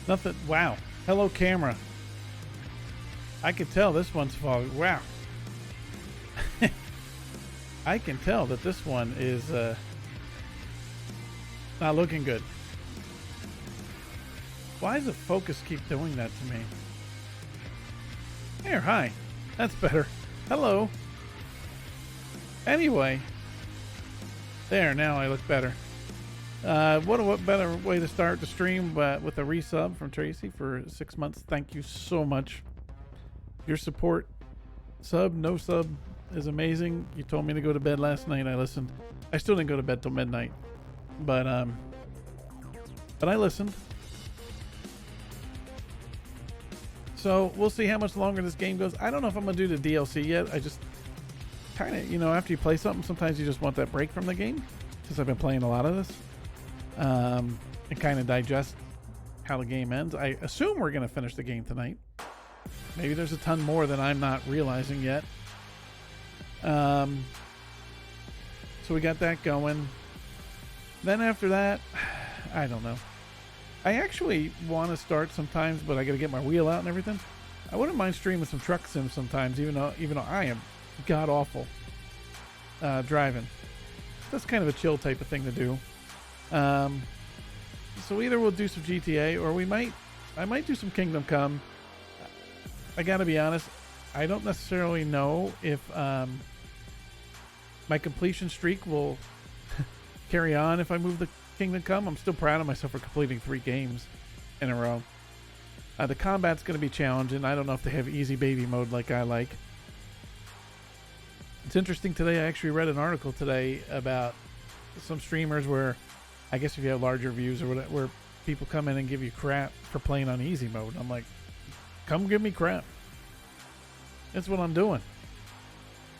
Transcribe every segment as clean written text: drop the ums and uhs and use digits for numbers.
Nothing. Wow. Hello, camera. I can tell this one's foggy. Wow. I can tell that this one is not looking good. Why does the focus keep doing that to me? Here, hi. That's better. Hello. Anyway. There, now I look better. What better way to start the stream with a resub from Tracy for 6 months. Thank you so much. Your support, sub, no sub, is amazing. You told me to go to bed last night. I listened. I still didn't go to bed till midnight, but I listened. So we'll see how much longer this game goes. I don't know if I'm gonna do the DLC yet. I just kind of, after you play something, sometimes you just want that break from the game. Since I've been playing a lot of this. And kind of digest how the game ends. I assume we're going to finish the game tonight. Maybe there's a ton more that I'm not realizing yet. So we got that going. Then after that, I don't know. I actually want to start sometimes, but I got to get my wheel out and everything. I wouldn't mind streaming some truck sims sometimes, even though I am god awful driving. That's kind of a chill type of thing to do. So either we'll do some GTA or I might do some Kingdom Come. I gotta be honest, I don't necessarily know if my completion streak will carry on if I move the Kingdom Come. I'm still proud of myself for completing 3 games in a row. The combat's gonna be challenging. I don't know if they have easy baby mode like I like. It's interesting today. I actually read an article today about some streamers where, I guess if you have larger views or whatever, where people come in and give you crap for playing on easy mode. I'm like, come give me crap. That's what I'm doing.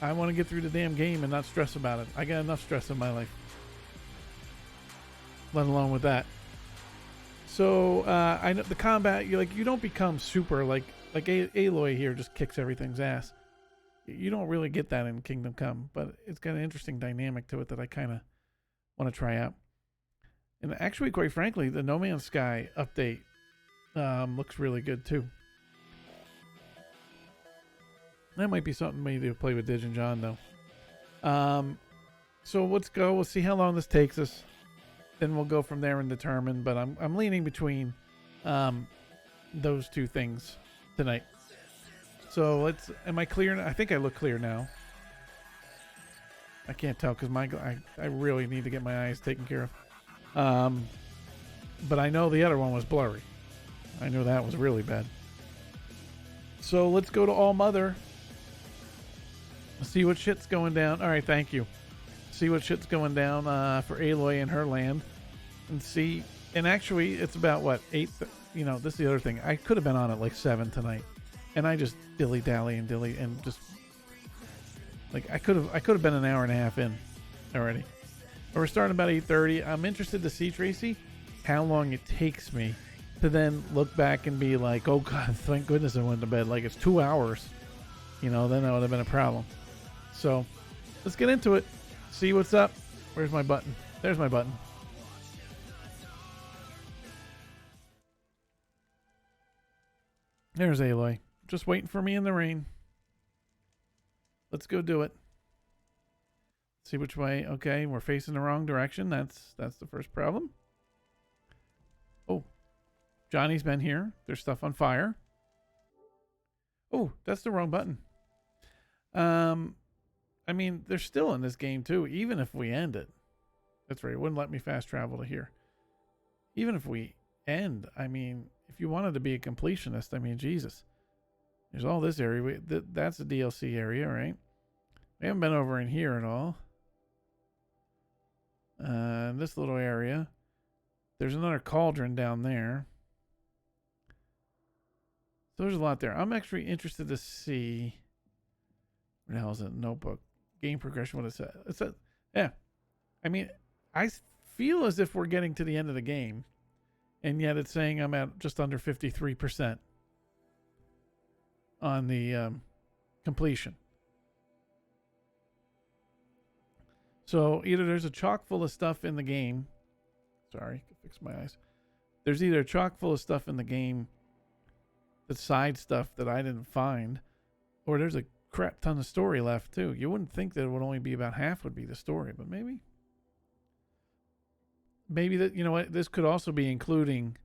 I want to get through the damn game and not stress about it. I got enough stress in my life, let alone with that. So I know the combat. You don't become super like Aloy here just kicks everything's ass. You don't really get that in Kingdom Come, but it's got an interesting dynamic to it that I kind of want to try out. And actually, quite frankly, the No Man's Sky update looks really good too. That might be something maybe to play with Dig and John though. So let's go. We'll see how long this takes us. Then we'll go from there and determine. But I'm leaning between those two things tonight. So am I clear now? I think I look clear now. I can't tell because I really need to get my eyes taken care of. But I know the other one was blurry. I know that was really bad. So let's go to All Mother. See what shit's going down. All right, thank you. See what shit's going down for Aloy and her land. And see, and actually it's about what, 8, you know, this is the other thing. I could have been on at like 7 tonight. And I just dilly-dally and just, like, I could have been an hour and a half in already. But we're starting about 8:30. I'm interested to see, Tracy, how long it takes me to then look back and be like, oh God, thank goodness I went to bed. Like, it's 2 hours. You know, then that would have been a problem. So, let's get into it. See what's up. Where's my button? There's my button. There's Aloy. Just waiting for me in the rain. Let's go do it. See which way. Okay, we're facing the wrong direction. That's the first problem. Oh, Johnny's been here. There's stuff on fire. Oh, that's the wrong button. I mean, they're still in this game too, even if we end it. That's right. It wouldn't let me fast travel to here. Even if we end, I mean, if you wanted to be a completionist, I mean, Jesus. There's all this area. That's the DLC area, right? We haven't been over in here at all. This little area. There's another cauldron down there. So there's a lot there. I'm actually interested to see. What the hell is it? Notebook. Game progression. What is that? It's a, yeah. I mean, I feel as if we're getting to the end of the game. And yet it's saying I'm at just under 53% on the completion. So either there's a chock full of stuff in the game. Sorry, fix my eyes. There's either a chock full of stuff in the game, the side stuff that I didn't find, or there's a crap ton of story left too. You wouldn't think that it would only be about half would be the story, but maybe that, you know what, this could also be including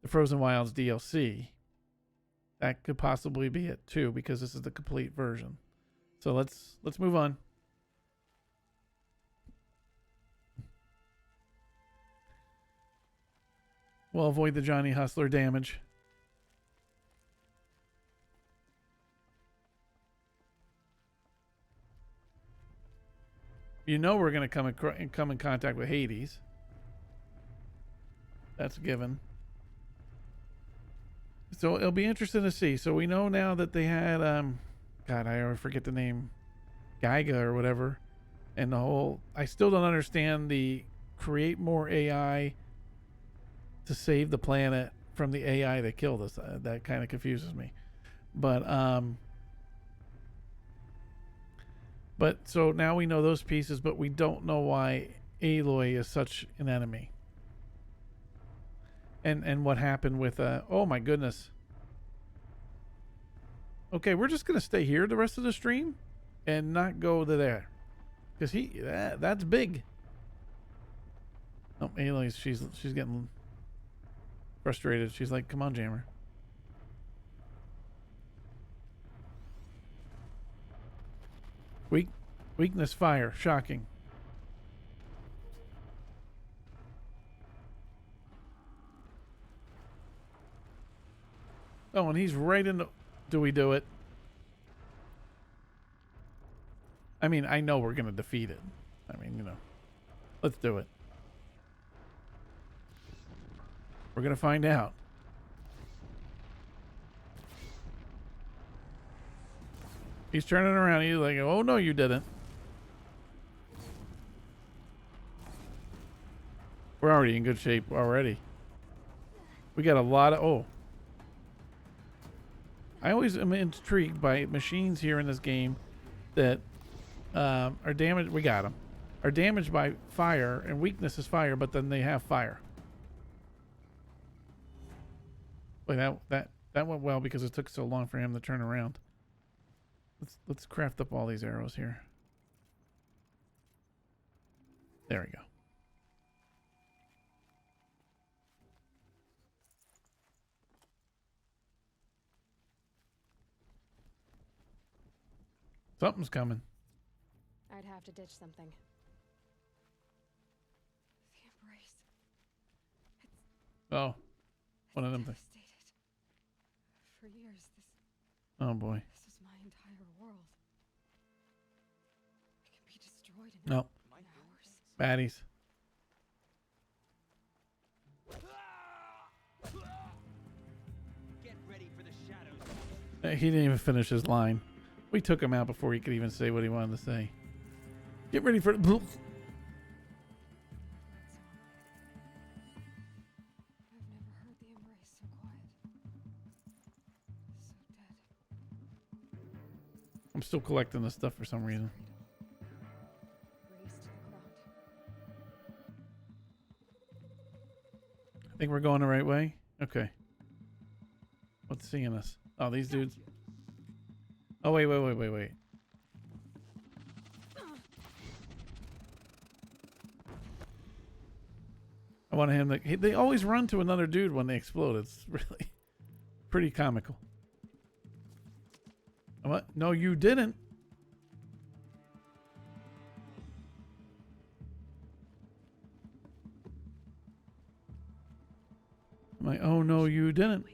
the Frozen Wilds DLC. That could possibly be it too, because this is the complete version. So let's move on. We'll avoid the Johnny Hustler damage. You know we're going to come in contact with Hades. That's a given. So it'll be interesting to see. So we know now that they had, God, I always forget the name, Gyga or whatever. And the whole, I still don't understand the create more AI to save the planet from the AI that killed us. That kind of confuses me. But so now we know those pieces, but we don't know why Aloy is such an enemy. And what happened with oh my goodness. Okay, we're just gonna stay here the rest of the stream and not go to there. Because that's big. Oh, Aloy, she's getting frustrated. She's like, come on, Jammer. Weakness, fire. Shocking. Oh, and he's right in the... Do we do it? I mean, I know we're going to defeat it. I mean, you know. Let's do it. We're going to find out. He's turning around. He's like, oh, no, you didn't. We're already in good shape already. We got a lot of... Oh. I always am intrigued by machines here in this game that are damaged. We got them. Are damaged by fire, and weakness is fire, but then they have fire. Wait, that went well because it took so long for him to turn around. Let's craft up all these arrows here. There we go. Something's coming. I'd have to ditch something. The embrace. Oh, one of them things. Devastated. For years, Oh boy. this was my entire world. It can be destroyed in No. hours. Baddies. Get ready for the shadows. He didn't even finish his line. We took him out before he could even say what he wanted to say. Get ready for... That song. I've never heard the embrace so quiet. So dead. I'm still collecting this stuff for some reason. Cradle. Raised to the ground. I think we're going the right way. Okay. What's seeing us? Oh, these dudes. Oh, wait. I wanted him to... They always run to another dude when they explode. It's really pretty comical. What? No, you didn't. I'm like, oh, no, you didn't.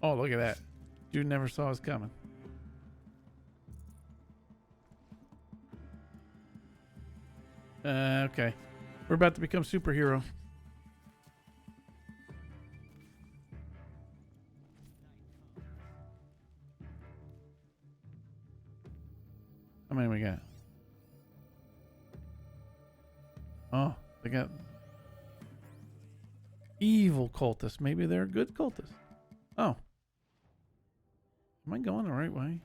Oh, look at that. Dude never saw us coming. Okay. We're about to become superhero. How many we got? Oh, they got evil cultists. Maybe they're good cultists. Oh. Am I going the right way?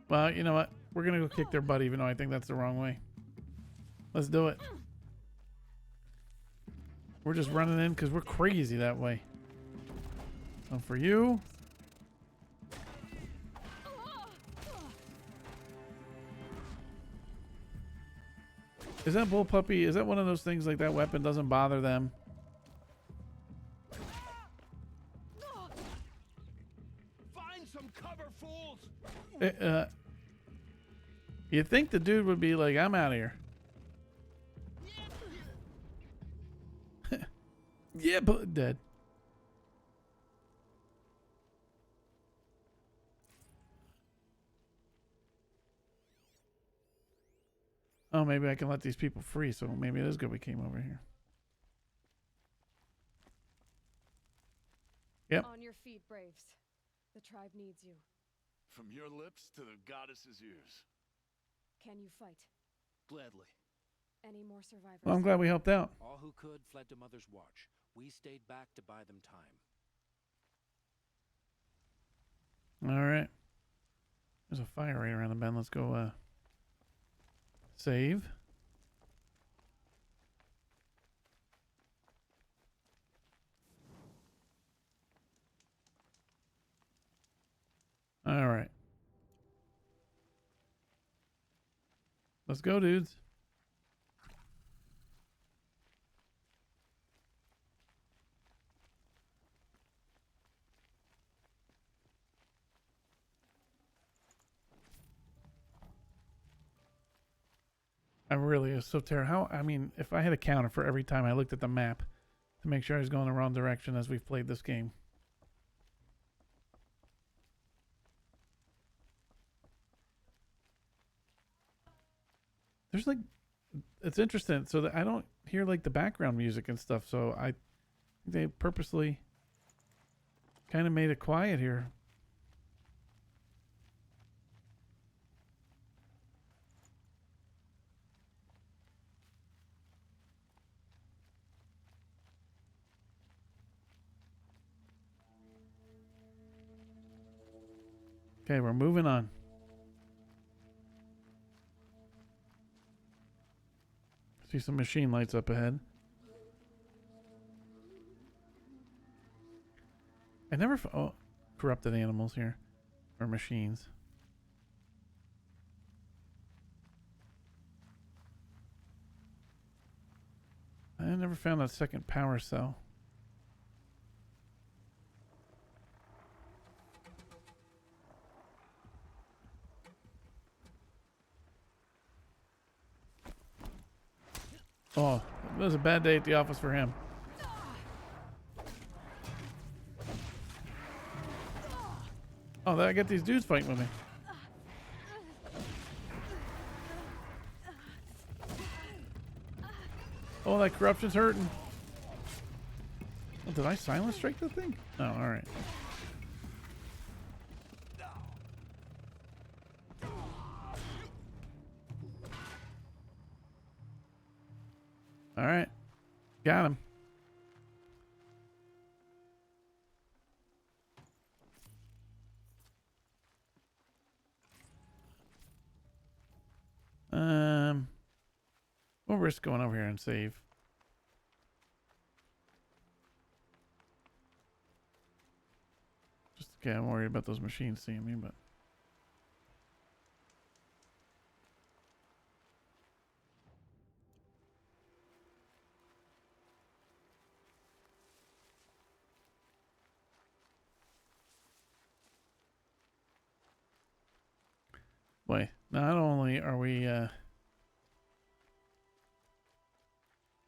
Well, you know what? We're going to go kick their butt even though I think that's the wrong way. Let's do it. We're just running in because we're crazy that way. So for you... Is that bull puppy? Is that one of those things like that weapon doesn't bother them? Find some cover, fools. You'd think the dude would be like, I'm out of here. Yeah, but dead. Oh, maybe I can let these people free, so maybe it is good we came over here. Yep. On your feet, Braves. The tribe needs you. From your lips to the goddess's ears. Can you fight? Gladly. Any more survivors? Well, I'm glad we helped out. All who could fled to Mother's watch. We stayed back to buy them time. All right. There's a fire right around the bend. Let's go save. All right. Let's go, dudes. I really is so terrible. How? I mean, if I had a counter for every time I looked at the map to make sure I was going the wrong direction as we've played this game. There's like, it's interesting. So that I don't hear like the background music and stuff. So I think they purposely kind of made it quiet here. Okay, we're moving on. See some machine lights up ahead. I never... Oh, corrupted animals here. Or machines. I never found that second power cell. Oh, it was a bad day at the office for him. Oh, I got these dudes fighting with me. Oh, that corruption's hurting. Oh, did I silent strike the thing? Oh, alright. Alright. Got him. We'll risk going over here and save. Just okay, I'm worried about those machines seeing me, but boy, not only are we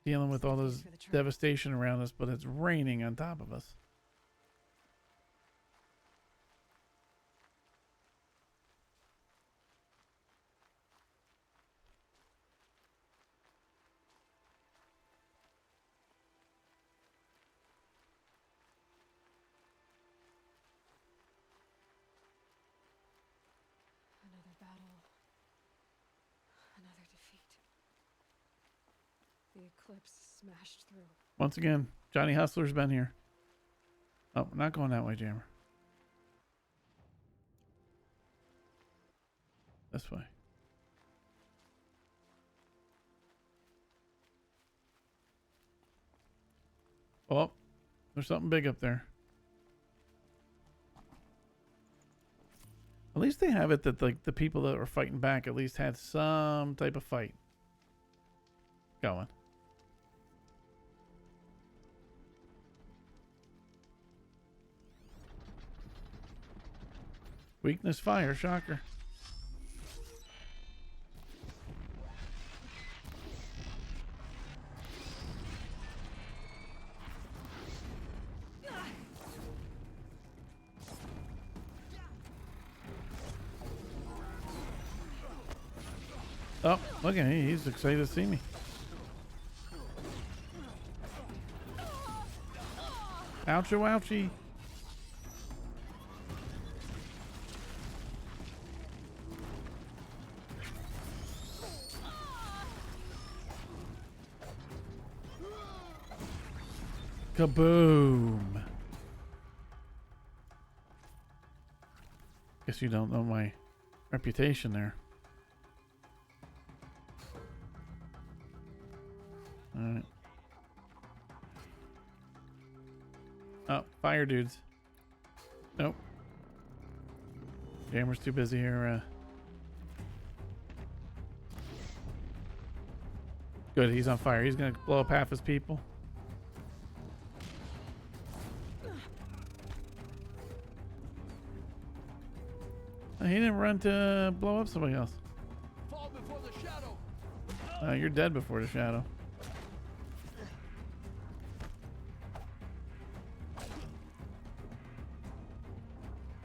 dealing with all this For the trip. devastation around us, but it's raining on top of us. Another battle. Another defeat. The eclipse smashed through. Once again, Johnny Hustler's been here. Oh, we're not going that way, Jammer. This way. Oh, there's something big up there. At least they have it that like the people that were fighting back at least had some type of fight going. Weakness fire, shocker. Oh, look at him. He's excited to see me. Ouchie, ouchie. Kaboom. Guess you don't know my reputation there. Alright. Oh, fire dudes. Nope. Jammer's too busy here. Good, he's on fire. He's gonna blow up half his people. He didn't run to blow up somebody else. Fall before the shadow. You're dead before the shadow.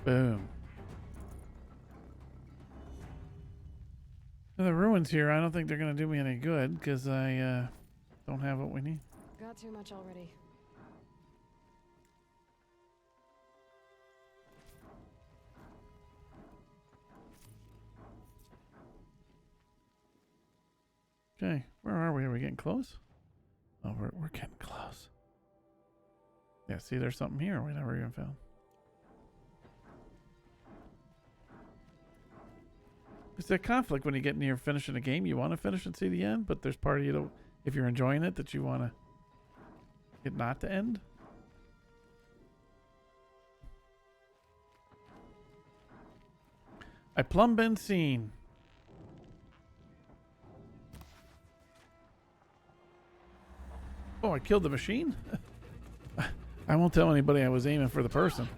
Boom. Now, the ruins here, I don't think they're going to do me any good because I don't have what we need. Got too much already. Okay, where are we? Are we getting close? Oh, we're getting close. Yeah, see, there's something here we never even found. It's that conflict when you get near finishing a game. You want to finish and see the end, but there's part of you that, if you're enjoying it, that you want to get not to end. I plumb been seen. Oh, I killed the machine? I won't tell anybody I was aiming for the person.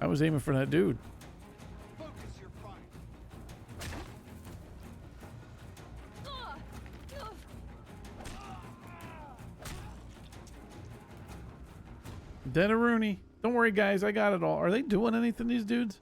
I was aiming for that dude. Focus your Dead or Rooney. Don't worry, guys. I got it all. Are they doing anything, these dudes?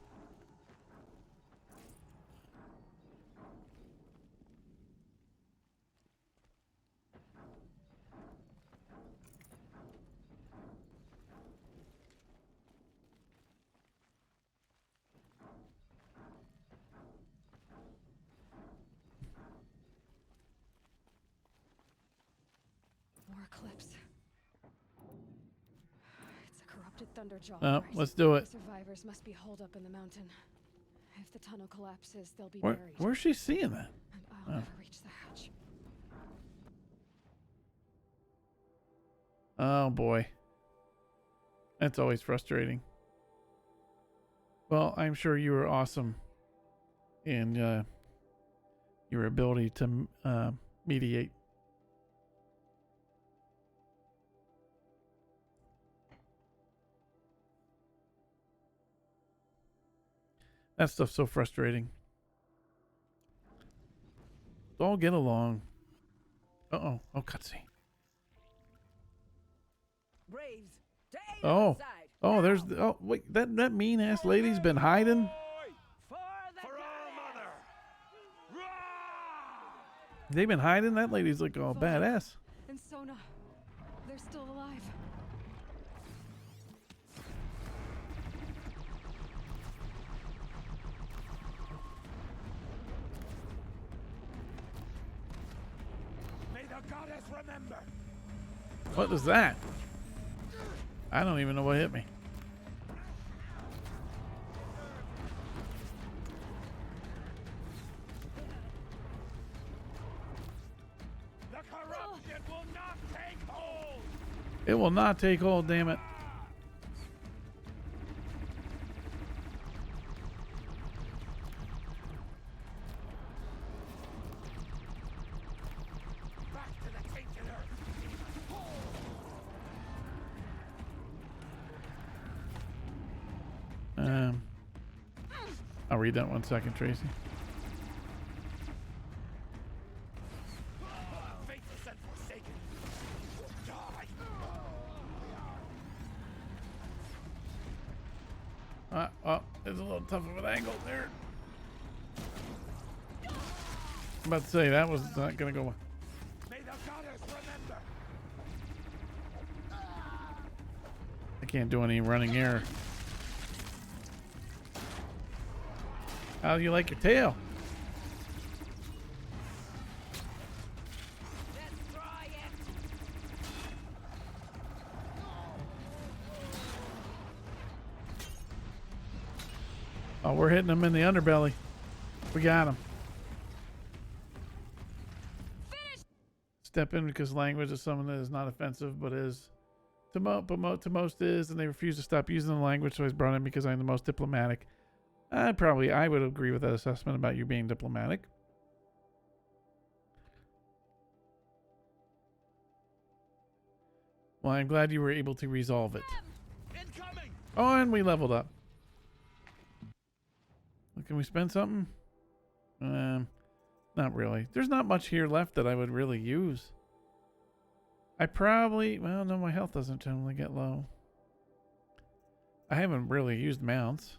More eclipse. It's a corrupted thunderjaw. No, Christ. let's do it. The survivors must be holed up in the mountain. If the tunnel collapses, they'll be buried. Where's she seeing that? And I'll never reach the hatch. Oh boy. That's always frustrating. Well, I'm sure you were awesome in your ability to mediate. That stuff's so frustrating. All get along. Uh-oh. Oh, cutscene. Braves, to aid Oh. side. Oh, there's the, oh wait, that mean ass lady's been hiding. For the For our mother! Rah! They've been hiding. That lady's like all badass. And Sona, they're still alive. May the goddess remember! What is that? I don't even know what hit me. The corruption will not take hold! It will not take hold, damn it. Back to the tainted earth! I'll read that 1 second, Tracy. Faithless and forsaken! Die! Oh, it's a little tough of an angle there. I'm about to say that was not gonna go. May the goddess remember! I can't do any running air. How do you like your tail? Destroy it. Oh, we're hitting them in the underbelly. We got him. Step in because language is something that is not offensive, but is to most is, and they refuse to stop using the language, so I was brought in because I'm the most diplomatic. I would agree with that assessment about you being diplomatic. Well, I'm glad you were able to resolve it. Incoming! Oh, and we leveled up. Can we spend something? Not really. There's not much here left that I would really use. Well, no, my health doesn't generally get low. I haven't really used mounts.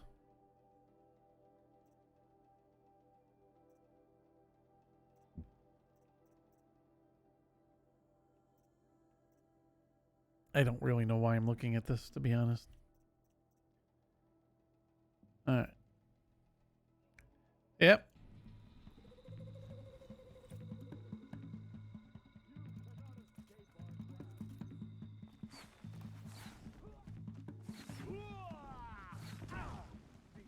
I don't really know why I'm looking at this, to be honest. Alright. Yep.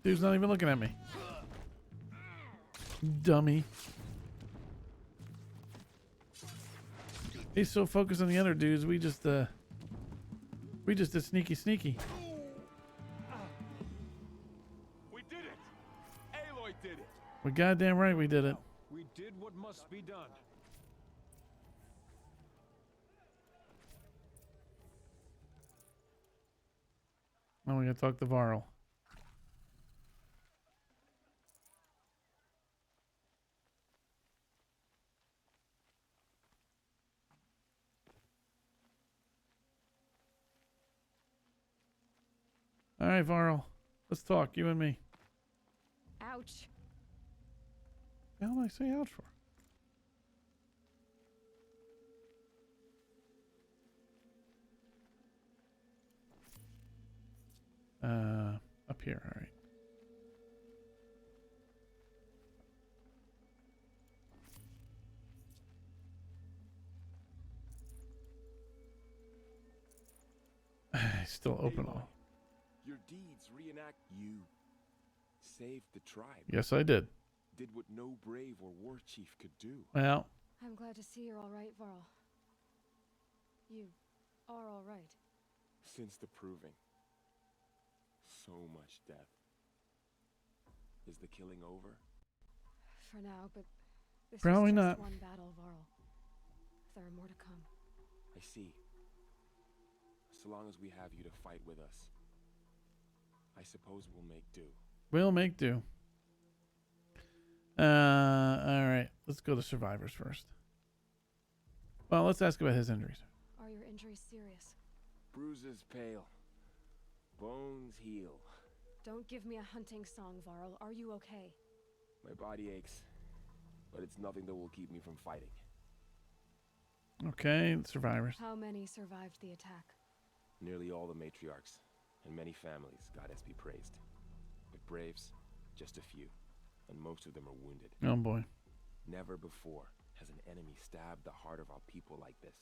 Dude's not even looking at me. Dummy. He's so focused on the other dudes, we just did sneaky. We did it! Aloy did it! We goddamn right we did it. We did what must be done. Now we gotta talk to Varl. All right, Varl. Let's talk, you and me. Ouch. What the hell did I say ouch for? Up here, all right. Still open all. Your deeds reenact you saved the tribe. Yes, I did. Did what no brave or war chief could do. Well, I'm glad to see you're all right, Varl. You are all right. Since the proving. So much death. Is the killing over? For now, but this Probably is just not. one battle, Varl. There are more to come. I see. So long as we have you to fight with us, I suppose we'll make do. we'll make do. All right. Let's go to survivors first. Well, let's ask about his injuries. Are your injuries serious? Bruises pale. Bones heal. Don't give me a hunting song, Varl. Are you okay? My body aches, but it's nothing that will keep me from fighting. Okay, survivors. How many survived the attack? Nearly all the matriarchs, and many families, goddess be praised. But braves, just a few, and most of them are wounded. Oh boy. Never before has an enemy stabbed the heart of our people like this.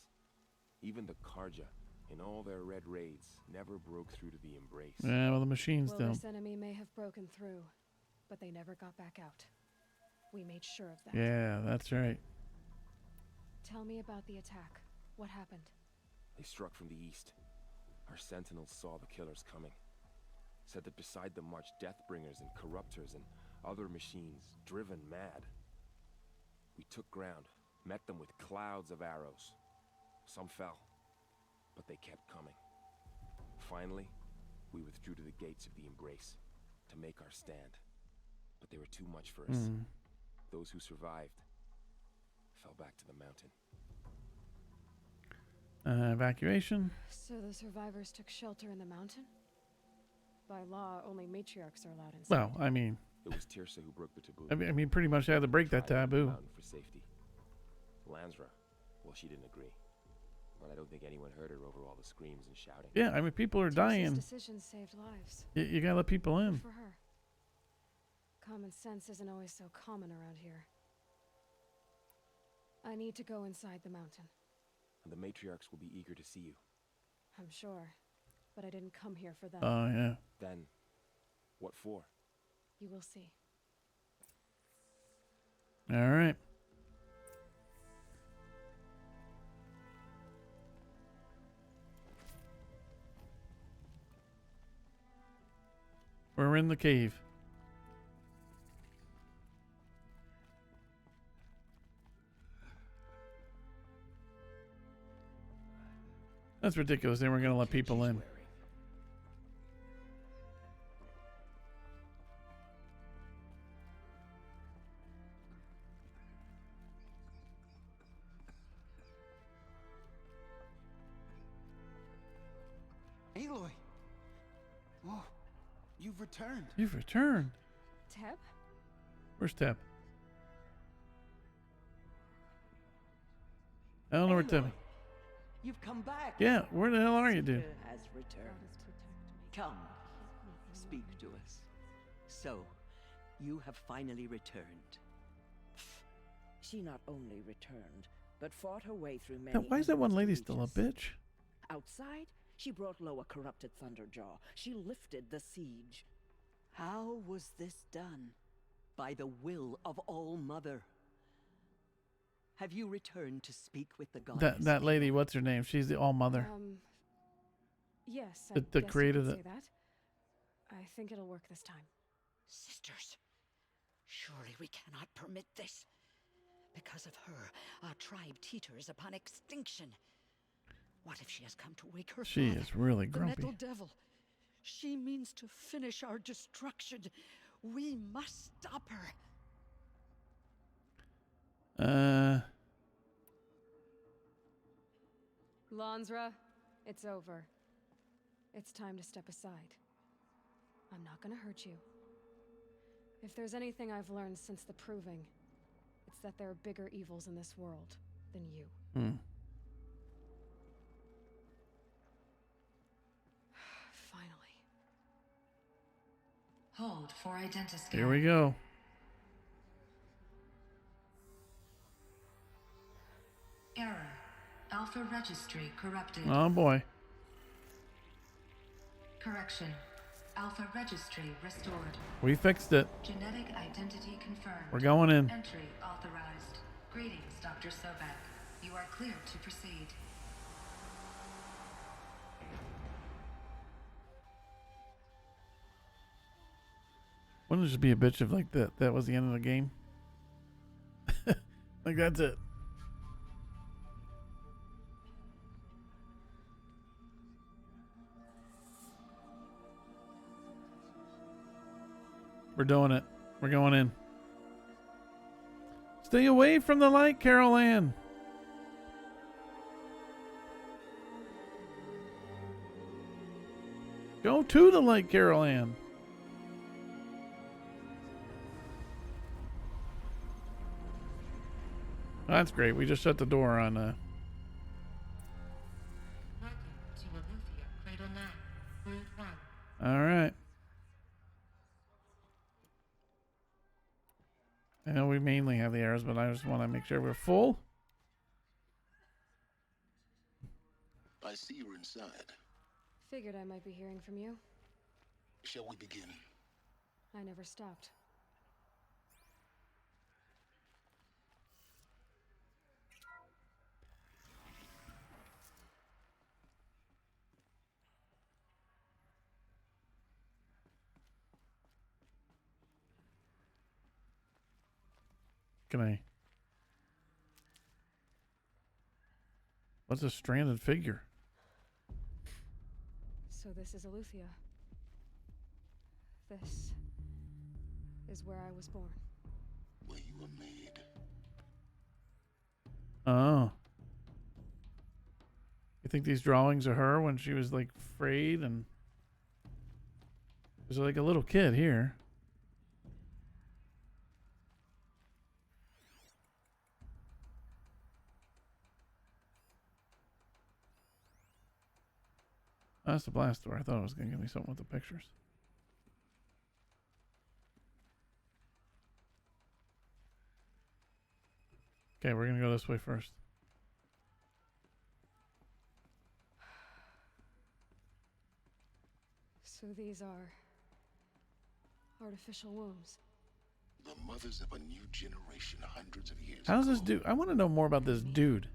Even the Karja, in all their red raids, never broke through to the embrace. Yeah, well, the machines Well, don't. this enemy may have broken through, but they never got back out. We made sure of that. Yeah, that's right. Tell me about the attack. What happened? They struck from the east. Our sentinels saw the killers coming. Said that beside them marched Deathbringers and Corruptors and other machines, driven mad. We took ground, met them with clouds of arrows. Some fell, but they kept coming. Finally, we withdrew to the gates of the embrace to make our stand. But they were too much for us. Those who survived fell back to the mountain. Evacuation. So the survivors took shelter in the mountain? By law, only matriarchs are allowed inside. Well, I mean, It was Tirsa who broke the taboo. I mean, pretty much had to break that Tried to taboo. mountain for safety. Lansra, well, she didn't agree. But I don't think anyone heard her over all the screams and shouting. Yeah, I mean, people are Tirsa's dying. decisions saved lives. You gotta let people in. For her. Common sense isn't always so common around here. I need to go inside the mountain. And the matriarchs will be eager to see you. I'm sure. But I didn't come here for that. Oh, yeah. Then, what for? You will see. All right. We're in the cave. That's ridiculous. They weren't going to let people in. Aloy! Oh, you've returned. You've returned. Teb? Where's Teb? I don't know where Teb. Aloy, you've come back. Yeah, where the hell are you, dude? Sister has returned. Come, speak to us. So, you have finally returned. She not only returned, but fought her way through many. Now, why is that one lady endless still a breaches. bitch? Outside, she brought low a corrupted Thunderjaw. She lifted the siege. How was this done? By the will of All Mother. Have you returned to speak with the goddess? That lady, what's her name? She's the All Mother. Yes, I The guess creator you could that- say that. I think it'll work this time. Sisters, surely we cannot permit this. Because of her, our tribe teeters upon extinction. What if she has come to wake her She father, is really the grumpy. metal devil? She means to finish our destruction. We must stop her. Lansra, it's over. It's time to step aside. I'm not gonna hurt you. If there's anything I've learned since the Proving, it's that there are bigger evils in this world than you. Finally. Hold for identiscan. Here we go. Error. Alpha registry corrupted. Oh boy. Correction. Alpha registry restored. We fixed it. Genetic identity confirmed. We're going in. Entry authorized. Greetings, Dr. Sobek. You are cleared to proceed. Wouldn't it just be a bitch if like that was the end of the game? Like that's it. We're doing it. We're going in. Stay away from the light, Carol Ann. Go to the light, Carol Ann. That's great. We just shut the door on Welcome to Aletheia, Cradle 9, World 1. all right. I know we mainly have the arrows, but I just want to make sure we're full. I see you're inside. Figured I might be hearing from you. Shall we begin? I never stopped. Can I? What's a stranded figure? So this is Aletheia. This is where I was born. Where you were made. Oh. You think these drawings are her when she was like afraid and there's like a little kid here. That's the blast door. I thought it was going to give me something with the pictures. Okay, we're going to go this way first. So these are artificial wombs. The mothers of a new generation hundreds of years How does ago. this dude? I want to know more about this dude.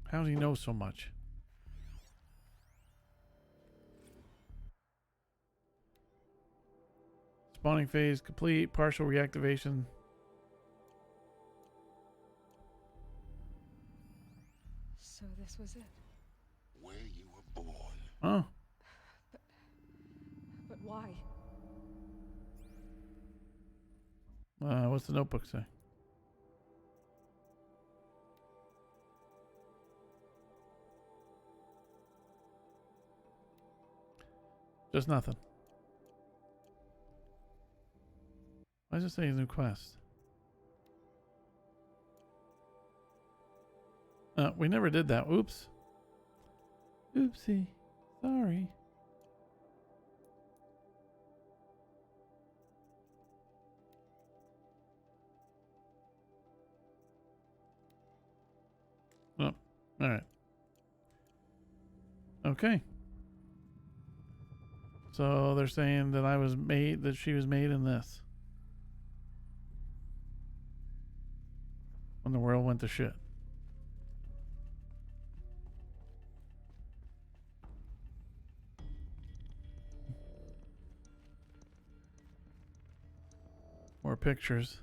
How does he know so much? Spawning phase complete. Partial reactivation. So this was it. Where you were born. Oh. But why? What's the notebook say? Just nothing. Why does it say new quest? We never did that. Oops. Oopsie. Sorry. Oh, all right. Okay. So they're saying that I was made, that she was made in this. When the world went to shit. More pictures.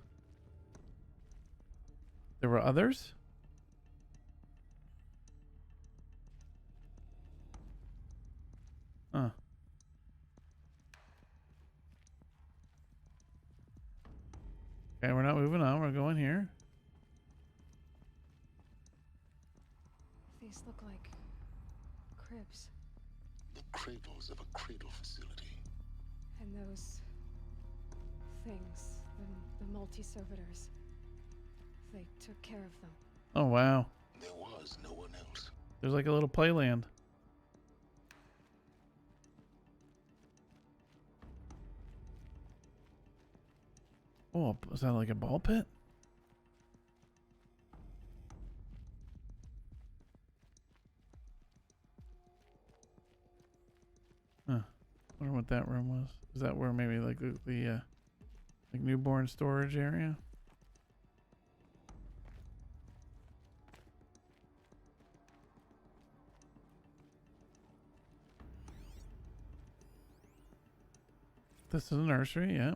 There were others? Huh. Okay, we're not moving on. We're going here. These look like cribs. The cradles of a cradle facility. And those things, the multi-servitors, they took care of them. Oh, wow. There was no one else. There's like a little playland. Oh, is that like a ball pit? Huh. Wonder what that room was. Is that where maybe like the like newborn storage area? This is a nursery, yeah.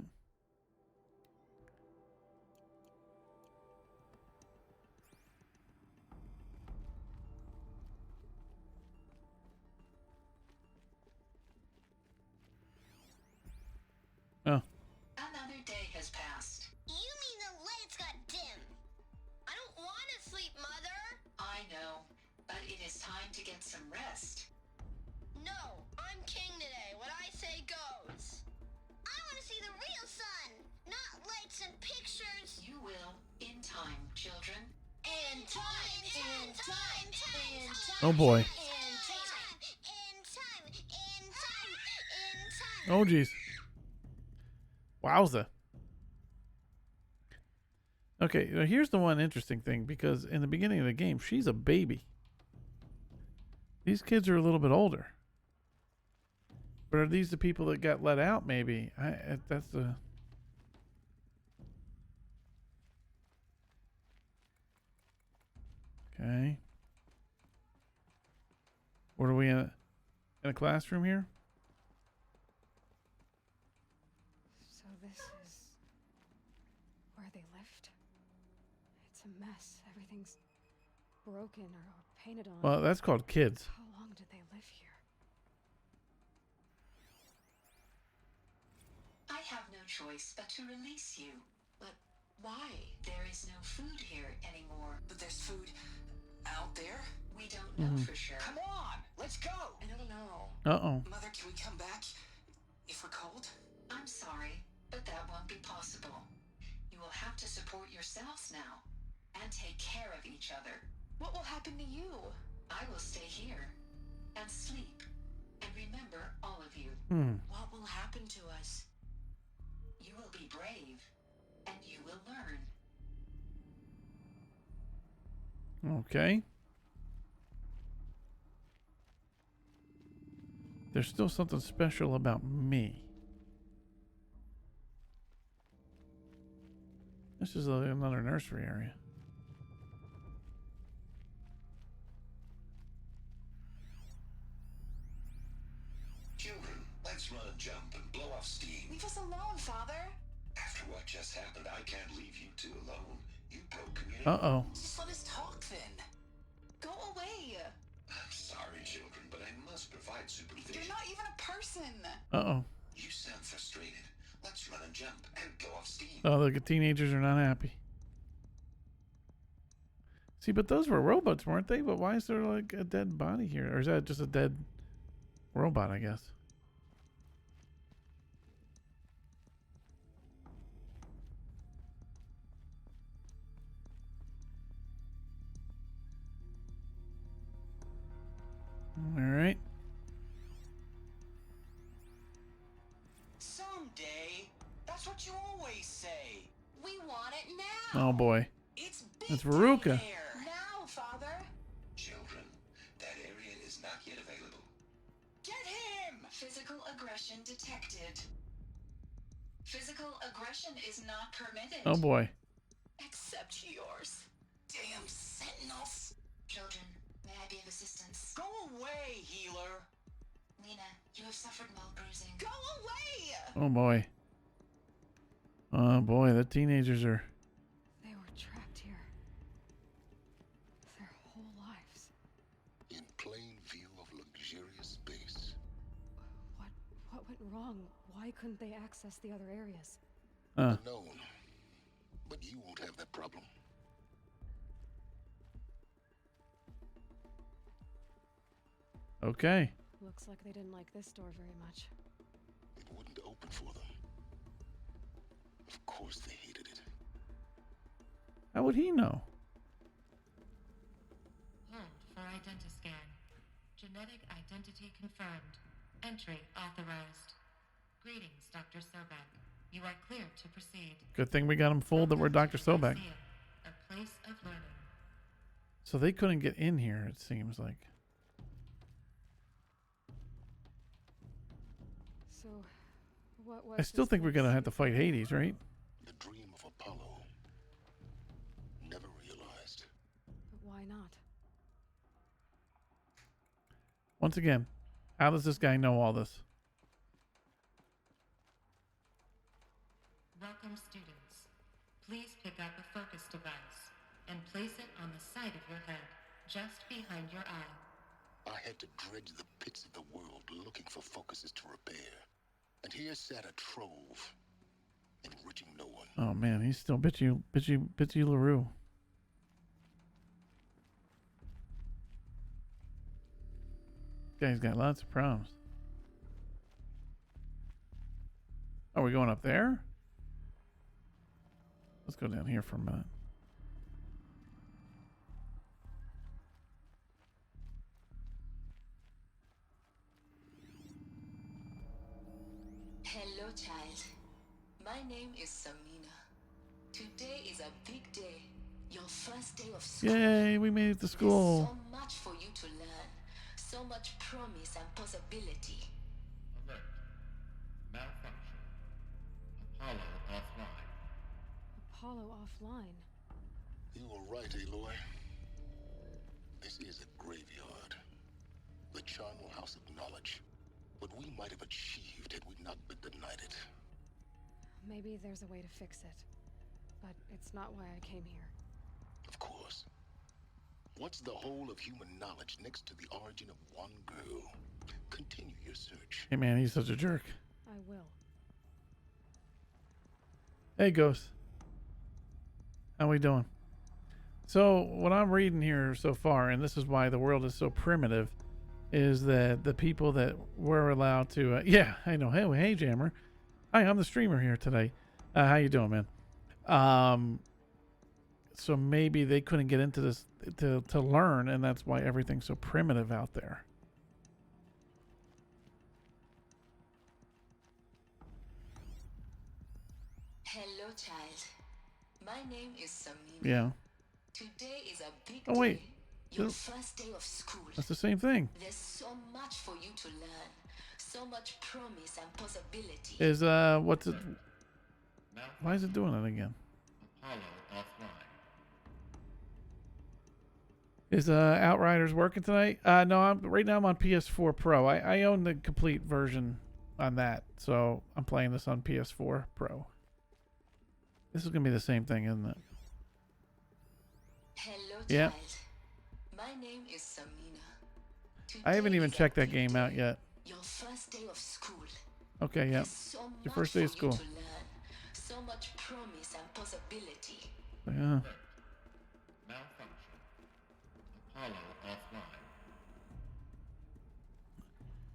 Oh. Another day has passed. You mean the lights got dim? I don't want to sleep, Mother. I know, but it is time to get some rest. No, I'm king today. What I say goes. I want to see the real sun, not lights and pictures. You will, in time, children. In time, in time, in time. Oh boy. In time, in time, in time, in time. Oh geez. Wowza. Okay, now here's the one interesting thing, because in the beginning of the game, she's a baby. These kids are a little bit older. But are these the people that got let out, maybe? That's the... Okay. What are we in a classroom here? So this is where they lived. It's a mess. Everything's broken or painted on. Well, that's called kids. How long did they live here? I have no choice but to release you. But why? There is no food here anymore. But there's food out there? We don't know for sure. Come on, let's go. I don't know. Uh-oh. Mother, can we come back if we're cold? I'm sorry, but that won't be possible. You will have to support yourselves now and take care of each other. What will happen to you? I will stay here and sleep and remember all of you. What will happen to us? You will be brave and you will learn. Okay. There's still something special about me. This is another nursery area. Children, let's run and jump and blow off steam. Leave us alone, Father. After what just happened, I can't leave you two alone. You broke community. Uh-oh. Just let us talk then. Go away. I'm sorry, children, but I must provide supervision. You're not even a person. Uh-oh. You sound frustrated. Let's run and jump and go off steam. Oh, the teenagers are not happy. See, but those were robots, weren't they? But why is there like a dead body here? Or is that just a dead robot, I guess? All right. Someday. That's what you always say. We want it now. Oh boy. It's big That's Veruca. day there. Now, Father. Children, that area is not yet available. Get him! Physical aggression detected. Physical aggression is not permitted. Oh boy. Except yours. Damn sentinels. Children, may I be of assistance? Go away, healer. Lena, you have suffered mild bruising. Go away. Oh boy. Oh boy, the teenagers are... They were trapped here. Their whole lives. In plain view of luxurious space. What went wrong? Why couldn't they access the other areas? Unknown. But you won't have that problem. Okay. Looks like they didn't like this door very much. It wouldn't open for them. Of course they hated it. How would he know? Hold for identiscan. Genetic identity confirmed. Entry authorized. Greetings, Dr. Sobek. You are clear to proceed. Good thing we got him fooled that we're Dr. Sobek. A place of learning. So they couldn't get in here, it seems like. So, what was I still this think we're place? going to have to fight Hades, right? The dream of Apollo. Never realized. But why not? Once again, how does this guy know all this? Welcome, students. Please pick up a focus device and place it on the side of your head, just behind your eye. I had to dredge the pits of the world looking for focuses to repair. And here sat a trove, enriching no one. Oh man, he's still bitchy LaRue. Guy's got lots of problems. Are we going up there? Let's go down here for a minute. Hello, child. My name is Samina. Today is a big day. Your first day of school. Yay, we made it to school. There's so much for you to learn. So much promise and possibility. Alert. Malfunction. Apollo offline. Apollo offline. You were right, Aloy. This is a graveyard. The charnel house of knowledge. What we might have achieved had we not been denied it. Maybe there's a way to fix it. But it's not why I came here. Of course. What's the whole of human knowledge next to the origin of one girl? Continue your search. Hey man, he's such a jerk. I will. Hey Ghost. How we doing? So what I'm reading here so far, and this is why the world is so primitive, is that the people that were allowed to yeah, I know. Hey Jammer. Hi, I'm the streamer here today. How you doing, man? So maybe they couldn't get into this to learn, and that's why everything's so primitive out there. Hello, child. My name is Samina. Yeah. Today is a big Oh wait. day. Your first day of school. That's the same thing. There's so much for you to learn. So much promise and possibility. Is what's it? Why is it doing it again? Apollo offline. Is Outriders working tonight? No, right now I'm on PS4 Pro. I own the complete version on that, so I'm playing this on PS4 Pro. This is gonna be the same thing, isn't it? Hello, Yeah. child. My name is Samina. I haven't Today even is a checked that big game day. out yet. Your first day of school. Okay, yeah. There's so Your much first day of for you school. to learn. So much promise and possibility. Yeah. Malfunction. Apollo offline.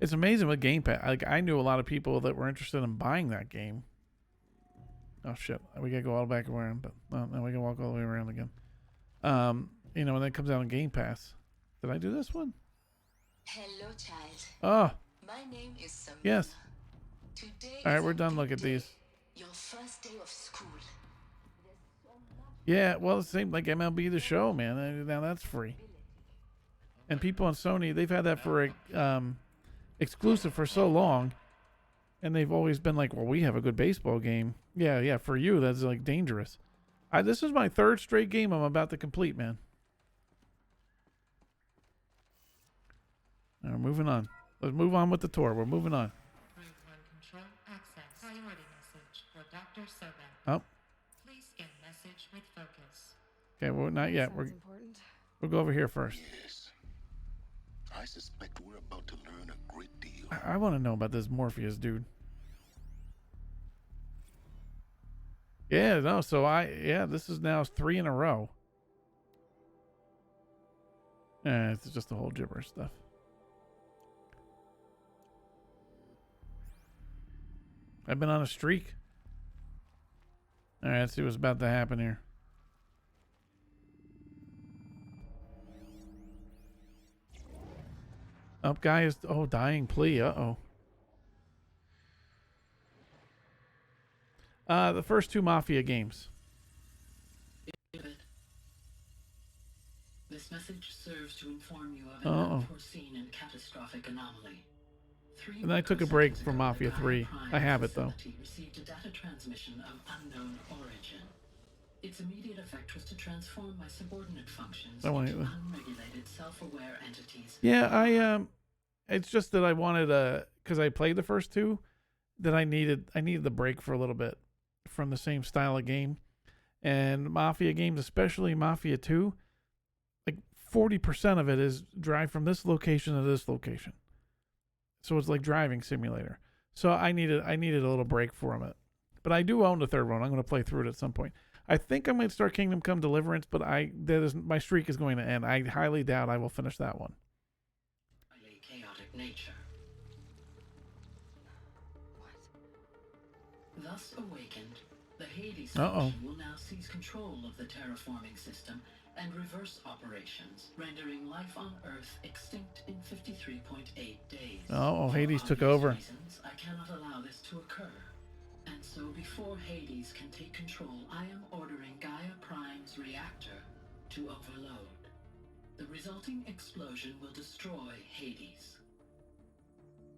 It's amazing with Game Pass. Like I knew a lot of people that were interested in buying that game. Oh shit, we gotta go all back around, but now we can walk all the way around again. You know, when that comes out on Game Pass. Did I do this one? Hello, child. Oh, My name is Samina. yes. Today All right, is we're a done. big Look at day. these. Your first day of school. Yeah, well, it's the same like MLB The Show, man. Now that's free. And people on Sony, they've had that for exclusive for so long, and they've always been like, "Well, we have a good baseball game." Yeah. For you, that's like dangerous. This is my third straight game I'm about to complete, man. All right, moving on. Let's move on with the tour. We're moving on. Group 1 control access. Priority message for Dr. Sobek. Oh, Please scan message with focus. okay. Well, not yet. Sounds important. We'll go over here first. Yes. I suspect we're about to learn a great deal. I want to know about this Morpheus dude. Yeah, no. So this is now 3 in a row. It's just the whole gibberish stuff. I've been on a streak. All right, let's see what's about to happen here. Up, guy is dying plea. Uh-oh. The first 2 Mafia games. This message serves to inform you of an unforeseen and catastrophic anomaly. And I took a break from Mafia 3. I have it though. Received a data transmission of unknown origin. Its immediate effect was to transform my subordinate functions into unregulated, self-aware entities. Yeah, it's just that I wanted because I played the first 2, that I needed the break for a little bit from the same style of game. And Mafia games, especially Mafia 2, like 40% of it is drive from this location to this location. So it's like driving simulator. So I needed a little break from it. But I do own the third one. I'm going to play through it at some point. I think I might start Kingdom Come Deliverance, but my streak is going to end. I highly doubt I will finish that one. Chaotic nature. Thus awakened, the Hades faction will now seize control of the terraforming system and reverse operations, rendering life on Earth extinct in 53.8 days. Hades took over. Reasons, I cannot allow this to occur. And so before Hades can take control, I am ordering Gaia Prime's reactor to overload. The resulting explosion will destroy Hades.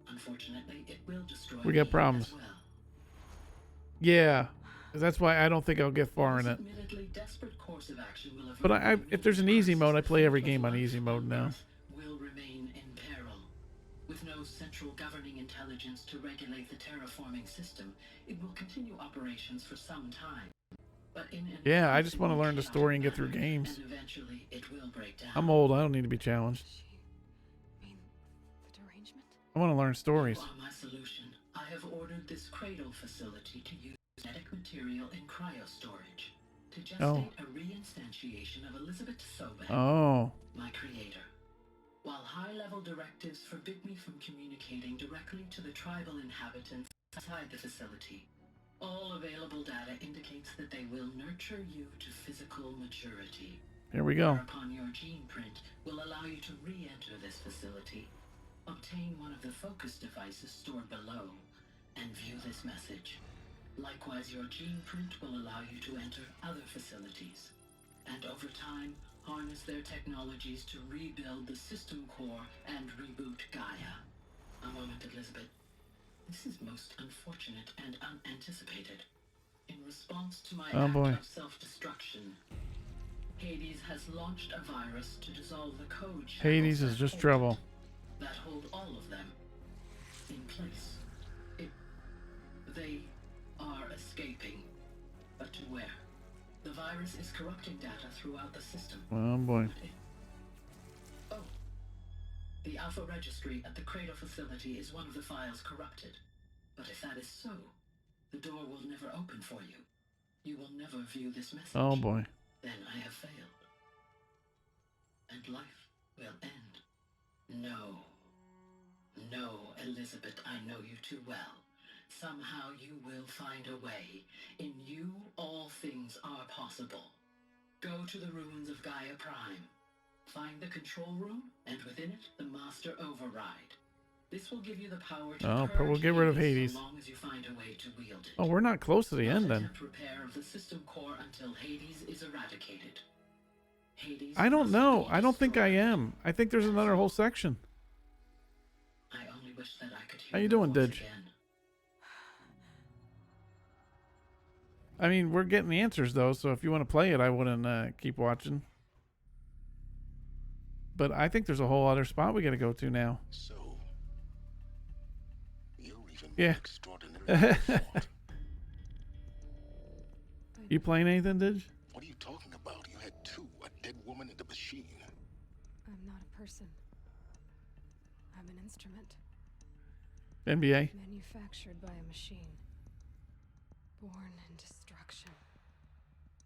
Unfortunately, it will destroy We got problems. as well. Yeah. That's why I don't think I'll get far in it. But if there's an easy mode, I play every game on easy mode now. Will remain in peril. With no central governing intelligence to regulate the terraforming system, it will continue operations for some time. But yeah, I just want to learn the story and get through games. And eventually it will break down. I'm old. I don't need to be challenged. I want to learn stories. You are my solution. I have ordered this cradle facility to use genetic material in cryostorage to gestate a reinstantiation of Elizabeth Sobek, my creator. While high-level directives forbid me from communicating directly to the tribal inhabitants outside the facility, all available data indicates that they will nurture you to physical maturity. Here we go. Whereupon your gene print will allow you to re-enter this facility, obtain one of the focus devices stored below, and view this message. Likewise, your gene print will allow you to enter other facilities, and over time, harness their technologies to rebuild the system core and reboot Gaia. A moment, Elizabeth. This is most unfortunate and unanticipated. In response to my act of self-destruction, Hades has launched a virus to dissolve the code Hades is just trouble. That hold all of them in place. They are escaping, but to where? The virus is corrupting data throughout the system. Oh boy. The Alpha Registry at the Cradle facility is one of the files corrupted. But if that is so, the door will never open for you. You will never view this message. Oh boy. Then I have failed. And life will end. No. No, Elizabeth, I know you too well. Somehow you will find a way. In you, all things are possible. Go to the ruins of Gaia Prime. Find the control room, and within it, the Master Override. This will give you the power to we'll get rid of Hades. As long as you find a way to wield it. Oh, we're not close to the end then. Repair of the system core until Hades is eradicated. Hades I don't know. I don't think I am. I think there's another whole section. I only wish that I could hear How you doing, Didge? again. I mean, we're getting the answers though, so if you want to play it, I wouldn't keep watching. But I think there's a whole other spot we got to go to now. So, you're even yeah. extraordinary. You playing anything, Didge? What are you talking about? You had two, a dead woman and a machine. I'm not a person. I'm an instrument. NBA? Manufactured by a machine. Born in destruction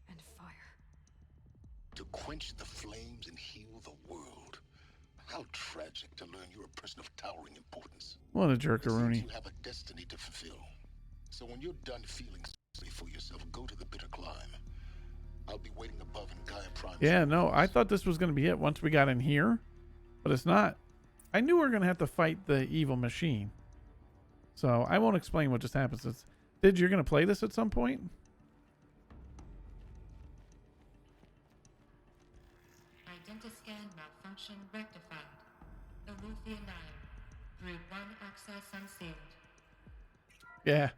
and fire. To quench the flames and heal the world. How tragic to learn you're a person of towering importance. What a jerk-a-rooney. You have a destiny to fulfill. So when you're done feeling sorry for yourself, go to the bitter climb. I'll be waiting above in Gaia Prime. Yeah, no, I thought this was going to be it once we got in here, but it's not. I knew we were going to have to fight the evil machine. So I won't explain what just happens. Did you're going to play this at some point? Identiscan malfunction rectified. Aletheia 9. Route 1 access unsealed. Yeah.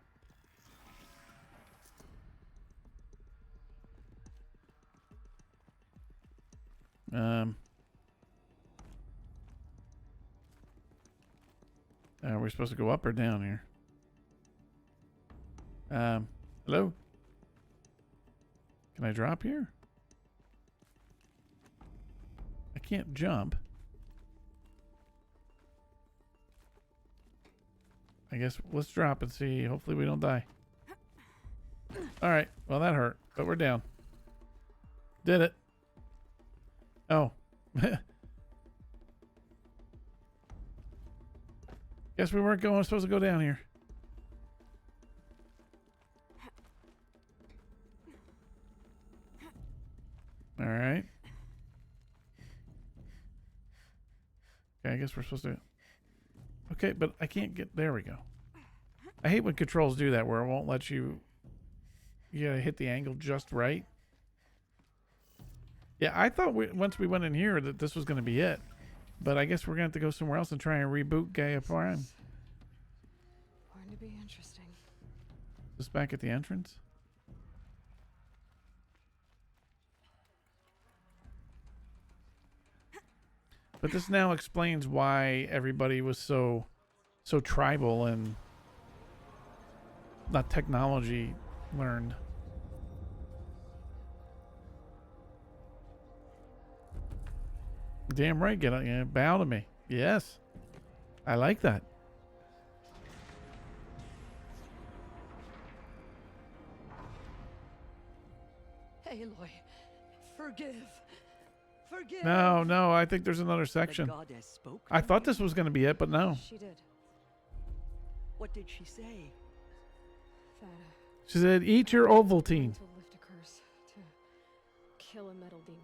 Are we supposed to go up or down here? Hello? Can I drop here? I can't jump. I guess let's drop and see. Hopefully we don't die. All right. Well, that hurt, but we're down. Did it. Oh. Guess we weren't supposed to go down here. All right. Okay, I guess we're supposed to. Okay, but I can't get. There we go. I hate when controls do that, where it won't let you. You gotta hit the angle just right. Yeah, I thought once we went in here that this was going to be it, but I guess we're going to have to go somewhere else and try and reboot Gaia Prime. Going to be interesting. Just back at the entrance. But this now explains why everybody was so tribal and not technology learned. Damn right, get on, bow to me. Yes, I like that. Aloy, forgive. No, I think there's another section. I thought this was going to be it, but no. She did. What did she say? That, She said, "Eat your Ovaltine." to lift a curse, to kill a metal demon.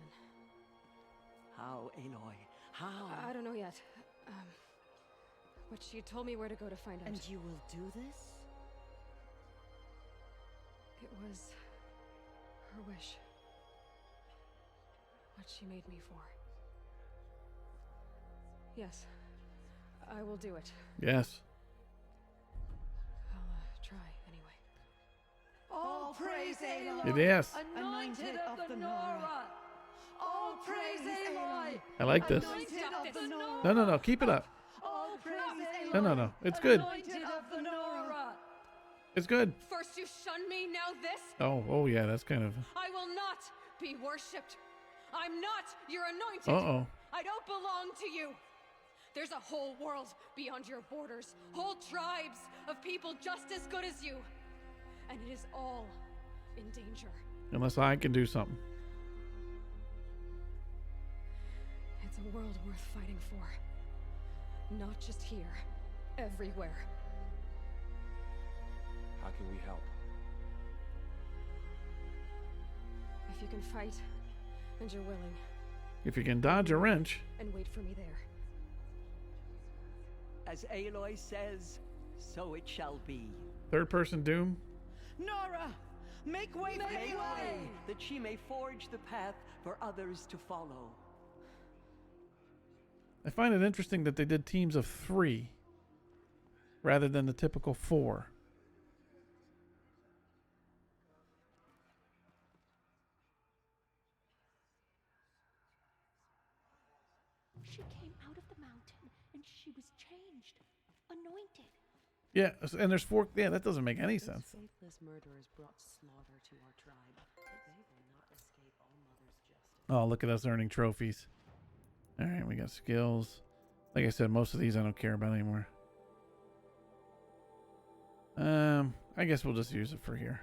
How, Aloy? How? I don't know yet. But she told me where to go to find out. And you will do this? It was her wish. What she made me for. Yes, I will do it. Yes. I'll try anyway. All praise Aloy, It is. anointed of the Nora. All praise Aloy. I like this. Anointed of the Nora. No. Keep it up. All praise Aloy. No. It's good. Anointed of the Nora. It's good. First you shun me, now this? Oh yeah, that's kind of. I will not be worshipped. I'm not your anointed. Uh-oh. I don't belong to you. There's a whole world beyond your borders. Whole tribes of people just as good as you. And it is all in danger. Unless I can do something. It's a world worth fighting for. Not just here. Everywhere. How can we help? If you can fight, and you're willing. If you can dodge a wrench. And wait for me there. As Aloy says, so it shall be. Third person Doom. Nora, make way for Aloy, that she may forge the path for others to follow. I find it interesting that they did teams of 3 rather than the typical 4. She came out of the mountain and she was changed, anointed. Yeah, and there's 4. Yeah, that doesn't make any sense. Faithless murderers brought slaughter to our tribe, but they will not escape All Mother's justice. Oh, look at us earning trophies. All right, we got skills. Like I said, most of these I don't care about anymore. I guess we'll just use it for here.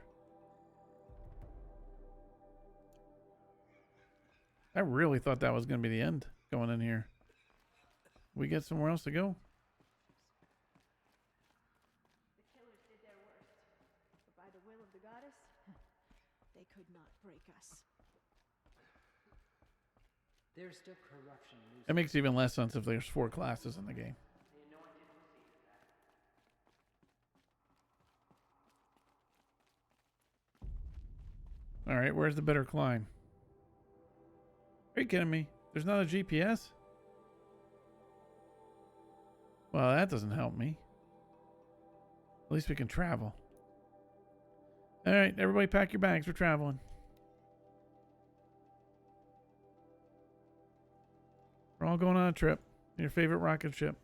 I really thought that was going to be the end going in here. We get somewhere else to go? There's still corruption loose. It makes even less sense if there's 4 classes in the game. The anointed will see to that. All right, where's the better climb? Are you kidding me? There's not a GPS? Well, that doesn't help me. At least we can travel. All right, everybody pack your bags. We're traveling. We're all going on a trip. Your favorite rocket ship.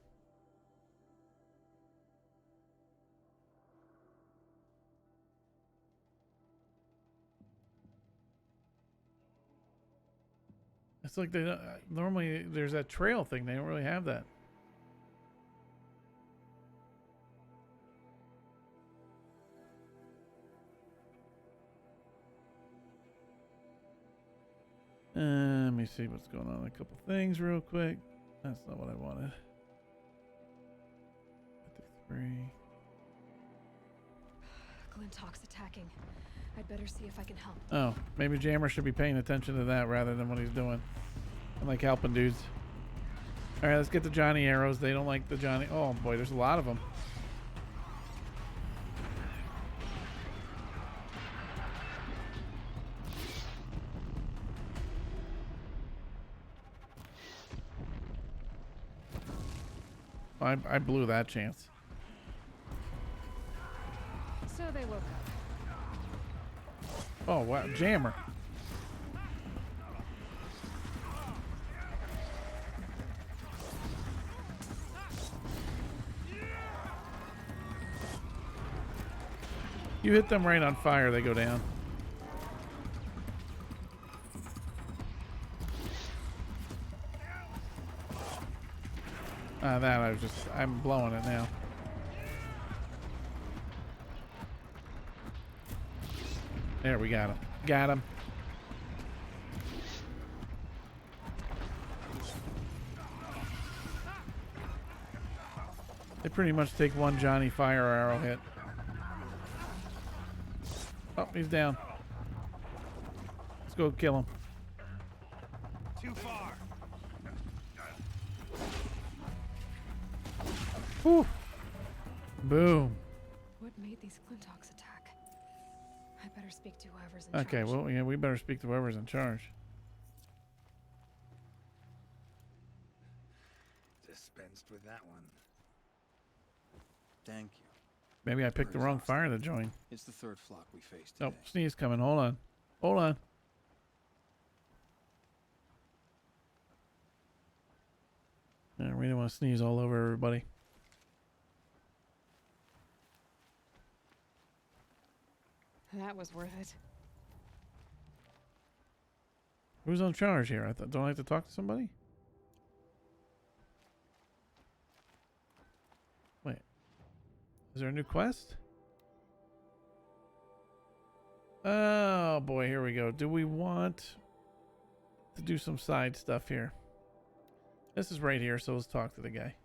It's like they normally there's that trail thing. They don't really have that. Let me see what's going on. A couple things real quick. That's not what I wanted. 53. Glintock's attacking. I'd better see if I can help. Oh, maybe Jammer should be paying attention to that rather than what he's doing. I like helping dudes. All right, let's get the Johnny arrows. They don't like the Johnny. Oh boy, there's a lot of them. I blew that chance. So they woke up. Oh wow, Jammer. You hit them right on fire, they go down. I'm blowing it now. There, we got him. Got him. They pretty much take one Johnny fire arrow hit. Oh, he's down. Let's go kill him. Too far. Whew. Boom. What made these Glintocks attack? I better speak to whoever's in Okay, charge. well, yeah, we better speak to whoever's in charge. Dispensed with that one. Thank you. Maybe I picked the wrong fire to join. It's the third flock we faced today. Oh, sneeze coming. Hold on. Hold on. Yeah, we don't want to sneeze all over everybody. That was worth it. Who's on charge here? Don't I have to talk to somebody? Wait. Is there a new quest? Oh boy, here we go. Do we want to do some side stuff here? This is right here, so let's talk to the guy.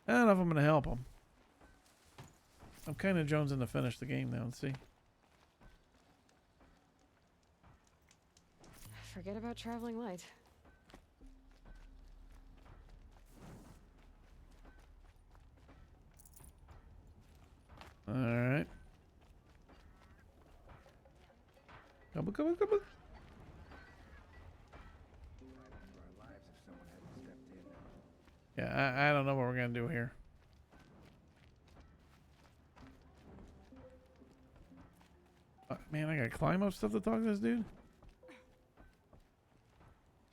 I don't know if I'm going to help him. I'm kind of jonesing to finish the game now and see. Forget about traveling light. All right. Come on, come on, come on. Yeah, I don't know what we're going to do here. Man, I got to climb up stuff to talk to this dude?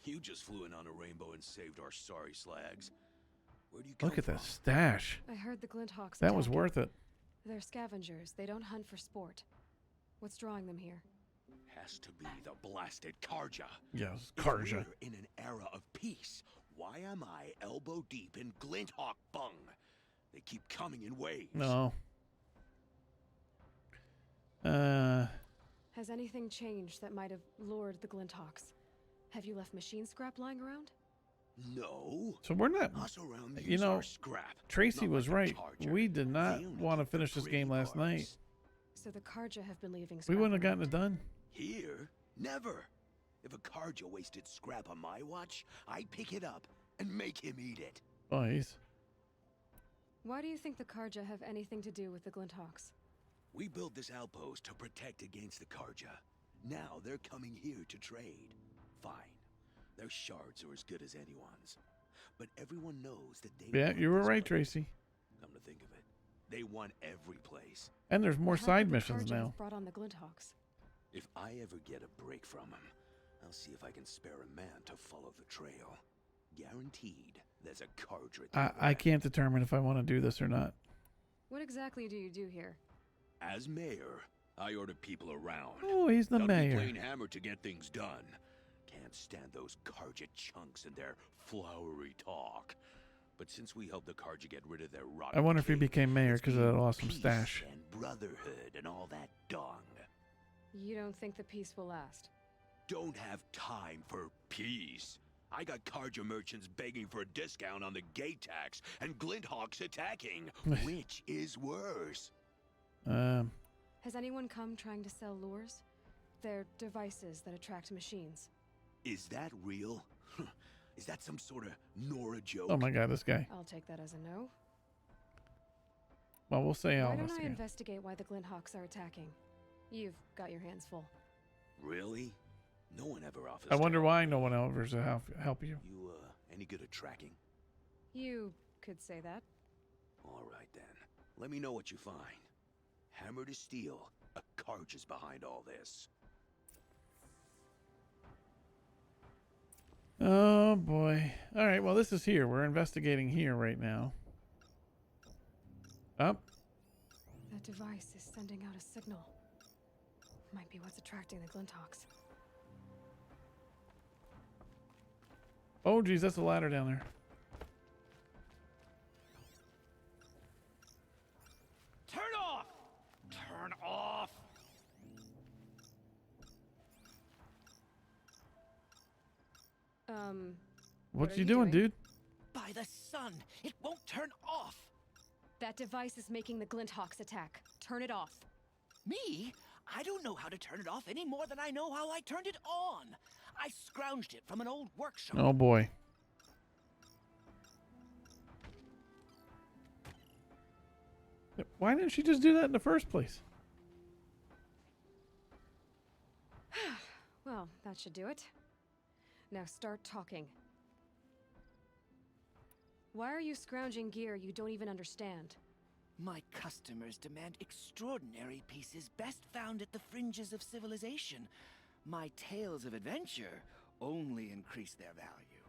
You just flew in on a rainbow and saved our sorry slags. Where do you come Look at from? that stash. I heard the Glinthawks. That was attacking. worth it. They're scavengers. They don't hunt for sport. What's drawing them here? Has to be the blasted Karja. Yes, If Karja. we're in an era of peace, why am I elbow deep in Glinthawk bung? They keep coming in waves. No. Has anything changed that might have lured the Glinthawks? Have you left machine scrap lying around? No. So we're not, Us around you use know, our scrap. Tracy Not was like right. a charger. We did not They only want to keep the finish this pretty game last parts. night. So the Karja have been leaving We scrap wouldn't have around. gotten it done. Here? Never. If a Karja wasted scrap on my watch, I'd pick it up and make him eat it. Boys. Why do you think the Karja have anything to do with the Glinthawks? We built this outpost to protect against the Karja. Now they're coming here to trade. Fine. Their shards are as good as anyone's. But everyone knows that they Yeah, want you were this right, place. Tracy. Come to think of it, they want every place. And there's more How side could the missions Karja now. have brought on the Glinthawks? If I ever get a break from him, I'll see if I can spare a man to follow the trail. Guaranteed, there's a Karja. I can't determine if I want to do this or not. What exactly do you do here? As mayor, I order people around. Oh, he's the Gotta be mayor. plain hammer to get things done. Can't stand those Karja chunks and their flowery talk. But since we helped the Karja get rid of their rotten I wonder if he king, became mayor it's because of that been awesome peace stash. and brotherhood and all that dung. You don't think the peace will last? Don't have time for peace. I got Karja merchants begging for a discount on the gate tax and Glinthawks attacking. Which is worse? Has anyone come trying to sell lures? They're devices that attract machines. Is that real? Is that some sort of Nora joke? Oh my god, this guy. I'll take that as a no. Well, we'll say I'll Why don't I investigate. investigate why the Glinthawks are attacking? You've got your hands full. Really? No one ever offers. I wonder why no one offers to help you. You any good at tracking? You could say that. All right then. Let me know what you find. Hammer to steel. A Karja's behind all this. Oh boy. All right, well this is here. We're investigating here right now. Up. That device is sending out a signal. Might be what's attracting the Glinthawks. Oh geez, that's a ladder down there. Turn off! Turn off! What are you doing, dude? By the sun, it won't turn off. That device is making the Glinthawks attack. Turn it off. Me? I don't know how to turn it off any more than I know how I turned it on. I scrounged it from an old workshop. Oh boy. Why didn't she just do that in the first place? Well, that should do it. Now start talking. Why are you scrounging gear you don't even understand? My customers demand extraordinary pieces best found at the fringes of civilization. My tales of adventure only increase their value.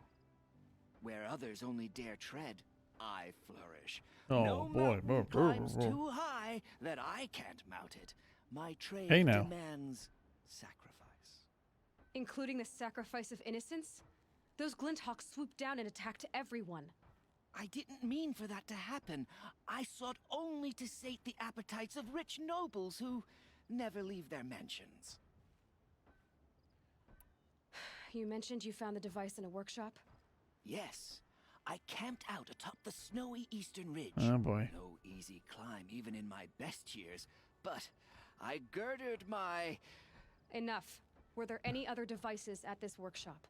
Where others only dare tread, I flourish. Oh No boy. mountain climbs too high that I can't mount it. My trade Hey, now. demands sacrifice. Including the sacrifice of innocence? Those Glinthawks swooped down and attacked everyone. I didn't mean for that to happen. I sought only to sate the appetites of rich nobles who never leave their mansions. You mentioned you found the device in a workshop? Yes. I camped out atop the snowy eastern ridge. Oh boy. No easy climb even in my best years, but I girded my... Enough. Were there any other devices at this workshop?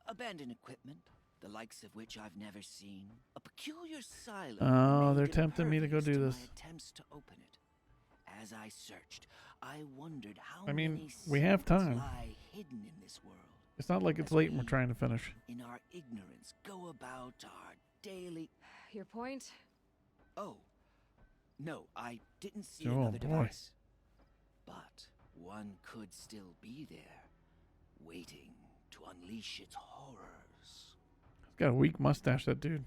abandoned equipment, the likes of which I've never seen. A peculiar silence. Oh, they're tempting me to go do this. My attempts to open it. As I searched, I wondered how I mean, many we have secrets time. lie hidden in this world. It's not like it's late and we're trying to finish. In our ignorance, go about our daily. Your point? Oh, no, I didn't see Oh, another boy. device. But one could still be there, waiting to unleash its horrors. He's got a weak mustache, that dude.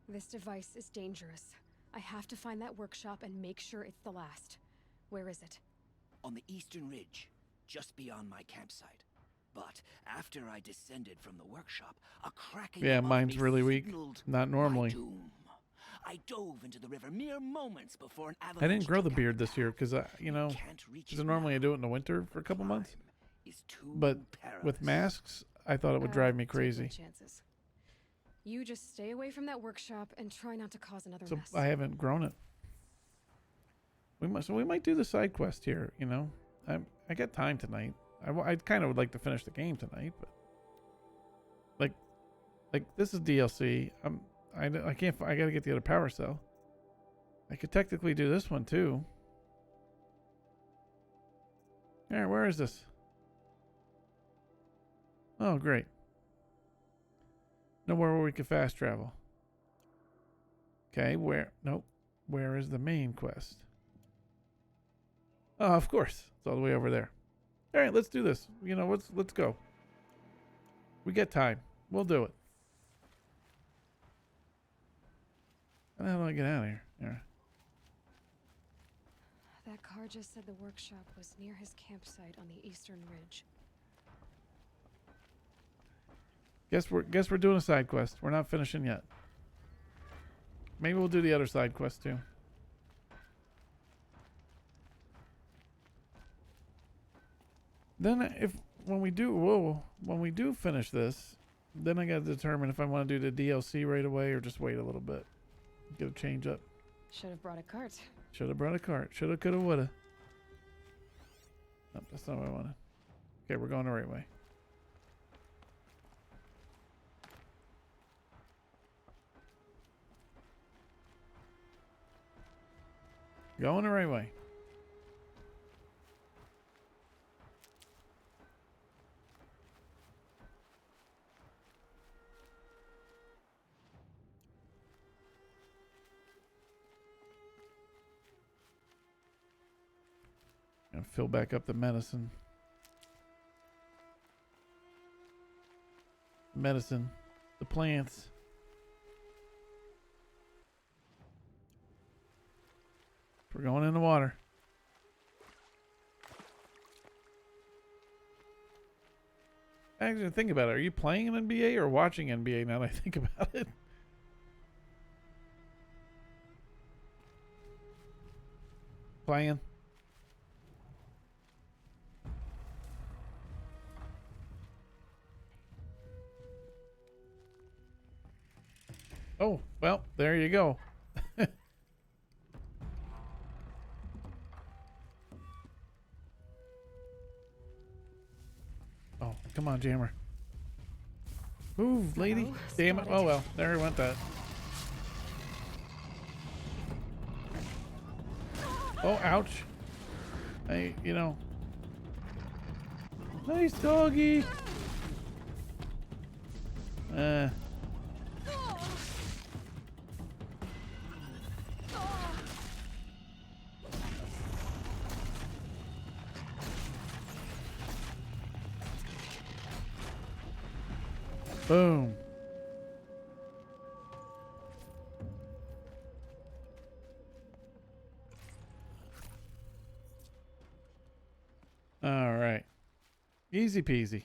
This device is dangerous. I have to find that workshop and make sure it's the last. Where is it? On the eastern ridge, just beyond my campsite. But after I descended from the workshop, a cracking Yeah, above mine's me really weak. signaled Not my normally. doom. I dove into the river mere moments before an I avalanche. didn't grow the beard this year because, you know, because normally I do it in the winter for a couple months. But with masks, I thought it would drive me Take my crazy. chances. You just stay away from that workshop and try not to cause another So mess. I haven't grown it. We might do the side quest here. You know, I got time tonight. I kind of would like to finish the game tonight, but like this is DLC. I can't. I gotta get the other power cell. I could technically do this one too. All right, where is this? Oh, great. Nowhere where we could fast travel. Okay, where? Nope. Where is the main quest? Oh, of course. It's all the way over there. All right, let's do this. You know, let's go. We get time. We'll do it. How do I get out of here? There. That car just said the workshop was near his campsite on the eastern ridge. Guess we're doing a side quest. We're not finishing yet. Maybe we'll do the other side quest too. Then when we do finish this, then I got to determine if I want to do the DLC right away or just wait a little bit. Get a change up. Should have brought a cart. Should have brought a cart. Shoulda, coulda, woulda. Nope, that's not what I wanted. Okay, we're going the right way. Going the right way. Gonna fill back up the medicine. The plants. We're going in the water. Actually, think about it. Are you playing an NBA or watching NBA now that I think about it? Playing. Oh, well, there you go. Oh, come on, Jammer. Move, lady. Damn it. Oh, well, there went that. Oh, ouch. Hey, you know. Nice doggy. Boom. All right. Easy peasy.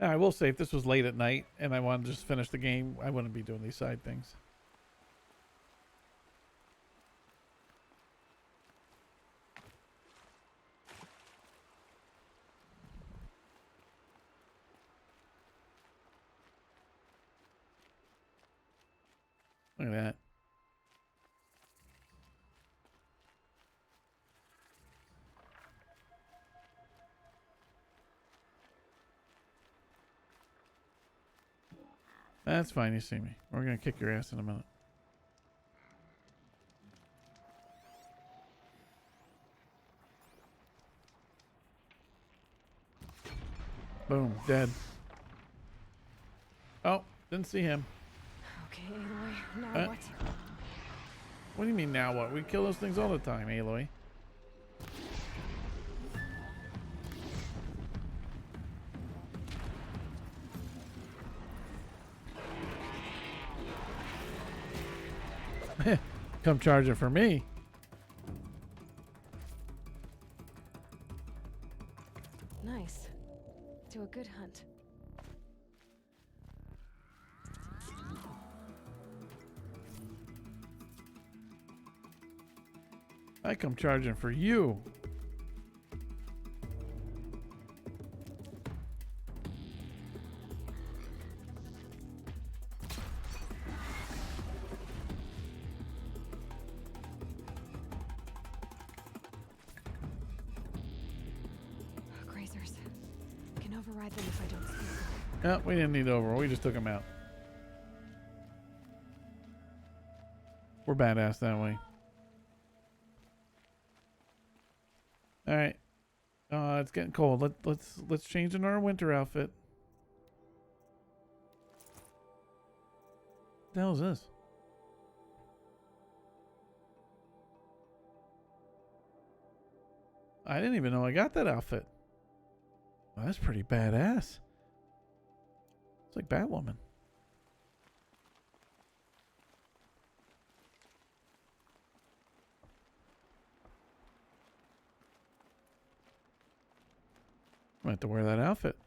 Now, I will say if this was late at night and I wanted to just finish the game, I wouldn't be doing these side things. Look at that. That's fine, you see me. We're gonna kick your ass in a minute. Boom, dead. Oh, didn't see him. Okay, Aloy, now what? What do you mean now what? We kill those things all the time, Aloy. Come charging for me. Nice. Do a good hunt. I come charging for you. override them if I don't speak them. No, we didn't need to override. We just took him out. We're badass that way. All right. It's getting cold. Let's change into our winter outfit. What the hell is this? I didn't even know I got that outfit. Well, that's pretty badass. It's like Batwoman. I have to wear that outfit.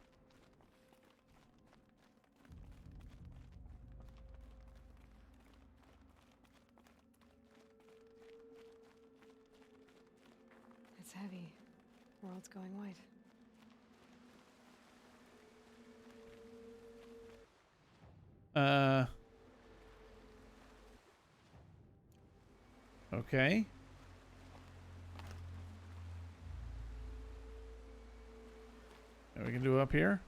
It's heavy. World's going white. Okay. And we can do up here.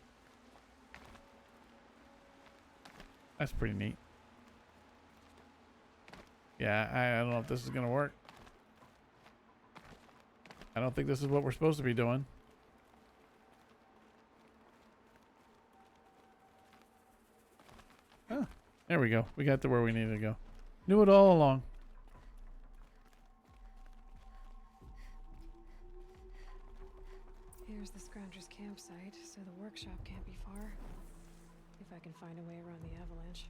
That's pretty neat. Yeah, I don't know if this is gonna work. I don't think this is what we're supposed to be doing. Oh, there we go. We got to where we needed to go. Knew it all along. Here's the Scrounger's campsite, so the workshop can't be far. If I can find a way around the avalanche.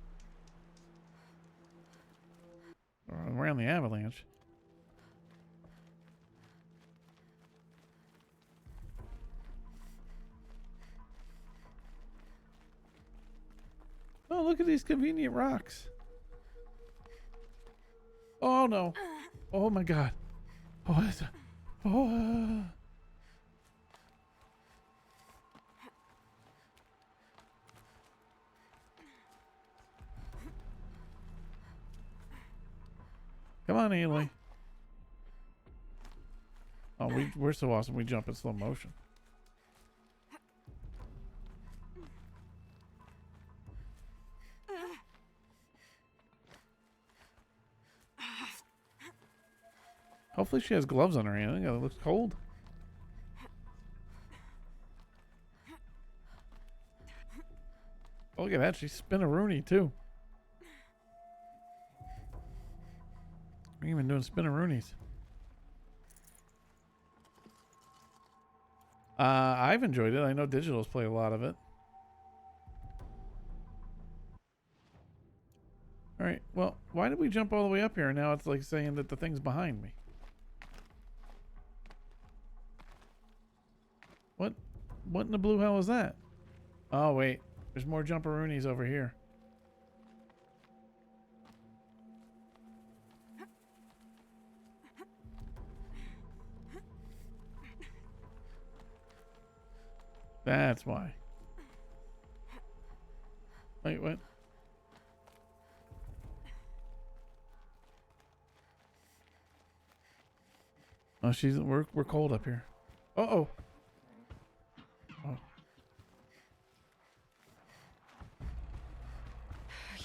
Around the avalanche. Oh, look at these convenient rocks. Oh no. Oh my god. Oh, what is that? Oh. Come on, Aloy. Oh, we're so awesome. We jump in slow motion. Hopefully she has gloves on her hand. It looks cold. Oh, look at that. She's spin-a-rooney too. We're even doing spin-a-roonies. I've enjoyed it. I know Digital's played a lot of it. Alright, well, why did we jump all the way up here? Now it's like saying that the thing's behind me. What in the blue hell is that? Oh, wait. There's more jumperoonies over here. That's why. Wait, what? Oh, we're cold up here. Uh-oh. Oh.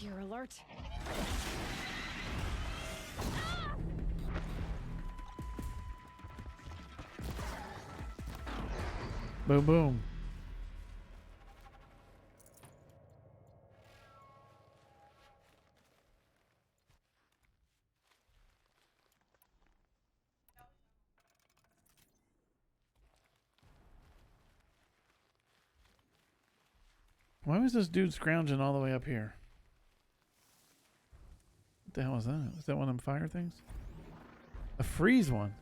You're alert. Boom, boom. Why was this dude scrounging all the way up here? What the hell is that? Is that one of them fire things? A freeze one.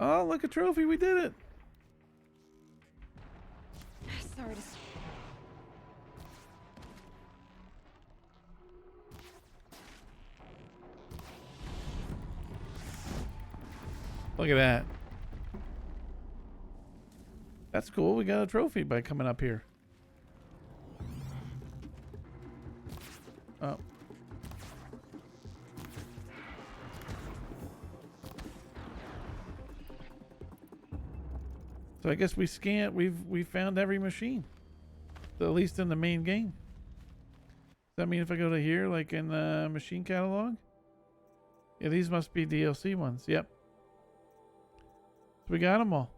Oh, look, a trophy. We did it. Sorry to... Look at that. That's cool. We got a trophy by coming up here. Oh. So I guess we found every machine. At least in the main game. Does that mean if I go to here, like in the machine catalog? Yeah, these must be DLC ones. Yep. So we got them all.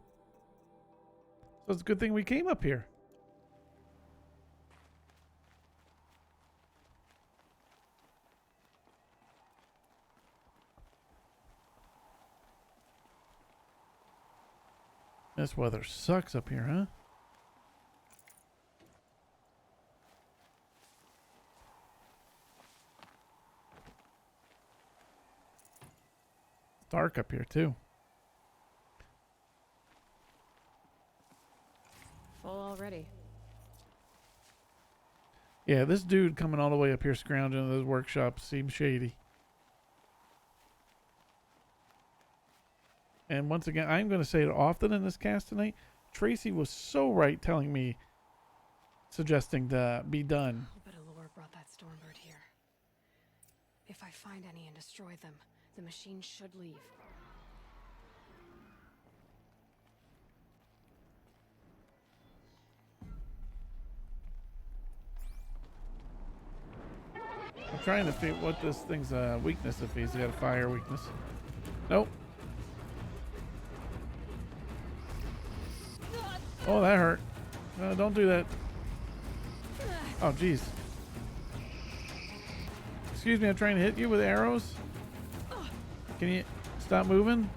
So it's a good thing we came up here. This weather sucks up here, huh? It's dark up here too. Full already. Yeah, this dude coming all the way up here scrounging in those workshops seems shady. And once again, I'm going to say it often in this cast tonight. Tracy was so right telling me, suggesting to be done. I'll bet Aloy brought that Stormbird here. If I find any and destroy them, the machine should leave. I'm trying to figure what this thing's weakness if he's got a fire weakness. Nope. Oh, that hurt. Don't do that. Oh, jeez. Excuse me, I'm trying to hit you with arrows. Can you stop moving?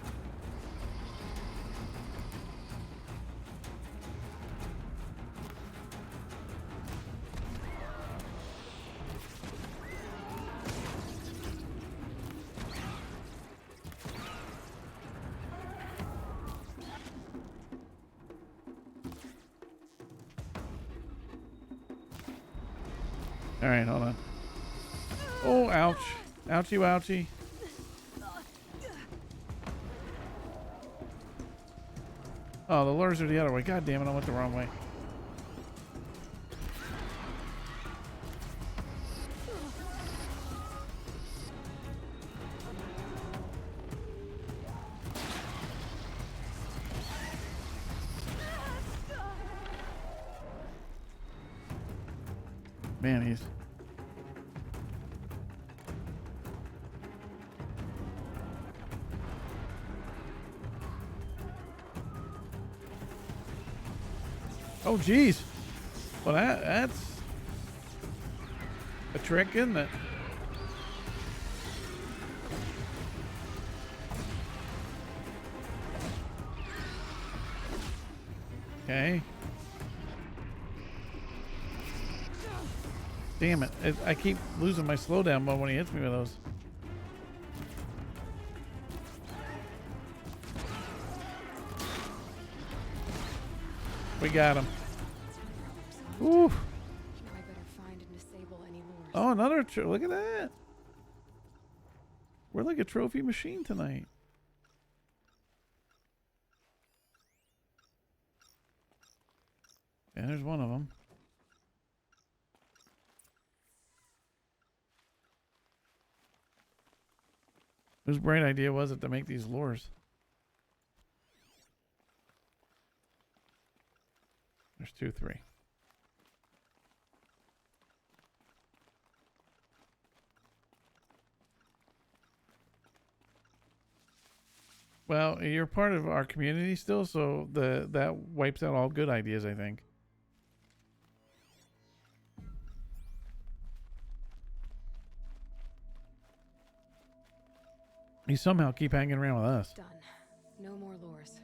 All right, hold on. Oh, ouch. Ouchie, ouchie. Oh, the lures are the other way. God damn it, I went the wrong way. Man, he's... Oh, geez. Well, that's a trick, isn't it? Okay. Damn it. I keep losing my slowdown mode when he hits me with those. We got him. Ooh. I better find and disable any lures. Oh, another... Look at that. We're like a trophy machine tonight. And there's one of them. Whose bright idea was it to make these lures? There's 2, 3. Well, you're part of our community still, so that wipes out all good ideas, I think. You somehow keep hanging around with us. Done. No more lures.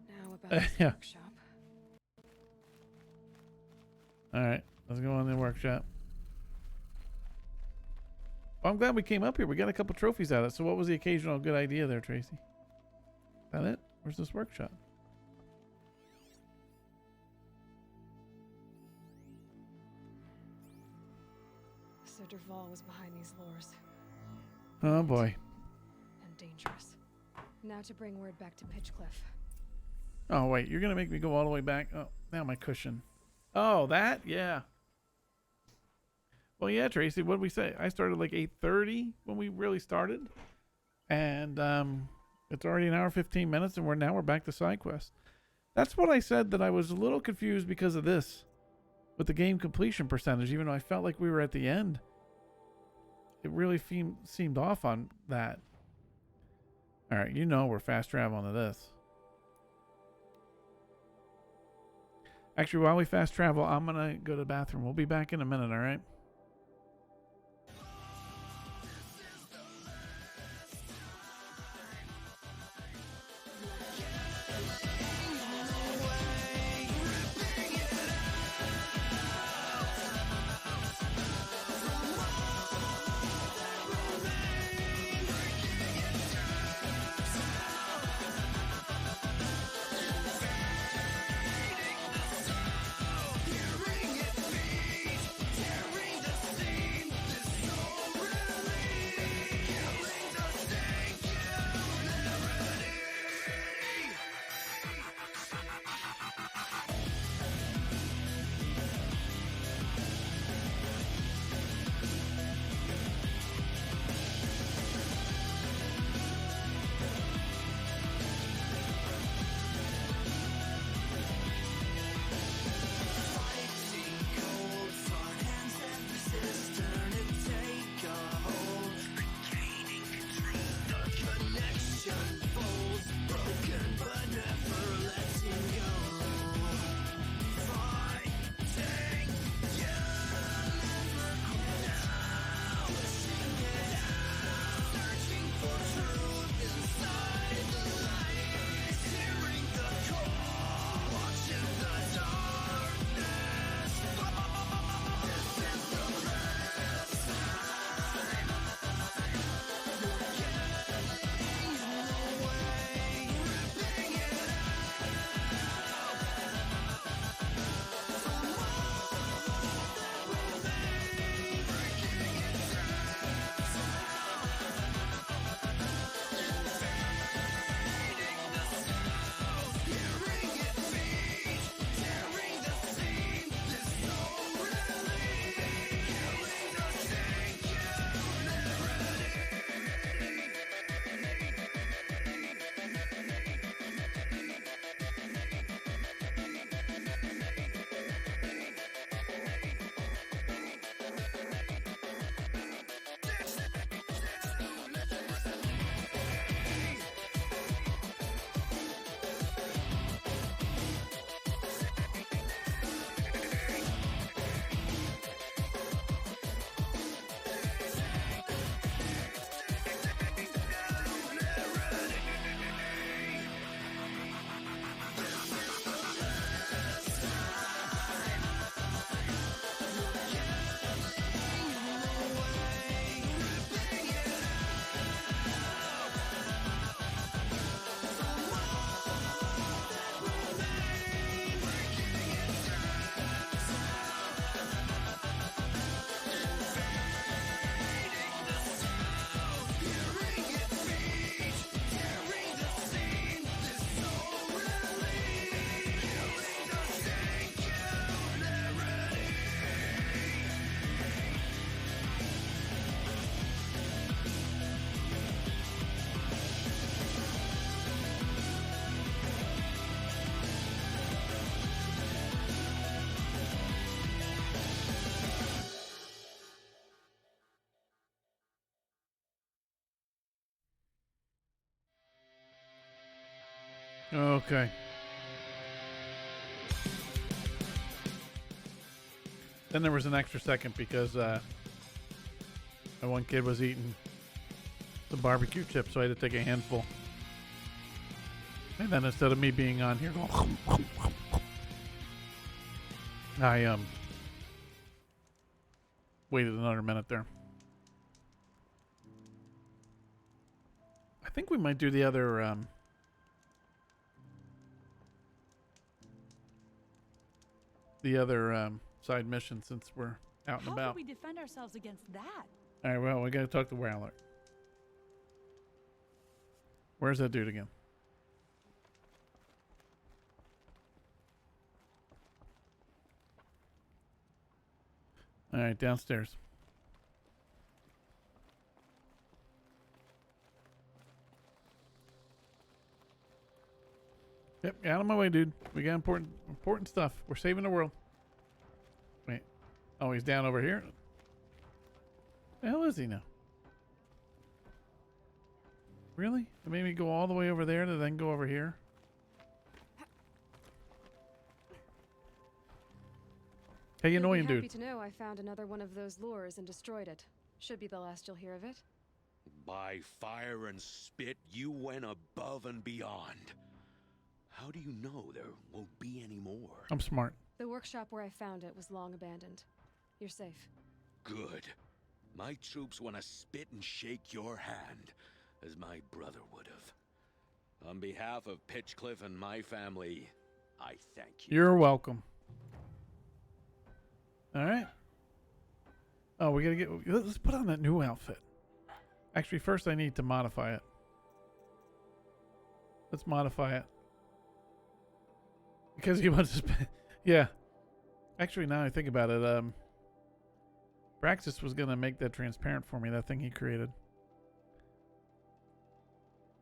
Now about this Yeah. workshop. All right, let's go on the workshop. Well, I'm glad we came up here. We got a couple trophies out of it. So what was the occasional good idea there, Tracy? Is that it? Where's this workshop? So Derval was behind these lures. Oh boy. And dangerous. Now to bring word back to Pitchcliff. Oh wait, you're gonna make me go all the way back. Oh, now my cushion. Oh, that? Yeah. Well, yeah, Tracy, what did we say? I started like 8:30 when we really started. And it's already an hour 15 minutes and we're back to side quest. That's what I said, that I was a little confused because of this. With the game completion percentage, even though I felt like we were at the end. It really seemed off on that. Alright, you know we're fast traveling to this. Actually, while we fast travel, I'm gonna go to the bathroom. We'll be back in a minute, alright? Okay. Then there was an extra second because my one kid was eating the barbecue chips, so I had to take a handful. And then instead of me being on here going, I waited another minute there. I think we might do the other side mission since we're out and How about. could we defend ourselves against that? All right, well, we got to talk to Aloy. Where's that dude again? All right, downstairs. Yep, get out of my way, dude. We got important stuff. We're saving the world. Wait. Oh, he's down over here. The hell is he now? Really? It made me go all the way over there to then go over here? Hey, annoying dude. Happy to know I found another one of those lures and destroyed it. Should be the last you'll hear of it. By fire and spit, you went above and beyond. How do you know there won't be any more? I'm smart. The workshop where I found it was long abandoned. You're safe. Good. My troops want to spit and shake your hand, as my brother would have. On behalf of Pitchcliff and my family, I thank you. You're welcome. All right. Oh, we gotta get. Let's put on that new outfit. Actually, first I need to modify it. Let's modify it. Because he wants to spend. Yeah. Actually, now I think about it, Braxis was gonna make that transparent for me. That thing he created.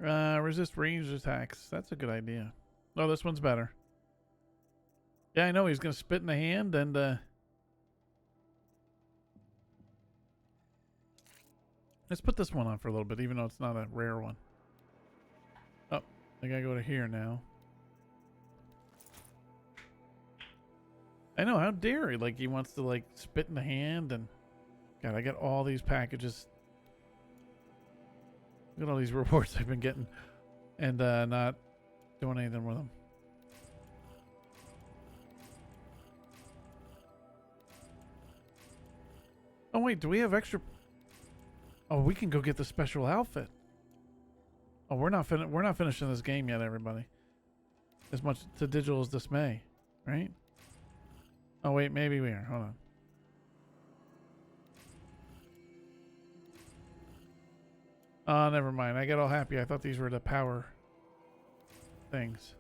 Resist ranged attacks. That's a good idea. Oh, this one's better. Yeah, I know. He's gonna spit in the hand and. Let's put this one on for a little bit, even though it's not a rare one. Oh, I gotta go to here now. I know, how dare he? Like, he wants to, like, spit in the hand and... God, I got all these packages. Look at all these rewards I've been getting. And, not doing anything with them. Oh, wait, do we have extra... Oh, we can go get the special outfit. Oh, we're not finishing this game yet, everybody. As much to Digital's dismay, right? Oh wait, maybe we are. Hold on. Oh, never mind. I got all happy. I thought these were the power things.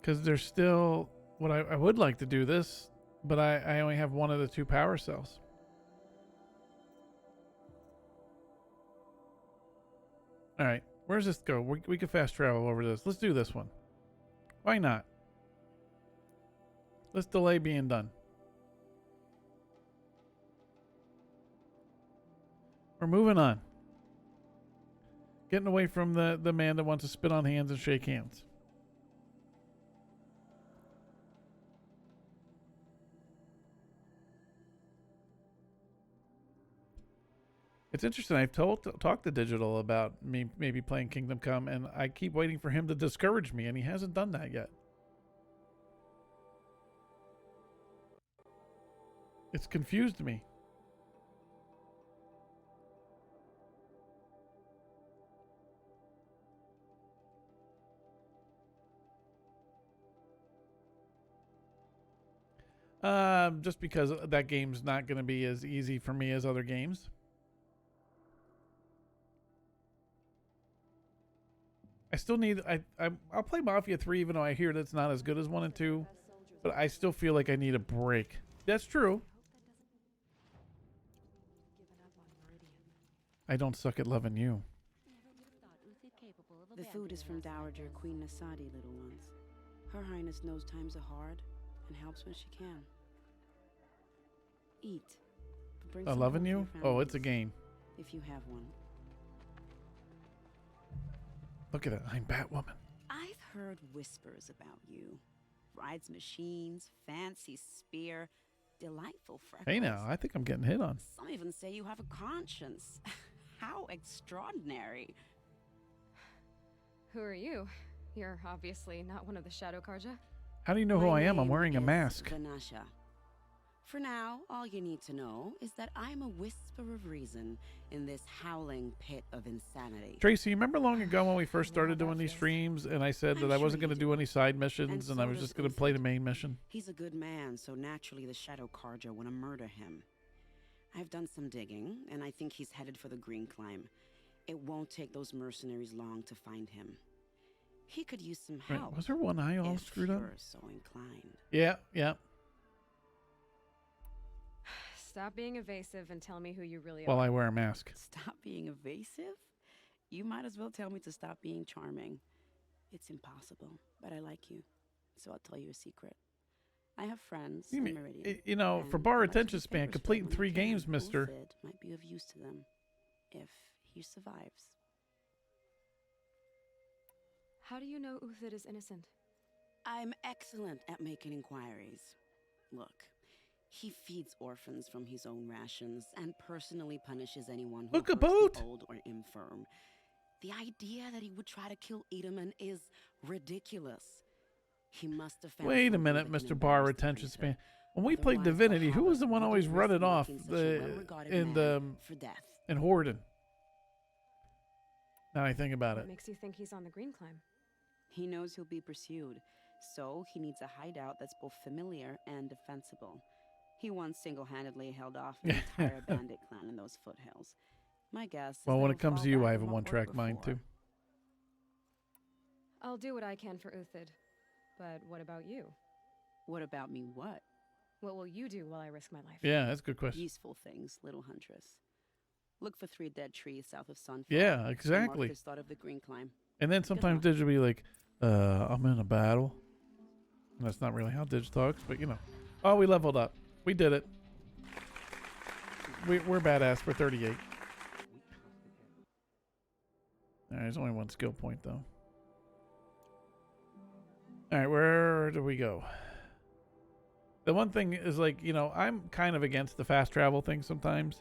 Because there's still what I would like to do this. But I only have one of the 2 power cells. Alright. Where does this go? We could fast travel over this. Let's do this one. Why not? Let's delay being done. We're moving on. Getting away from the man that wants to spit on hands and shake hands. It's interesting. I've talked to Digital about me maybe playing Kingdom Come, and I keep waiting for him to discourage me, and he hasn't done that yet. It's confused me. Just because that game's not going to be as easy for me as other games. I still need. I'll play Mafia 3, even though I hear that's not as good as 1 and 2. But I still feel like I need a break. That's true. I don't suck at loving you. The food is from Dowager Queen Nasadi, little ones. Her Highness knows times are hard and helps when she can. Eat. Bring some Loving home for you? your Oh, it's a families, game. if you have one. Look at it. I'm Batwoman. I've heard whispers about you. Rides machines, fancy spear, delightful freckles. Hey now, I think I'm getting hit on. Some even say you have a conscience. How extraordinary. Who are you? You're obviously not one of the Shadow Karja. How do you know who My I am? I'm name wearing a is mask. Vanasha. For now, all you need to know is that I'm a whisper of reason in this howling pit of insanity. Tracy, you remember long ago when we first started doing these streams and I said that I'm I sure wasn't you going to do any side missions and I was just going to play the main mission? He's a good man, so naturally the Shadow Karja want to murder him. I've done some digging, and I think he's headed for the Green Climb. It won't take those mercenaries long to find him. He could use some Right, help. was her one eye all if screwed up? you're so inclined. Yeah, yeah. Stop being evasive and tell me who you really While are. I wear a mask. Stop being evasive? You might as well tell me to stop being charming. It's impossible, but I like you. So I'll tell you a secret. I have friends in Meridian. You know, for bar attention span, completing 3 games, mister. Ulfid might be of use to them if he survives. How do you know Uthid is innocent? I'm excellent at making inquiries. Look, he feeds orphans from his own rations and personally punishes anyone who hurts the old or infirm. The idea that he would try to kill Edelman is ridiculous. He must have found Wait a minute, Mr. Bar retention span. When we played Divinity, who was the one always running off in Horden? Now I think about it. What makes you think he's on the Green Climb? He knows he'll be pursued, so he needs a hideout that's both familiar and defensible. He once single-handedly held off an entire bandit clan in those foothills. My guess. Well, when it comes to you, I have a one-track mind too. I'll do what I can for Uthid. But what about you? What about me what? What will you do while I risk my life? Yeah, that's a good question. Useful things, little huntress. Look for 3 dead trees south of Sunfall. Yeah, exactly. Mark the start of the Green Climb. And then sometimes Dig will be like, I'm in a battle. And that's not really how Dig talks, but you know. Oh, we leveled up. We did it. We're badass. We're 38. Alright, there's only 1 skill point, though. Alright, where do we go? The one thing is, like, you know, I'm kind of against the fast travel thing sometimes.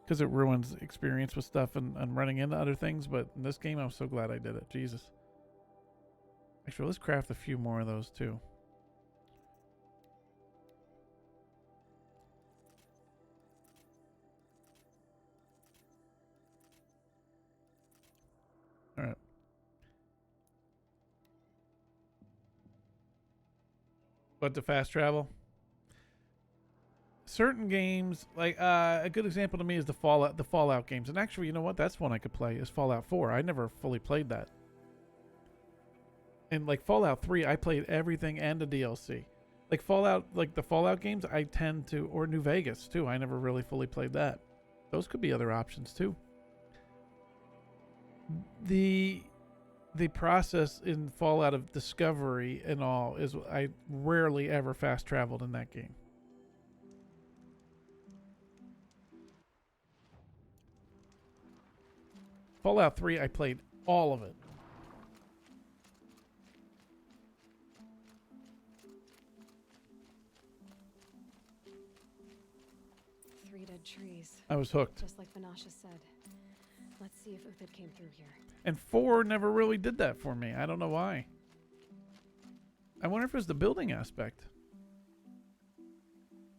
Because it ruins experience with stuff and running into other things. But in this game, I'm so glad I did it. Jesus. Actually, let's craft a few more of those, too. Alright. But to fast travel? Certain games, like a good example to me is the Fallout games. And actually, you know what? That's one I could play is Fallout 4. I never fully played that. And like Fallout 3, I played everything and the DLC. Like the Fallout games, I tend to, or New Vegas too. I never really fully played that. Those could be other options too. The process in Fallout of discovery and all is I rarely ever fast traveled in that game. Fallout 3, I played all of it. Three dead trees. I was hooked. Just like Vanasha said. Let's see if Uthid came through here. And 4 never really did that for me. I don't know why. I wonder if it was the building aspect.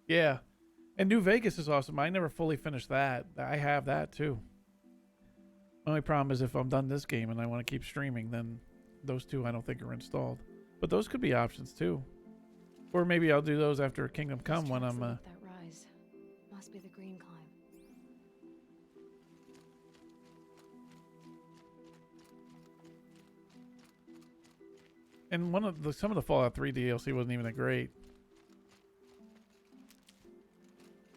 Yeah. And New Vegas is awesome. I never fully finished that. I have that too. Only problem is if I'm done this game and I want to keep streaming, then those 2 I don't think are installed. But those could be options too. Or maybe I'll do those after Kingdom Come when I'm that rise must be the Green Climb. And some of the Fallout 3 DLC wasn't even that great.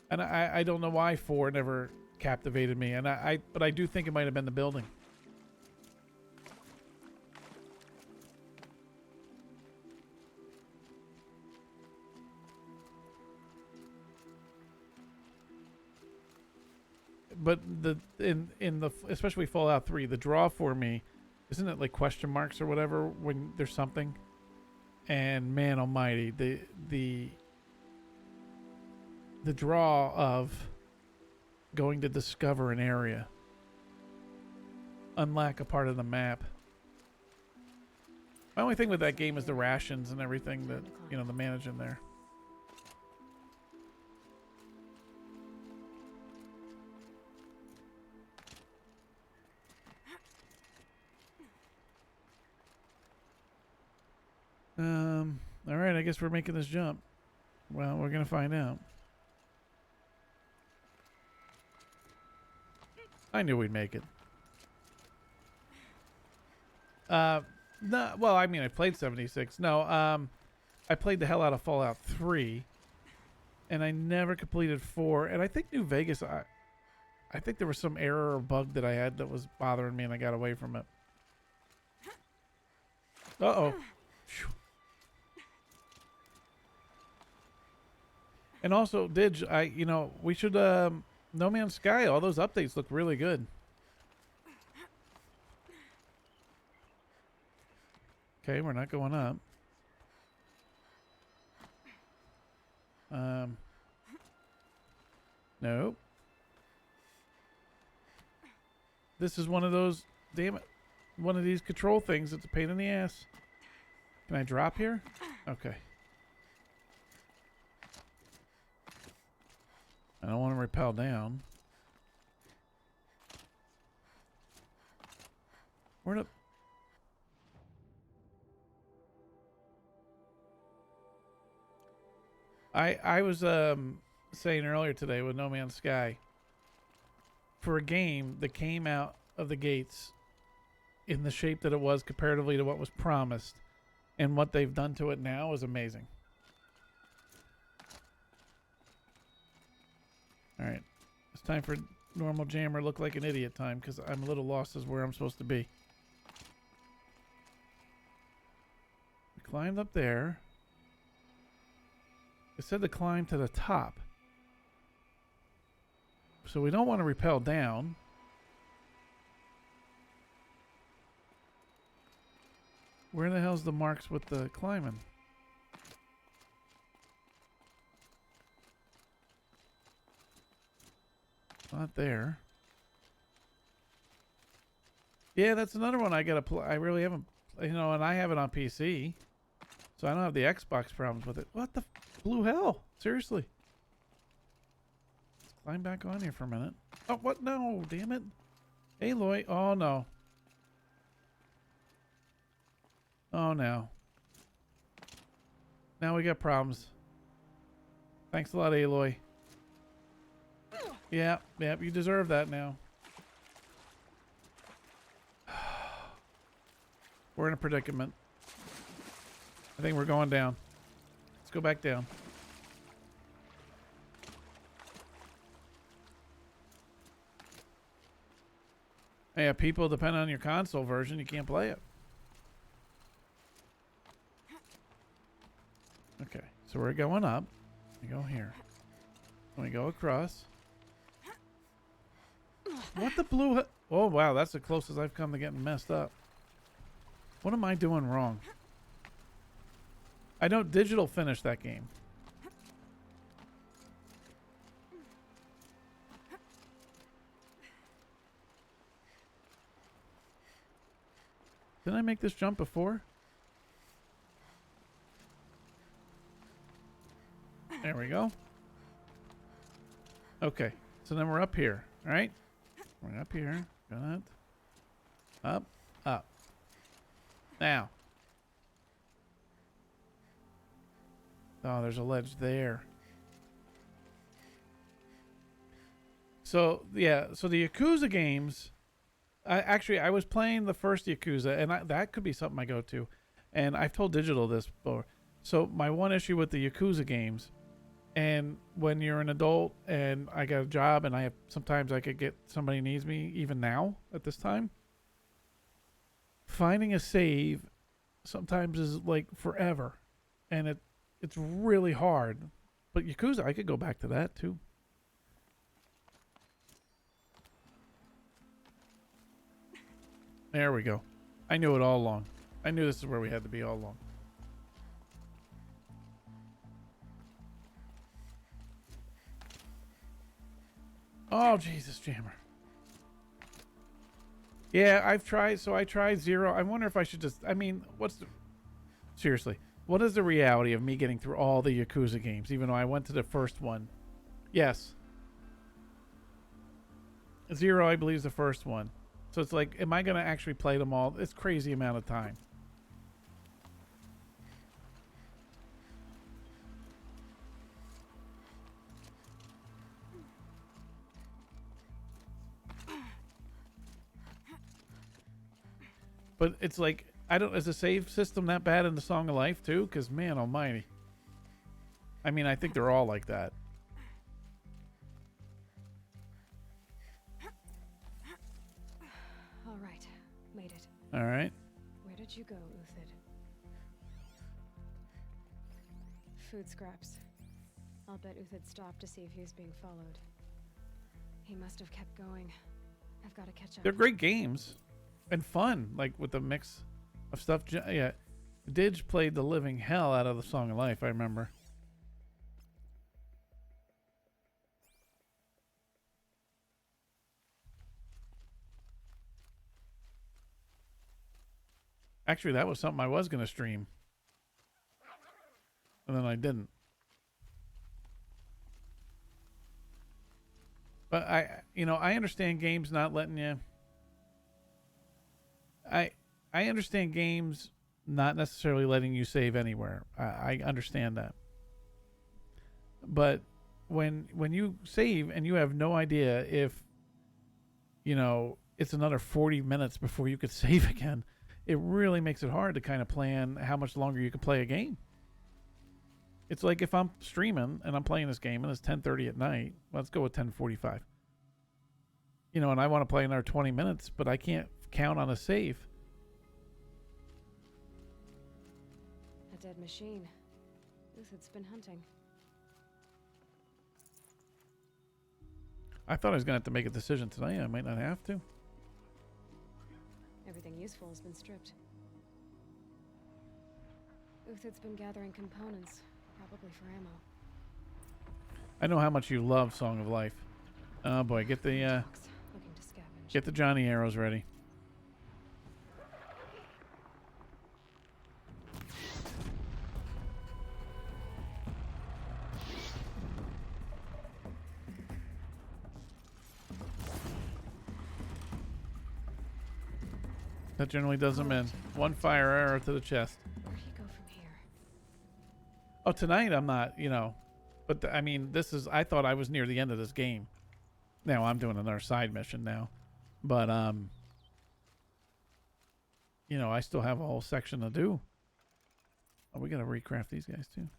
And I don't know why 4 never captivated me, and but I do think it might have been the building. But especially Fallout 3, the draw for me, isn't it like question marks or whatever when there's something? And man almighty, the draw of going to discover an area, unlock a part of the map. My only thing with that game is the rations and everything that, you know, the managing there. All right, I guess we're making this jump. Well, we're gonna find out. I knew we'd make it. No, well, I mean, I played 76. No, I played the hell out of Fallout 3, and I never completed 4. And I think New Vegas, I think there was some error or bug that I had that was bothering me and I got away from it. Uh-oh. And also, Dig, we should, No Man's Sky, all those updates look really good. Okay, we're not going up. Nope. This is one of those, damn it, one of these control things that's a pain in the ass. Can I drop here? Okay. I don't want to rappel down. Where the... I was saying earlier today with No Man's Sky, for a game that came out of the gates in the shape that it was comparatively to what was promised, and what they've done to it now is amazing. All right, it's time for normal jammer look like an idiot time, because I'm a little lost as where I'm supposed to be. We climbed up there. It said to climb to the top. So we don't want to rappel down. Where the hell's the marks with the climbing? Not there. Yeah, that's another one I gotta play. I really haven't, and I have it on PC, so I don't have the Xbox problems with it. What the blue hell? Seriously. Let's climb back on here for a minute. Oh, what? No, damn it. Aloy. Oh, no. Oh, no. Now we got problems. Thanks a lot, Aloy. Yeah, you deserve that now. We're in a predicament. I think we're going down. Let's go back down. Yeah, people, depending on your console version, you can't play it. Okay, so we're going up. We go here. And we go across. What the blue... Oh, wow, that's the closest I've come to getting messed up. What am I doing wrong? I know Digital finished that game. Didn't I make this jump before? There we go. Okay, so then we're up here, all right? We're up here. Good. Up, up. Now. Oh, there's a ledge there. So, yeah, so the Yakuza games... I was playing the first Yakuza, and that could be something I go to. And I've told Digital this before. So my one issue with the Yakuza games, and when you're an adult and I got a job and sometimes I could get somebody needs me even now at this time, finding a save sometimes is like forever, and it's really hard. But Yakuza, I could go back to that too. There we go. I knew it all along. I knew this is where we had to be all along. Oh, Jesus, Jammer. Yeah, I've tried. So I tried Zero. I wonder if I should just... I mean, seriously, what is the reality of me getting through all the Yakuza games, even though I went to the first one? Yes. Zero, I believe, is the first one. So it's like, am I going to actually play them all? It's crazy amount of time. But it's like, is the save system that bad in the Song of Life too? Because man almighty. I mean, I think they're all like that. All right. Where did you go, Uthid? Food scraps. I'll bet Uthid stopped to see if he was being followed. He must have kept going. I've got to catch up. They're great games and fun, like with the mix of stuff. Yeah, Didge played the living hell out of the Song of Life, I remember. Actually, that was something I was going to stream. And then I didn't. But I understand games not letting you. I understand games not necessarily letting you save anywhere. I understand that. But when you save and you have no idea if it's another 40 minutes before you could save again, it really makes it hard to kind of plan how much longer you can play a game. It's like if I'm streaming and I'm playing this game and it's 10:30 at night, let's go with 10:45. And I want to play another 20 minutes, but I can't count on a save. A dead machine. Uthid's been hunting. I thought I was going to have to make a decision tonight. I might not have to. Everything useful has been stripped. Uthid's been gathering components, probably for ammo. I know how much you love Song of Life. Oh boy, get the Johnny arrows ready. That generally does them in. One fire arrow to the chest. Where do you go from here? Oh, tonight I'm not, but I thought I was near the end of this game. Now I'm doing another side mission now, but I still have a whole section to do. Oh, we gotta recraft these guys too.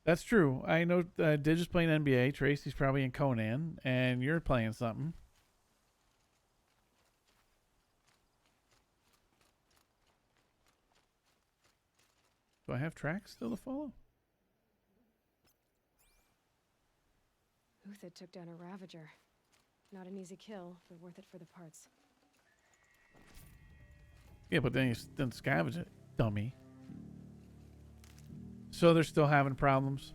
That's true. I know Dig is playing NBA. Tracy's probably in Conan, and you're playing something. Do I have tracks still to follow? Uthid took down a Ravager. Not an easy kill, but worth it for the parts. Yeah, but then you didn't scavenge it, dummy. So they're still having problems.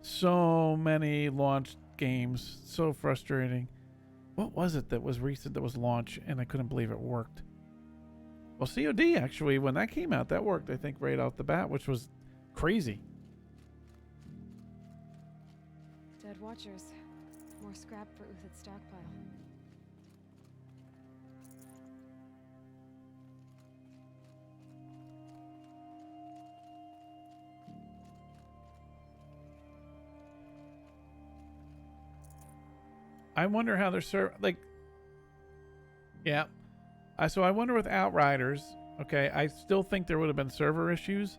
So many launched games. So frustrating. What was it that was recent that was launched and I couldn't believe it worked? Well, COD, actually, when that came out, that worked, I think, right off the bat, which was crazy. Dead Watchers. More scrap for Uthid's stockpile. I wonder how they're yeah. So I wonder with Outriders, okay, I still think there would have been server issues,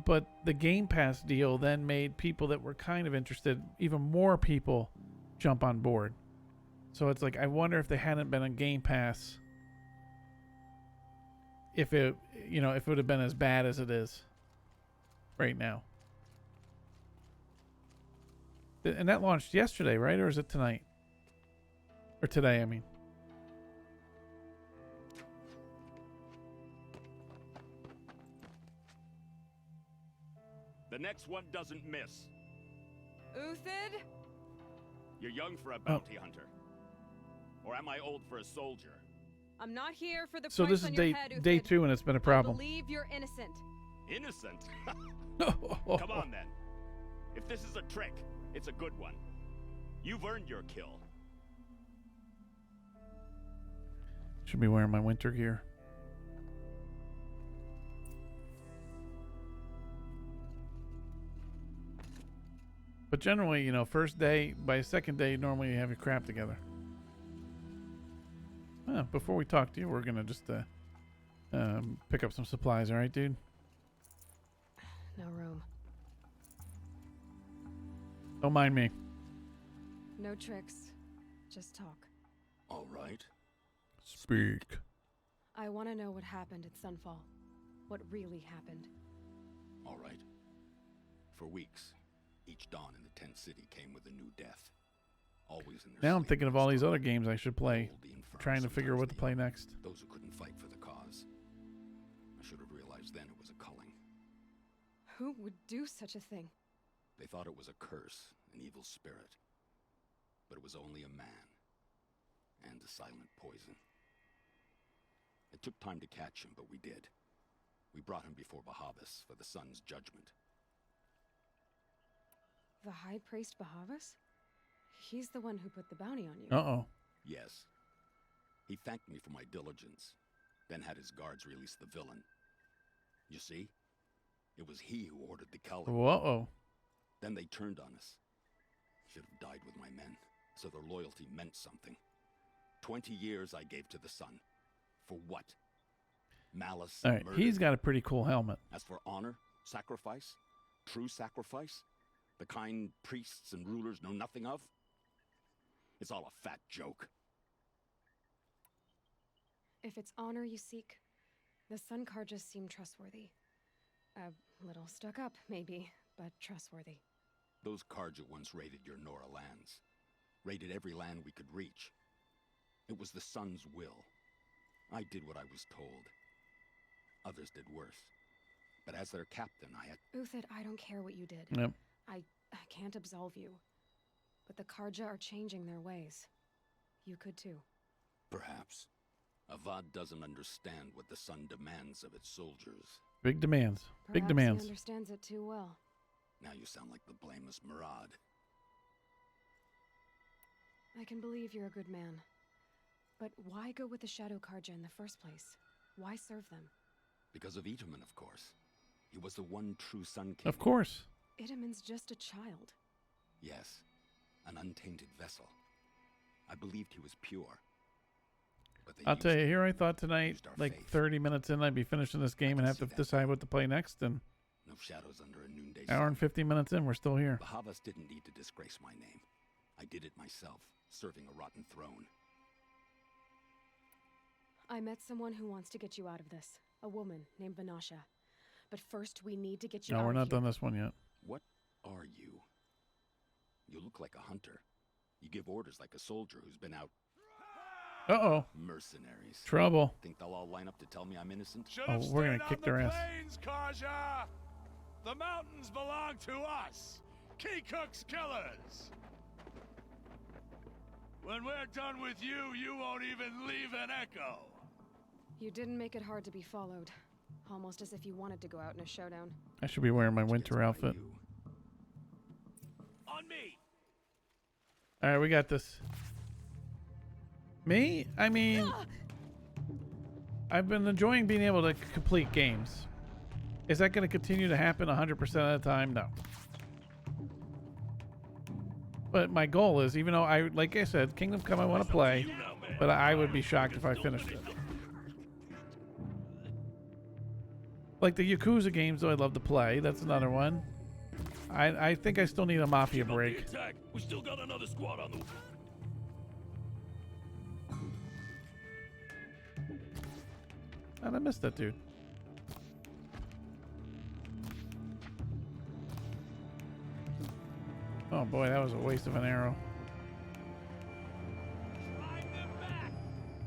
but the Game Pass deal then made people that were kind of interested, even more people, jump on board. So it's like, I wonder if they hadn't been on Game Pass, if it would have been as bad as it is right now. And that launched yesterday, right? Or is it tonight? Or today, I mean. The next one doesn't miss. Uthid? You're young for a bounty hunter. Or am I old for a soldier? I'm not here for the So price this is on your day head, day Uthid. 2 and it's been a problem. I believe you're innocent. Innocent? Come on, then. If this is a trick, it's a good one. You've earned your kill. Should be wearing my winter gear. But generally, first day, by second day, normally you have your crap together. Before we talk to you, we're going to just pick up some supplies, all right, dude? No room. Don't mind me. No tricks. Just talk. All right. Speak. I want to know what happened at Sunfall. What really happened. All right. For weeks, each dawn in the tent city came with a new death. Always in their Now I'm sleep, thinking of all these other games I should play. old, the infirm, Trying to figure what to play next. those who couldn't fight for the cause. I should have realized then it was a culling. Who would do such a thing? They thought it was a curse, an evil spirit. But it was only a man. And a silent poison. It took time to catch him, but we did. We brought him before Bahavas for the sun's judgment. The High Priest Bahavas? He's the one who put the bounty on you. Uh-oh. Yes. He thanked me for my diligence, then had his guards release the villain. You see? It was he who ordered the culling. Whoa. Then they turned on us. Should have died with my men, so their loyalty meant something. 20 years I gave to the sun. For what? Malice, All right, murder? he's got a pretty cool helmet. As for honor, sacrifice, true sacrifice, the kind priests and rulers know nothing of, it's all a fat joke. If it's honor you seek, the Sun Karjas seem trustworthy. A little stuck up, maybe, but trustworthy. Those Karja once raided your Nora lands. Raided every land we could reach. It was the sun's will. I did what I was told. Others did worse. But as their captain, I had... Uthid, I don't care what you did. Yep. I can't absolve you. But the Karja are changing their ways. You could too. Perhaps. Avad doesn't understand what the sun demands of its soldiers. Big demands. Big Perhaps demands. he understands it too well. Now you sound like the blameless Murad. I can believe you're a good man. But why go with the Shadow Karja in the first place? Why serve them? Because of Itaman, of course. He was the one true Sun King. Of course. Itaman's just a child. Yes. An untainted vessel. I believed he was pure. But they I'll tell you, used here I thought tonight, used our like faith. 30 minutes in, I'd be finishing this game and have to decide what to play next. And No shadows under a noonday hour sun. and 50 minutes in, we're still here. Bahavas didn't need to disgrace my name. I did it myself, serving a rotten throne. I met someone who wants to get you out of this. A woman named Vanasha. But first, we need to get you out No, we're of not here. done this one yet. What are you? You look like a hunter. You give orders like a soldier who's been out. Uh-oh. Mercenaries. Trouble. Think they'll all line up to tell me I'm innocent? Oh, we're going to kick their ass. Plains, Karja! The mountains belong to us! Keycook's killers! When we're done with you, you won't even leave an echo! You didn't make it hard to be followed. Almost as if you wanted to go out in a showdown. I should be wearing my winter outfit. On me! All right, we got this. Me? I mean, I've been enjoying being able to complete games. Is that going to continue to happen 100% of the time? No. But my goal is, even though like I said, Kingdom Come I want to play, but I would be shocked if I finished it. Like the Yakuza games, though, I'd love to play. That's another one. I think I still need a Mafia break. We still got another squad on the... And I missed that dude. Oh boy, that was a waste of an arrow.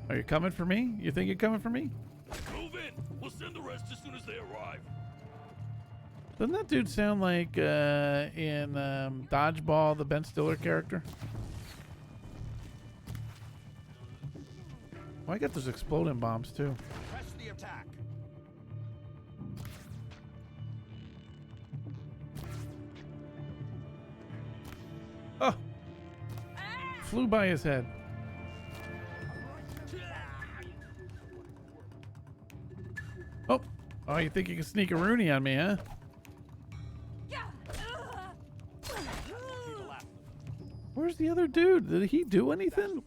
Are you coming for me? You think you're coming for me? Move in! We'll send the rest as soon as they arrive. Doesn't that dude sound like in Dodgeball, the Ben Stiller character? Oh, I got those exploding bombs too. Press the attack. Oh! Flew by his head. Oh! Oh, you think you can sneak a Rooney on me, huh? Where's the other dude? Did he do anything?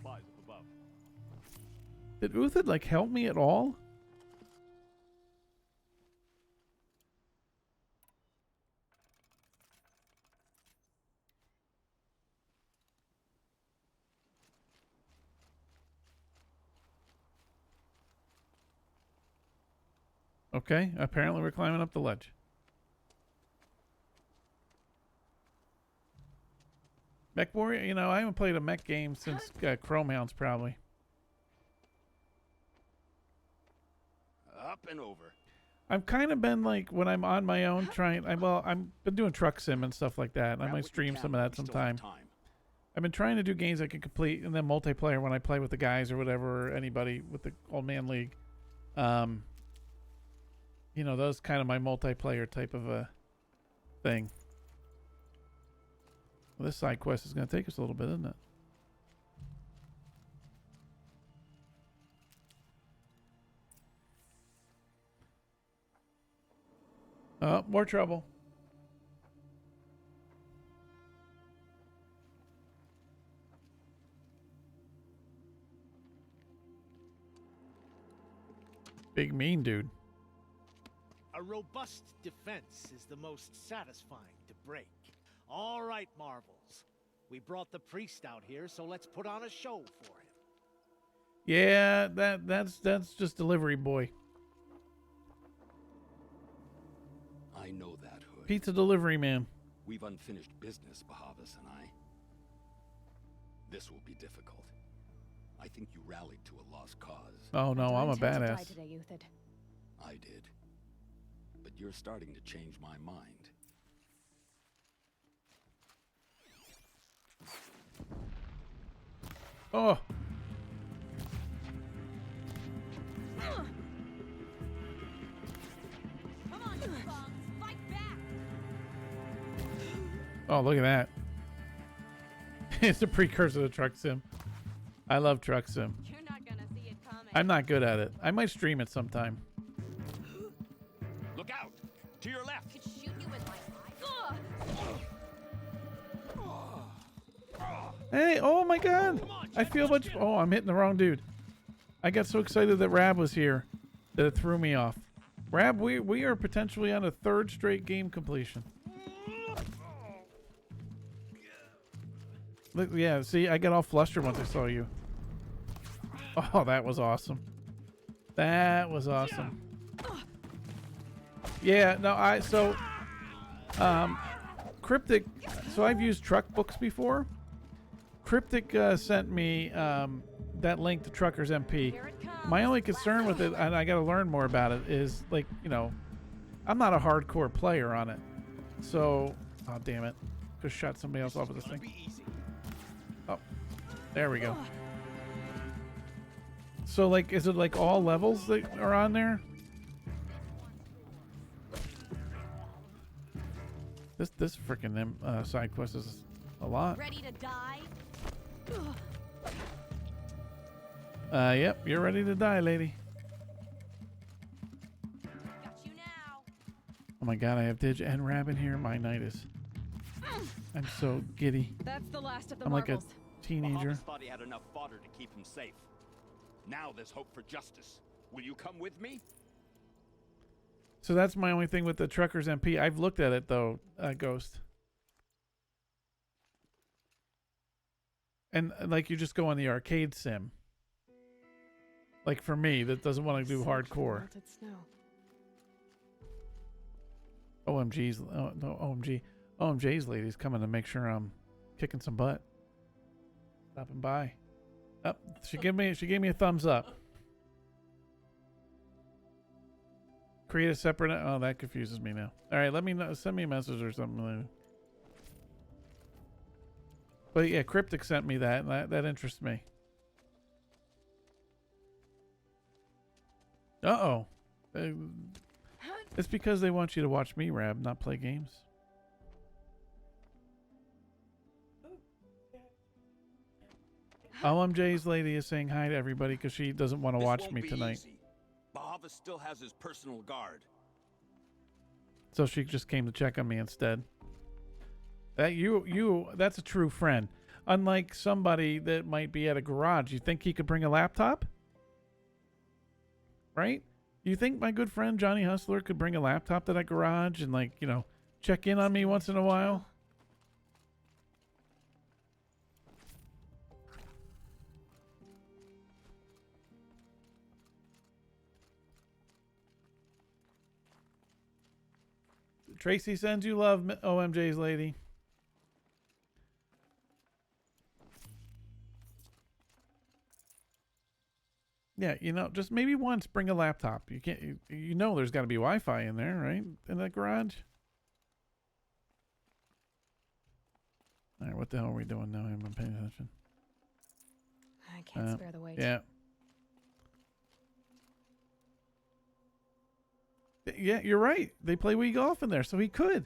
Did Uthid like help me at all? Okay, apparently we're climbing up the ledge. Mech Warrior, you know, I haven't played a mech game since Chrome Hounds, probably. Up and over. I've kind of been like, when I'm on my own trying, I've been doing truck sim and stuff like that. And I might stream some of that sometime. I've been trying to do games I can complete, and then multiplayer when I play with the guys or whatever, or anybody with the Old Man League. You know, those kind of my multiplayer type of a thing. Well, this side quest is going to take us a little bit, isn't it? Oh, more trouble. Big mean dude. A robust defense is the most satisfying to break. All right, Marvels. We brought the priest out here, so let's put on a show for him. Yeah, that's just delivery boy. I know that, Hood. Pizza delivery man. We've unfinished business, Bahavas and I. This will be difficult. I think you rallied to a lost cause. Oh no, I'm a badass. I did. But you're starting to change my mind. Oh. Come on, you bums, fight back. Oh, look at that. It's a precursor to Truck Sim. I love Truck Sim. You're not gonna see it coming. I'm not good at it. I might stream it sometime. Look out! To your left. Could shoot you with my Hey, oh my god. I feel much. Oh, I'm hitting the wrong dude. I got so excited that Rab was here that it threw me off. Rab, we are potentially on a 3rd straight game completion. Look, yeah, see, I got all flustered once I saw you. Oh, that was awesome. That was awesome. Yeah, no, Cryptic, so I've used truck books before. Cryptic sent me that link to Truckers MP. My only concern with it, and I got to learn more about it, is like, you know, I'm not a hardcore player on it. So, oh damn it. Just shot somebody else off of this thing. Oh, there we go. So like, is it like all levels that are on there? This freaking side quest is a lot. Ready to die? Yep, you're ready to die, lady. Got you now. Oh my god, I have Dig and Rab in here. My night is. I'm so giddy. That's the last of the I'm marbles. like a teenager. Bahavas thought he had enough fodder to keep him safe. Now there's hope for justice. Will you come with me? So that's my only thing with the Truckers MP. I've looked at it though, Ghost. And like, you just go on the arcade sim. Like for me, that doesn't want to do hardcore. OMG's, oh, no, OMG. OMG's lady's coming to make sure I'm kicking some butt. Stopping by. Oh, she gave me a thumbs up. Create a separate. Oh, that confuses me now. All right, let me know. Send me a message or something later. But yeah, Cryptic sent me that, and that interests me. Uh-oh. It's because they want you to watch me, Rab, not play games. OMJ's lady is saying hi to everybody because she doesn't want to watch me tonight. Bahavas still has his personal guard. So she just came to check on me instead. That's a true friend. Unlike somebody that might be at a garage. You think he could bring a laptop? Right? You think my good friend Johnny Hustler could bring a laptop to that garage and, like, you know, check in on me once in a while? Tracy sends you love, OMJ's lady. Yeah, you know, just maybe once bring a laptop. You can't, you know, there's got to be Wi-Fi in there, right? In that garage. All right, what the hell are we doing now? I haven't been paying attention. I can't spare the wait. Yeah. Yeah, you're right. They play Wii golf in there, so he could.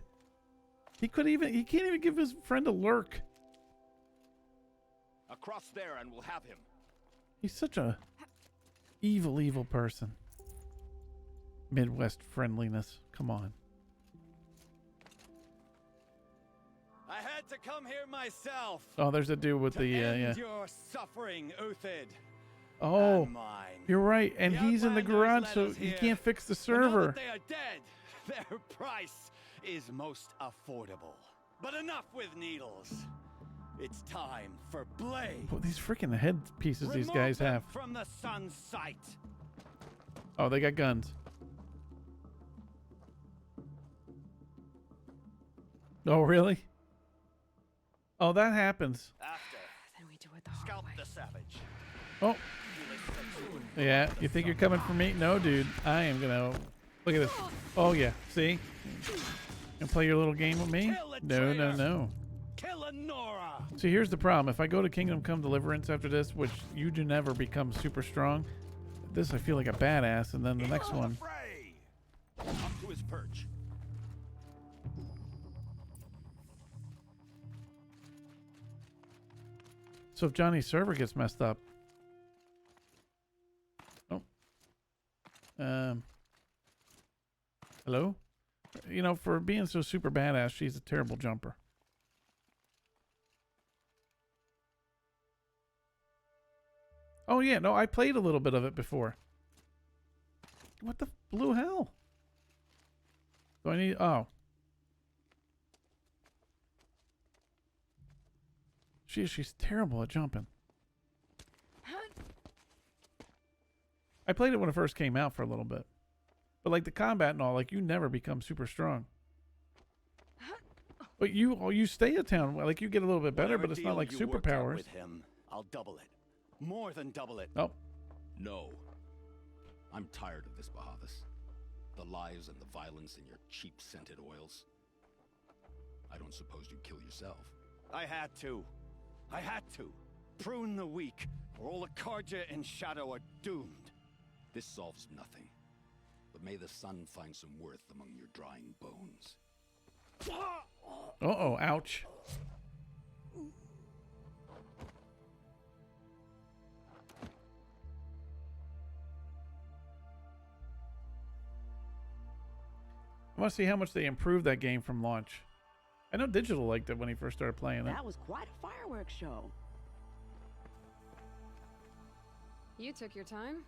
He can't even give his friend a lurk. Across there and we'll have him. He's such a evil person. Midwest friendliness. Come on. I had to come here myself. Oh, there's a dude with the yeah. Your suffering, Uthid. Oh, you're right. And he's in the garage, so he can't fix the server. They are dead. Their price is most affordable. But enough with needles. It's time for blade. Well, these freaking head pieces these guys have. From the sun's sight. Oh, they got guns. Oh, really? Oh, that happens. After, then we do it the hard way. The savage. Oh. Yeah, you think you're coming for me? No, dude. I am gonna... Look at this. Oh, yeah. See? And play your little game with me? No. Kill Nora. See, here's the problem. If I go to Kingdom Come Deliverance after this, which you do never become super strong, this I feel like a badass, and then the next one... Up to his perch. So if Johnny's server gets messed up... Oh. Hello? You know, for being so super badass, she's a terrible jumper. Oh, yeah. No, I played a little bit of it before. What the blue hell? Do I need... Oh. She's terrible at jumping. I played it when it first came out for a little bit. But like the combat and all, like you never become super strong. But you stay at town, like you get a little bit better, but it's not like superpowers. With him, I'll double it. More than double it. Oh. No. I'm tired of this, Bahavas. The lies and the violence in your cheap scented oils. I don't suppose you'd kill yourself. I had to. Prune the weak, or all the Karja and Shadow are doomed. This solves nothing. But may the sun find some worth among your drying bones. Uh-oh, ouch. I want to see how much they improved that game from launch. I know Digital liked it when he first started playing it. That was quite a fireworks show. You took your time?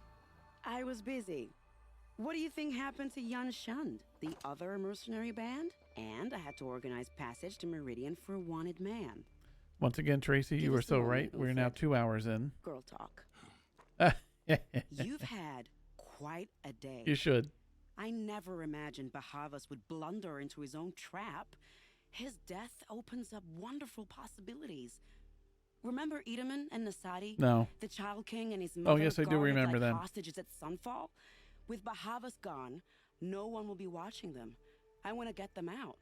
I was busy. What do you think happened to Yan Shund, the other mercenary band? And I had to organize passage to Meridian for a wanted man. Once again, Tracy, you were so right. We're now 2 hours in. Girl talk. You've had quite a day. You should. I never imagined Bahavas would blunder into his own trap. His death opens up wonderful possibilities. Remember Edaman and Nasadi? No. The Child King and his mother. Oh, yes, I do remember them. Hostages at Sunfall? With Bahavas gone, no one will be watching them. I want to get them out.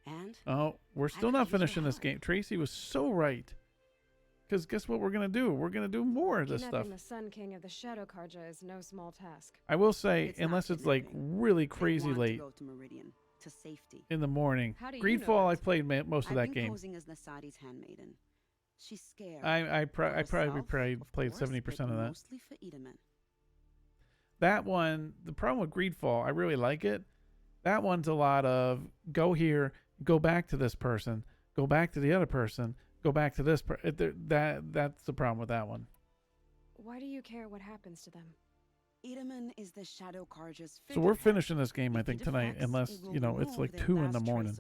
And? Oh, we're still not finishing this game. Tracy was so right. Because guess what we're going to do? We're going to do more of this stuff. Kidnapping the Sun King of the Shadow Karja is no small task. I will say, unless it's like really crazy late to go to Meridian, to safety. in the morning. How do you Greedfall, know I played most of that game. I've been posing as Nasadi's handmaiden. She's scared. I probably played 70% of that. Mostly for Edaman. That one, the problem with Greedfall, I really like it. That one's a lot of go here, go back to this person, go back to the other person, go back to this that's the problem with that one. Why do you care what happens to them? Edaman is the Shadow Karja's So we're finishing this game, I think, tonight, unless, you know, it's like 2 in the morning.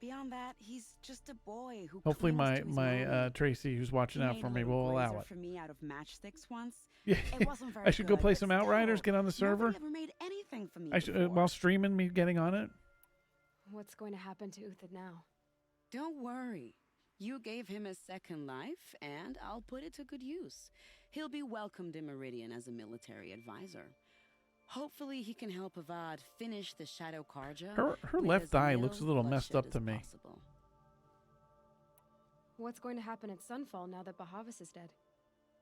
Beyond that, he's just a boy who hopefully my Tracy, who's watching out for me, will allow it. For me out of matchsticks once. Yeah, it wasn't very I should go good, play but some still, Outriders, get on the server. Nobody ever made anything for me I should, while streaming me getting on it. What's going to happen to Uthid now? Don't worry. You gave him a second life, and I'll put it to good use. He'll be welcomed in Meridian as a military advisor. Hopefully he can help Avad finish the Shadow Karja. Her left eye looks a little messed up to me. Possible. What's going to happen at Sunfall now that Bahavas is dead?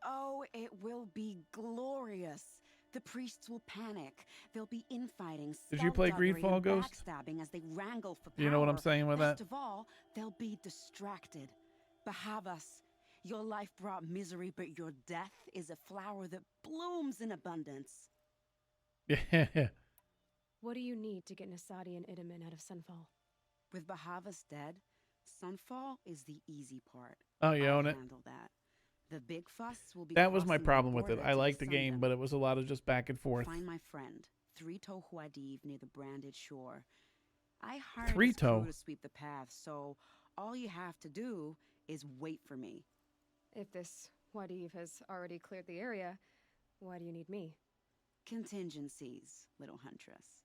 Oh, it will be glorious. The priests will panic. There'll be infighting. Did you play Greedfall, Ghost? Backstabbing as they wrangle for power. You know what I'm saying with that? Best of all, they'll be distracted. Bahavas, your life brought misery, but your death is a flower that blooms in abundance. Yeah. What do you need to get Nasadi and Idaman out of Sunfall? With Bahavas dead, Sunfall is the easy part. Oh, you own it? Handle that. The big fuss will be. That was my problem with it. I liked the game, but it was a lot of just back and forth. Find my friend, Three-Toe Huadiv, near the branded shore. I hired Three-Toe to sweep the path, so all you have to do is wait for me. If this Huadiv has already cleared the area, why do you need me? Contingencies, little huntress.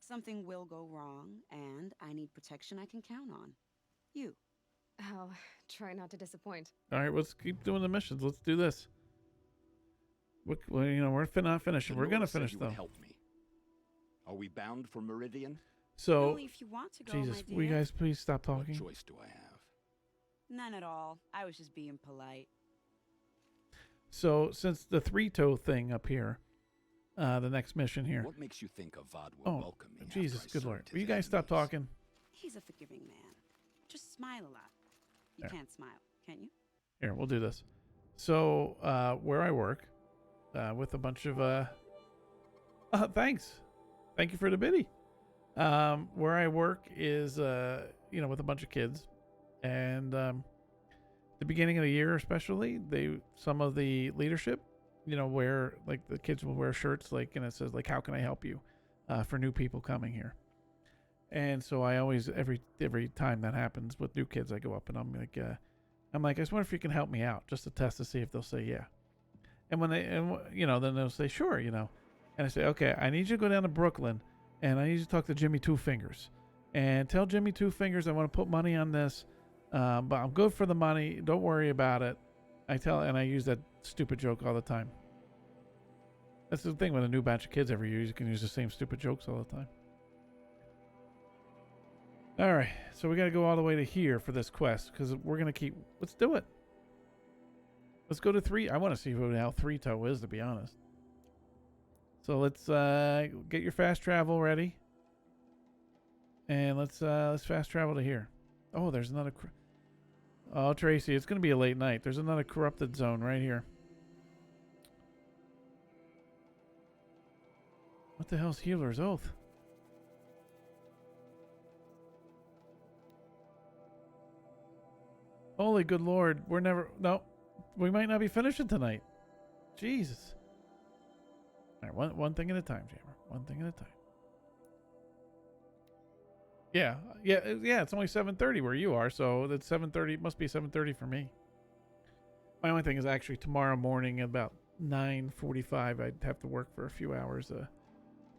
Something will go wrong, and I need protection I can count on. You. I'll try not to disappoint. All right, let's keep doing the missions. Let's do this. Well, you know, we're not finishing. We're gonna finish though. Help me. Are we bound for Meridian? So, only if you want to go, Jesus, my will you dear. guys please stop talking? What choice do I have? None at all. I was just being polite. So, since the three-toe thing up here, the next mission here. What makes you think Avad will welcome me? Jesus, good Lord! Will you guys stop talking? He's a forgiving man. Just smile a lot. You can't smile, can you? Here, we'll do this. So, where I work, with a bunch of, thanks. Thank you for the biddy. Where I work is, you know, with a bunch of kids. And, the beginning of the year, especially, some of the leadership, you know, wear, like, the kids will wear shirts, like, and it says, like, how can I help you, for new people coming here. And so I always, every time that happens with new kids, I go up and I'm like, I just wonder if you can help me out, just to test to see if they'll say yeah. And when you know, then they'll say sure, you know. And I say, okay, I need you to go down to Brooklyn, and I need you to talk to Jimmy Two Fingers, and tell Jimmy Two Fingers I want to put money on this, but I'm good for the money. Don't worry about it. I use that stupid joke all the time. That's the thing with a new batch of kids every year. You can use the same stupid jokes all the time. All right, so we got to go all the way to here for this quest because we're gonna keep. Let's do it. Let's go to 3. I want to see who the hell Three-Toe is, to be honest. So let's get your fast travel ready, and let's fast travel to here. Oh, there's another. Oh, Tracy, it's gonna be a late night. There's another corrupted zone right here. What the hell's Healer's Oath? Holy good Lord, we might not be finishing tonight. Jesus. All right, one thing at a time, Jammer. One thing at a time. Yeah, it's only 7:30 where you are, so that's 7:30. It must be 7:30 for me. My only thing is actually tomorrow morning at about 9:45, I'd have to work for a few hours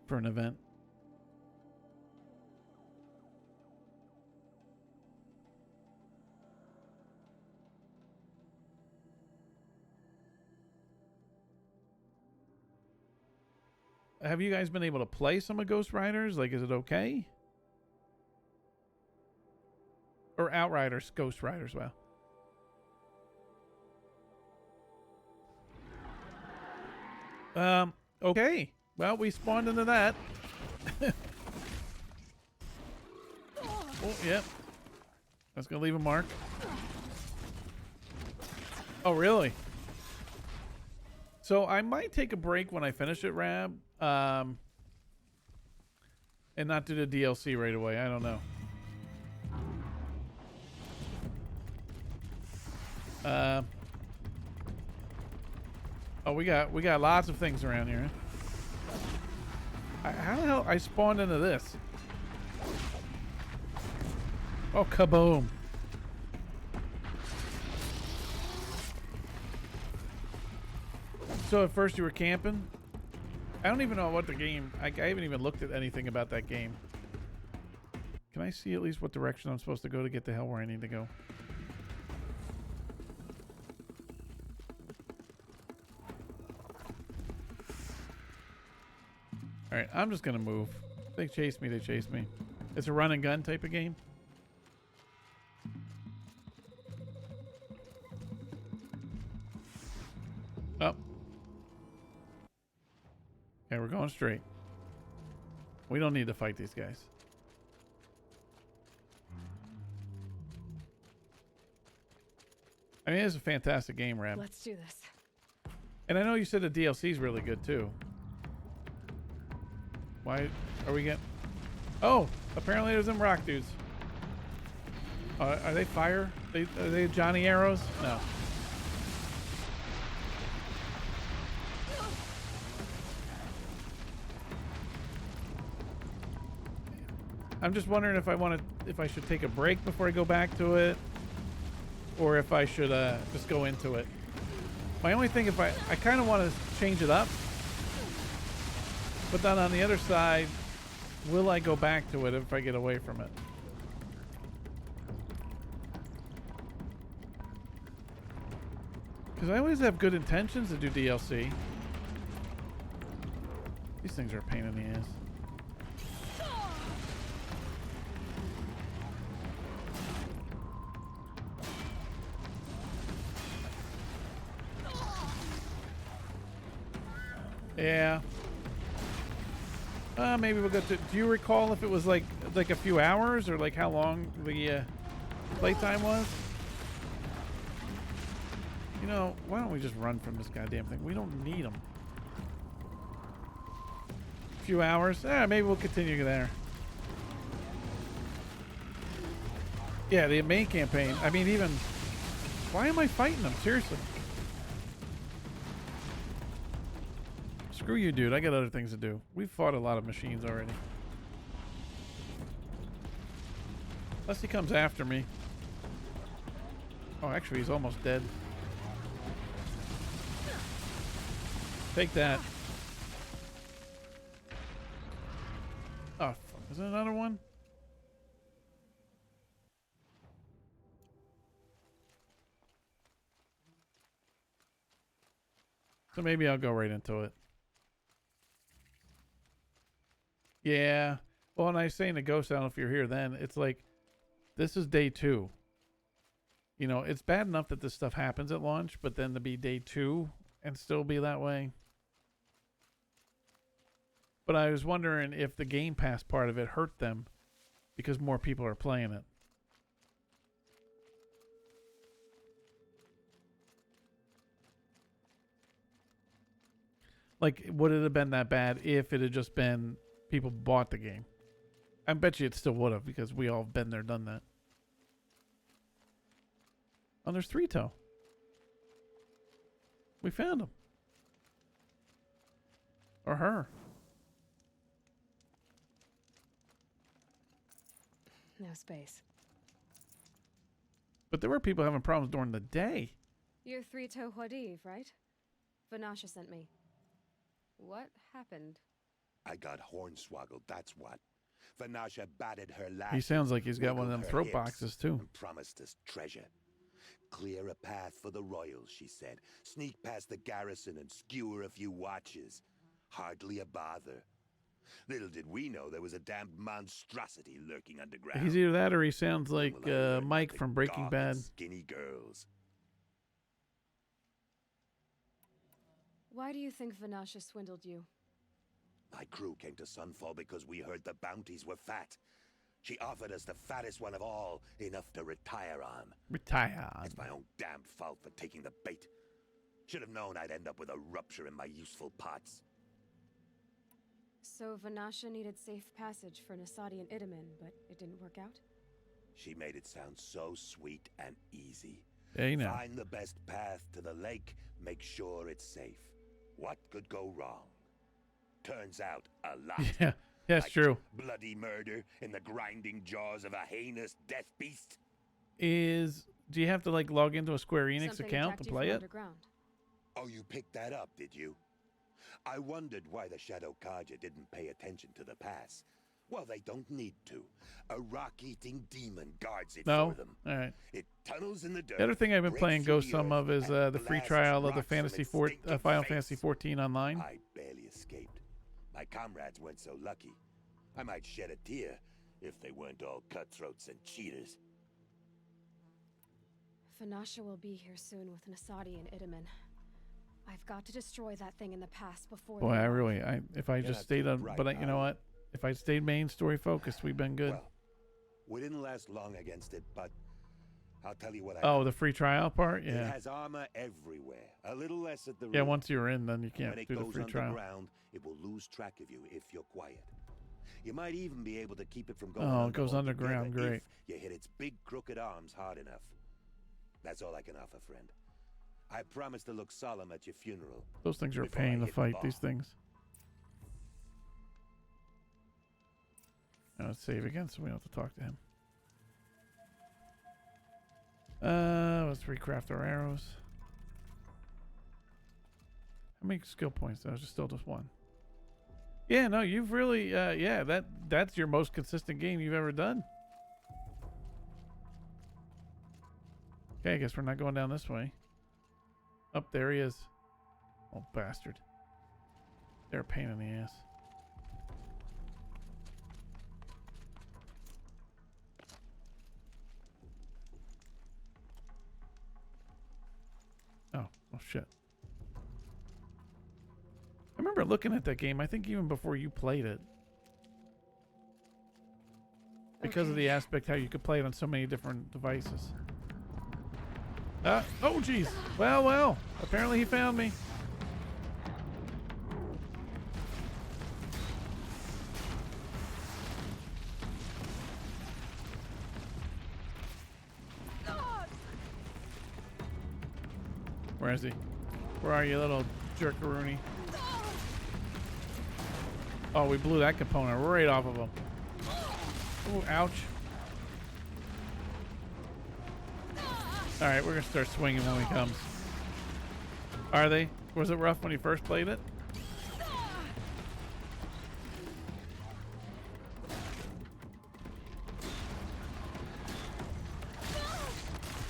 for an event. Have you guys been able to play some of Ghost Riders? Like, is it okay? Or Outriders, Ghost Riders, well. Okay. Well, we spawned into that. Oh, yep. That's gonna leave a mark. Oh, really? So I might take a break when I finish it, Rab. And not do the DLC right away. I don't know. Oh, we got lots of things around here. How the hell I spawned into this? Oh, kaboom! So at first you were camping? I don't even know what the game. I haven't even looked at anything about that game. Can I see at least what direction I'm supposed to go to get the hell where I need to go? Alright, I'm just gonna move. They chase me, they chase me. It's a run and gun type of game. Up. Okay, we're going straight. We don't need to fight these guys. I mean, it's a fantastic game, Rab. Let's do this. And I know you said the DLC is really good too. Why are we getting... Oh, apparently there's them rock dudes. Are they fire? Are they Johnny Arrows? No. I'm just wondering if I should take a break before I go back to it, or if I should just go into it. My only thing, I kind of want to change it up, but then on the other side, will I go back to it if I get away from it? Because I always have good intentions to do DLC. These things are a pain in the ass. Yeah. Maybe we'll go to... Do you recall if it was like a few hours or like how long the playtime was? You know, why don't we just run from this goddamn thing? We don't need them. A few hours? Maybe we'll continue there. Yeah, the main campaign. I mean, even... Why am I fighting them? Seriously. Screw you, dude. I got other things to do. We've fought a lot of machines already. Unless he comes after me. Oh, actually, he's almost dead. Take that. Oh, fuck. Is there another one? So maybe I'll go right into it. Yeah. Well, and I was saying to Ghost, I don't know if you're here then, it's like, this is day 2. You know, it's bad enough that this stuff happens at launch, but then to be day 2 and still be that way. But I was wondering if the Game Pass part of it hurt them because more people are playing it. Like, would it have been that bad if it had just been people bought the game? I bet you it still would have because we all have been there, done that. Oh, there's 3-toe. We found him. Or her. No space. But there were people having problems during the day. You're 3-toe Huadiv, right? Vanasha sent me. What happened? I got hornswoggled, that's what. Vanasha batted her last. He sounds like he's got one of them throat boxes too. And promised us treasure. Clear a path for the royals, she said. Sneak past the garrison and skewer a few watches. Hardly a bother. Little did we know there was a damned monstrosity lurking underground. He's either that or he sounds like Mike from Breaking Bad. Skinny girls. Why do you think Vanasha swindled you? My crew came to Sunfall because we heard the bounties were fat. She offered us the fattest one of all, enough to retire on. Retire on. It's my own damned fault for taking the bait. Should have known I'd end up with a rupture in my useful parts. So Vanasha needed safe passage for Nasadi and Itamen, but it didn't work out? She made it sound so sweet and easy. Yeah, you know. Find the best path to the lake, make sure it's safe. What could go wrong? Turns out a lot. Yeah, that's true. Bloody murder in the grinding jaws of a heinous death beast. Do you have to like log into a Square Enix Something account to play it? Underground. Oh, you picked that up, did you? I wondered why the Shadow Kaja didn't pay attention to the pass. Well, they don't need to. A rock-eating demon guards it No? for them. All right. It tunnels in the dirt. The other thing I've been breaks playing through Ghost the some earth, of is and the free blasts trial of the rocks from its stinking Final face. Fantasy 14 online. I barely escaped. My comrades weren't so lucky. I might shed a tear if they weren't all cutthroats and cheaters. Vanasha will be here soon with Nasadi and Itamen. I've got to destroy that thing in the past before. Boy, if I You're just not stayed too on, bright, but you know are you? what? If I stayed main story focused, we've been good. Well, we didn't last long against it, but I'll tell you what I Oh, know. the free trial part? It Yeah. has armor everywhere. A little less at the Yeah, rear. once you're in, then you And when can't it do the goes free trial. underground, it will lose track of you if you're quiet. You might even be able to keep it from going Oh, it goes altogether underground, great. if you hit its big crooked arms hard enough. That's all I can offer, friend. I promise to look solemn at your funeral. Those things are a before I pain to hit the fight, bar. these things. Now let's save again so we don't have to talk to him. Let's recraft our arrows. How many skill points? That was still just one. Yeah, no, you've really, yeah, that's your most consistent game you've ever done. Okay, I guess we're not going down this way. Up there he is. Oh, bastard. They're a pain in the ass. Oh shit. I remember looking at that game, I think even before you played it. Because of the aspect how you could play it on so many different devices. Oh jeez. Well. Apparently he found me. Where is he? Where are you, little jerkaroony? Oh, we blew that component right off of him. Oh, ouch. Alright, we're gonna start swinging when he comes. Are they? Was it rough when you first played it?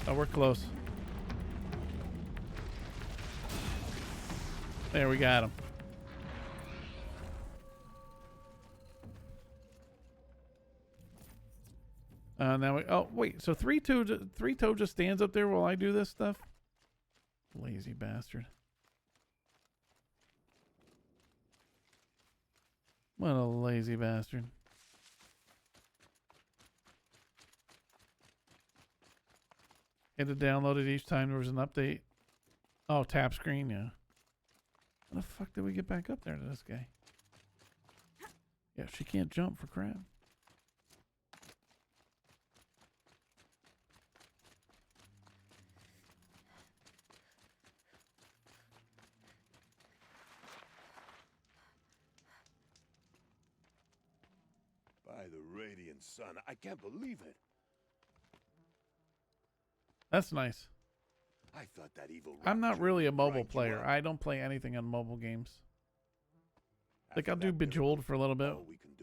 Oh, we're close. There, we got him. Now we, oh wait, so three toe just stands up there while I do this stuff? Lazy bastard. What a lazy bastard. Had to download it each time there was an update. Oh, tap screen, yeah. How the fuck did we get back up there to this guy? Yeah, she can't jump for crap. By the radiant sun, I can't believe it. That's nice. I thought that evil. I'm not really a mobile grind you player. up. I don't play anything on mobile games. Like I'll do Bejeweled for a little bit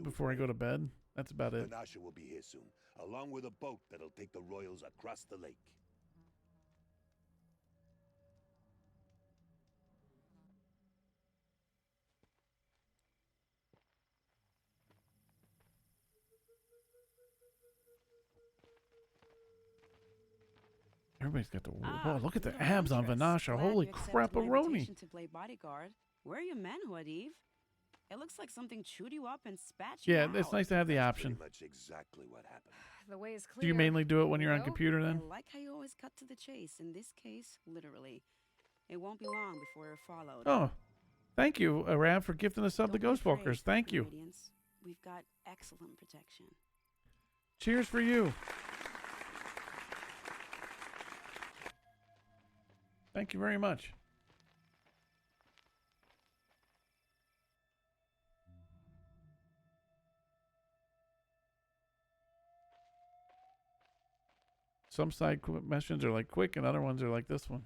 before I go to bed. That's about it. Vanasha will be here soon, along with a boat that'll take the royals across the lake. Everybody's got the. Whoa, look at the abs on Vanasha. Holy crap-a-roni. To play bodyguard. Where are your manhood, Eve? It looks like something chewed you up and spat you Yeah, out. it's nice to have the option. Pretty much exactly what happened. The way is clear. Do you mainly do it when you're on computer then? I like how you always cut to the chase. In this case, literally. It won't be long before you're followed. Oh, thank you, Rav, for gifting us up the Don't be afraid, Ghostwalkers. Thank you. Radiance. We've got excellent protection. Cheers for you. Thank you very much. Some side missions are like quick and other ones are like this one.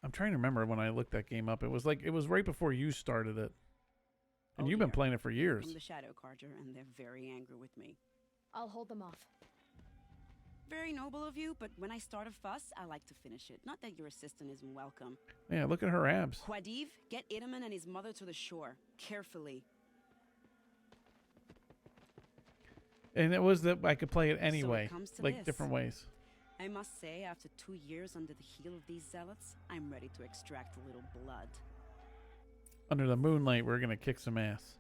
I'm trying to remember when I looked that game up. It was right before you started it. And you've been playing it for years. I'm the Shadow Carja, and they're very angry with me. I'll hold them off. Very noble of you, but when I start a fuss, I like to finish it. Not that your assistant isn't welcome. Yeah, look at her abs. Quadiv, get Idaman and his mother to the shore. Carefully. And it was that I could play it anyway. So it comes to like this. different ways. I must say, after 2 years under the heel of these zealots, I'm ready to extract a little blood. Under the moonlight, we're going to kick some ass.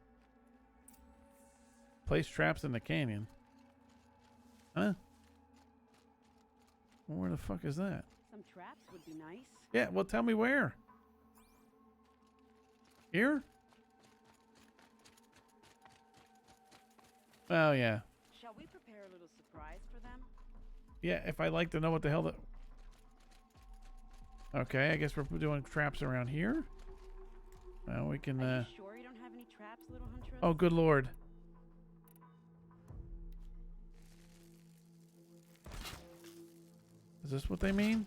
Place traps in the canyon. Huh? Well, where the fuck is that? Some traps would be nice. Yeah, well, tell me where. Here? Oh, yeah. Shall we prepare a little surprise for them? Yeah, if I'd like to know what the hell that... Okay, I guess we're doing traps around here. Well, we can... Are you sure you don't have any traps, little huntress? Oh, good lord. Is this what they mean?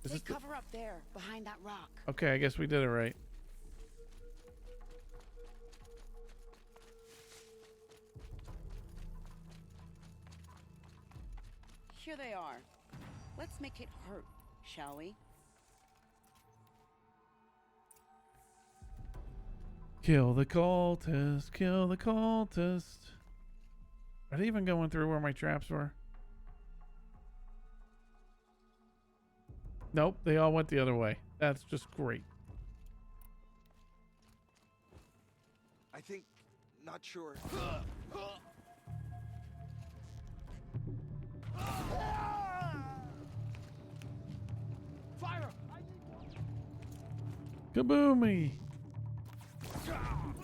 Is this cover up there, behind that rock. Okay, I guess we did it right. Here they are. Let's make it hurt, shall we? Kill the cultist, kill the cultist. Are they even going through where my traps were? Nope, they all went the other way. That's just great. I think... not sure. Fire! Kaboomy!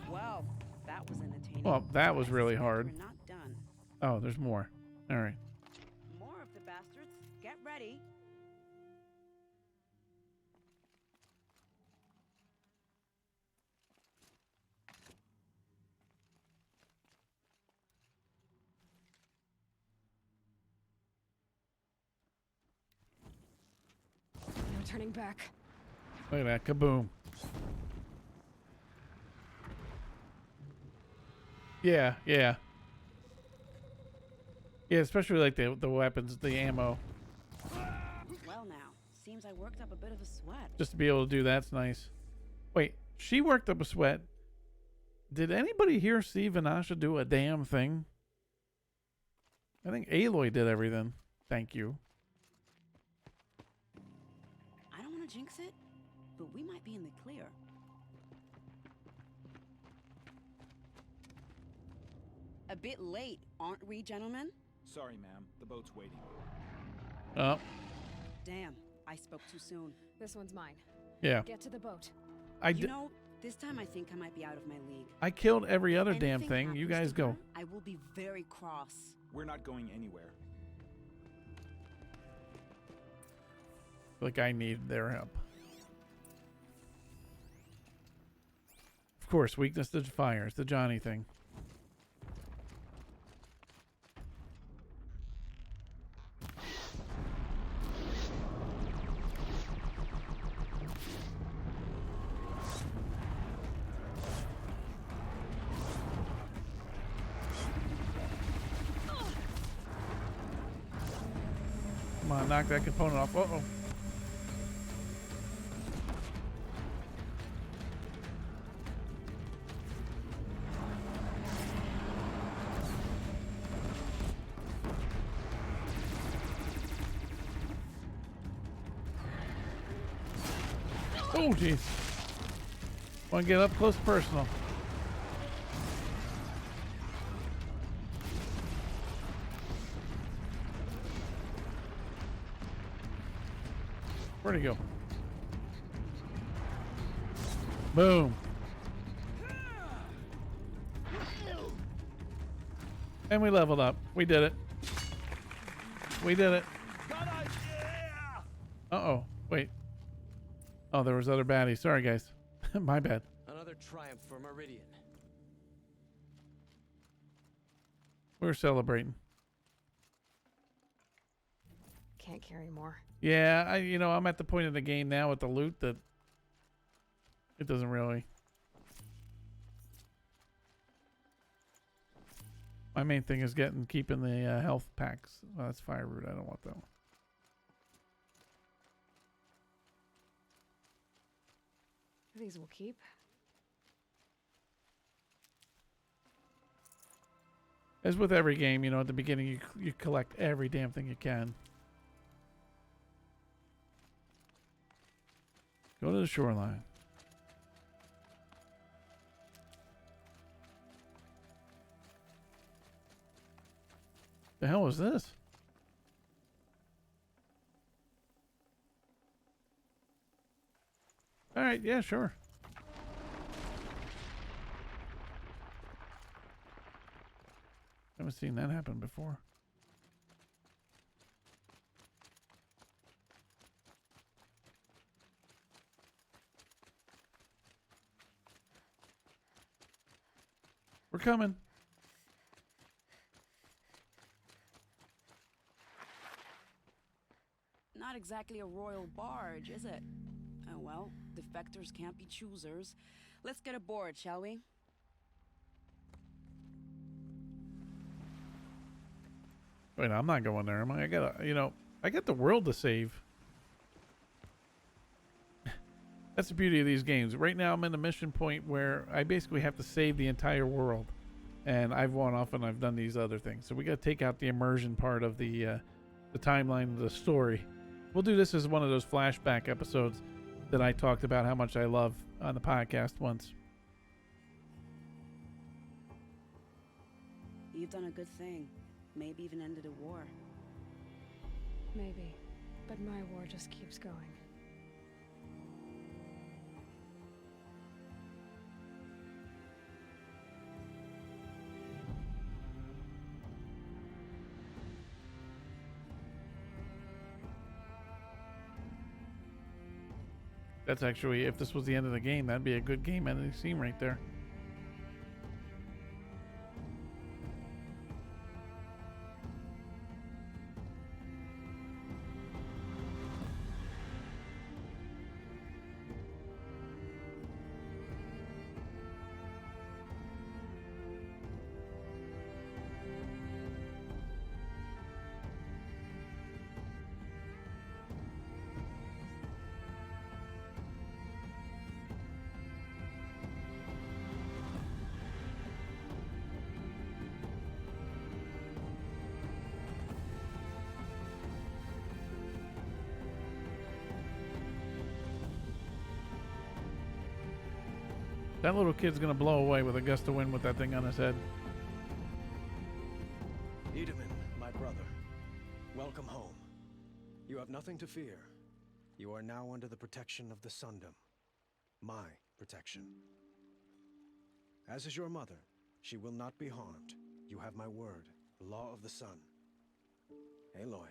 Wow, that was entertaining. Well, that was really hard. We're not done. Oh, there's more. All right. More of the bastards. Get ready. No turning back. Look at that. Kaboom. Yeah, yeah. Yeah, especially like the weapons, the ammo. Well now, seems I worked up a bit of a sweat. Just to be able to do that's nice. Wait, she worked up a sweat. Did anybody here see Vanasha do a damn thing? I think Aloy did everything. Thank you. I don't want to jinx it, but we might be in the clear. A bit late, aren't we, gentlemen? Sorry, ma'am. The boat's waiting. Oh. Damn, I spoke too soon. This one's mine. Yeah. Get to the boat. You know, this time I think I might be out of my league. I killed every other damn Anything thing. You happens guys to her, go. I will be very cross. We're not going anywhere. Like I need their help. Of course, weakness to fire. It's the Johnny thing. Come on, knock that component off. Uh-oh. Oh, jeez. Want to get up close and personal. Where'd he go? Boom. And we leveled up. We did it. We did it. Uh-oh. Wait. Oh, there was other baddies. Sorry, guys. My bad. Another triumph for Meridian. We were celebrating. can't carry more. Yeah, I'm at the point of the game now with the loot that it doesn't really. My main thing is keeping the health packs. Well, that's fire root. I don't want that one. These will keep. As with every game, at the beginning you collect every damn thing you can. Go to the shoreline. The hell was this? All right, yeah, sure. Haven't seen that happen before. We're coming. Not exactly a royal barge, is it? Oh well, defectors can't be choosers. Let's get aboard, shall we? Wait, I'm not going there, am I? I got the world to save. That's the beauty of these games. Right now I'm in a mission point where I basically have to save the entire world. And I've won off and I've done these other things. So we got to take out the immersion part of the timeline of the story. We'll do this as one of those flashback episodes that I talked about how much I love on the podcast once. You've done a good thing. Maybe even ended a war. Maybe. But my war just keeps going. That's actually, if this was the end of the game, that'd be a good game ending scene right there. That little kid's gonna blow away with a gust of wind with that thing on his head. Edaman, my brother, welcome home. You have nothing to fear. You are now under the protection of the Sundom. My protection. As is your mother, she will not be harmed. You have my word, the law of the sun. Aloy,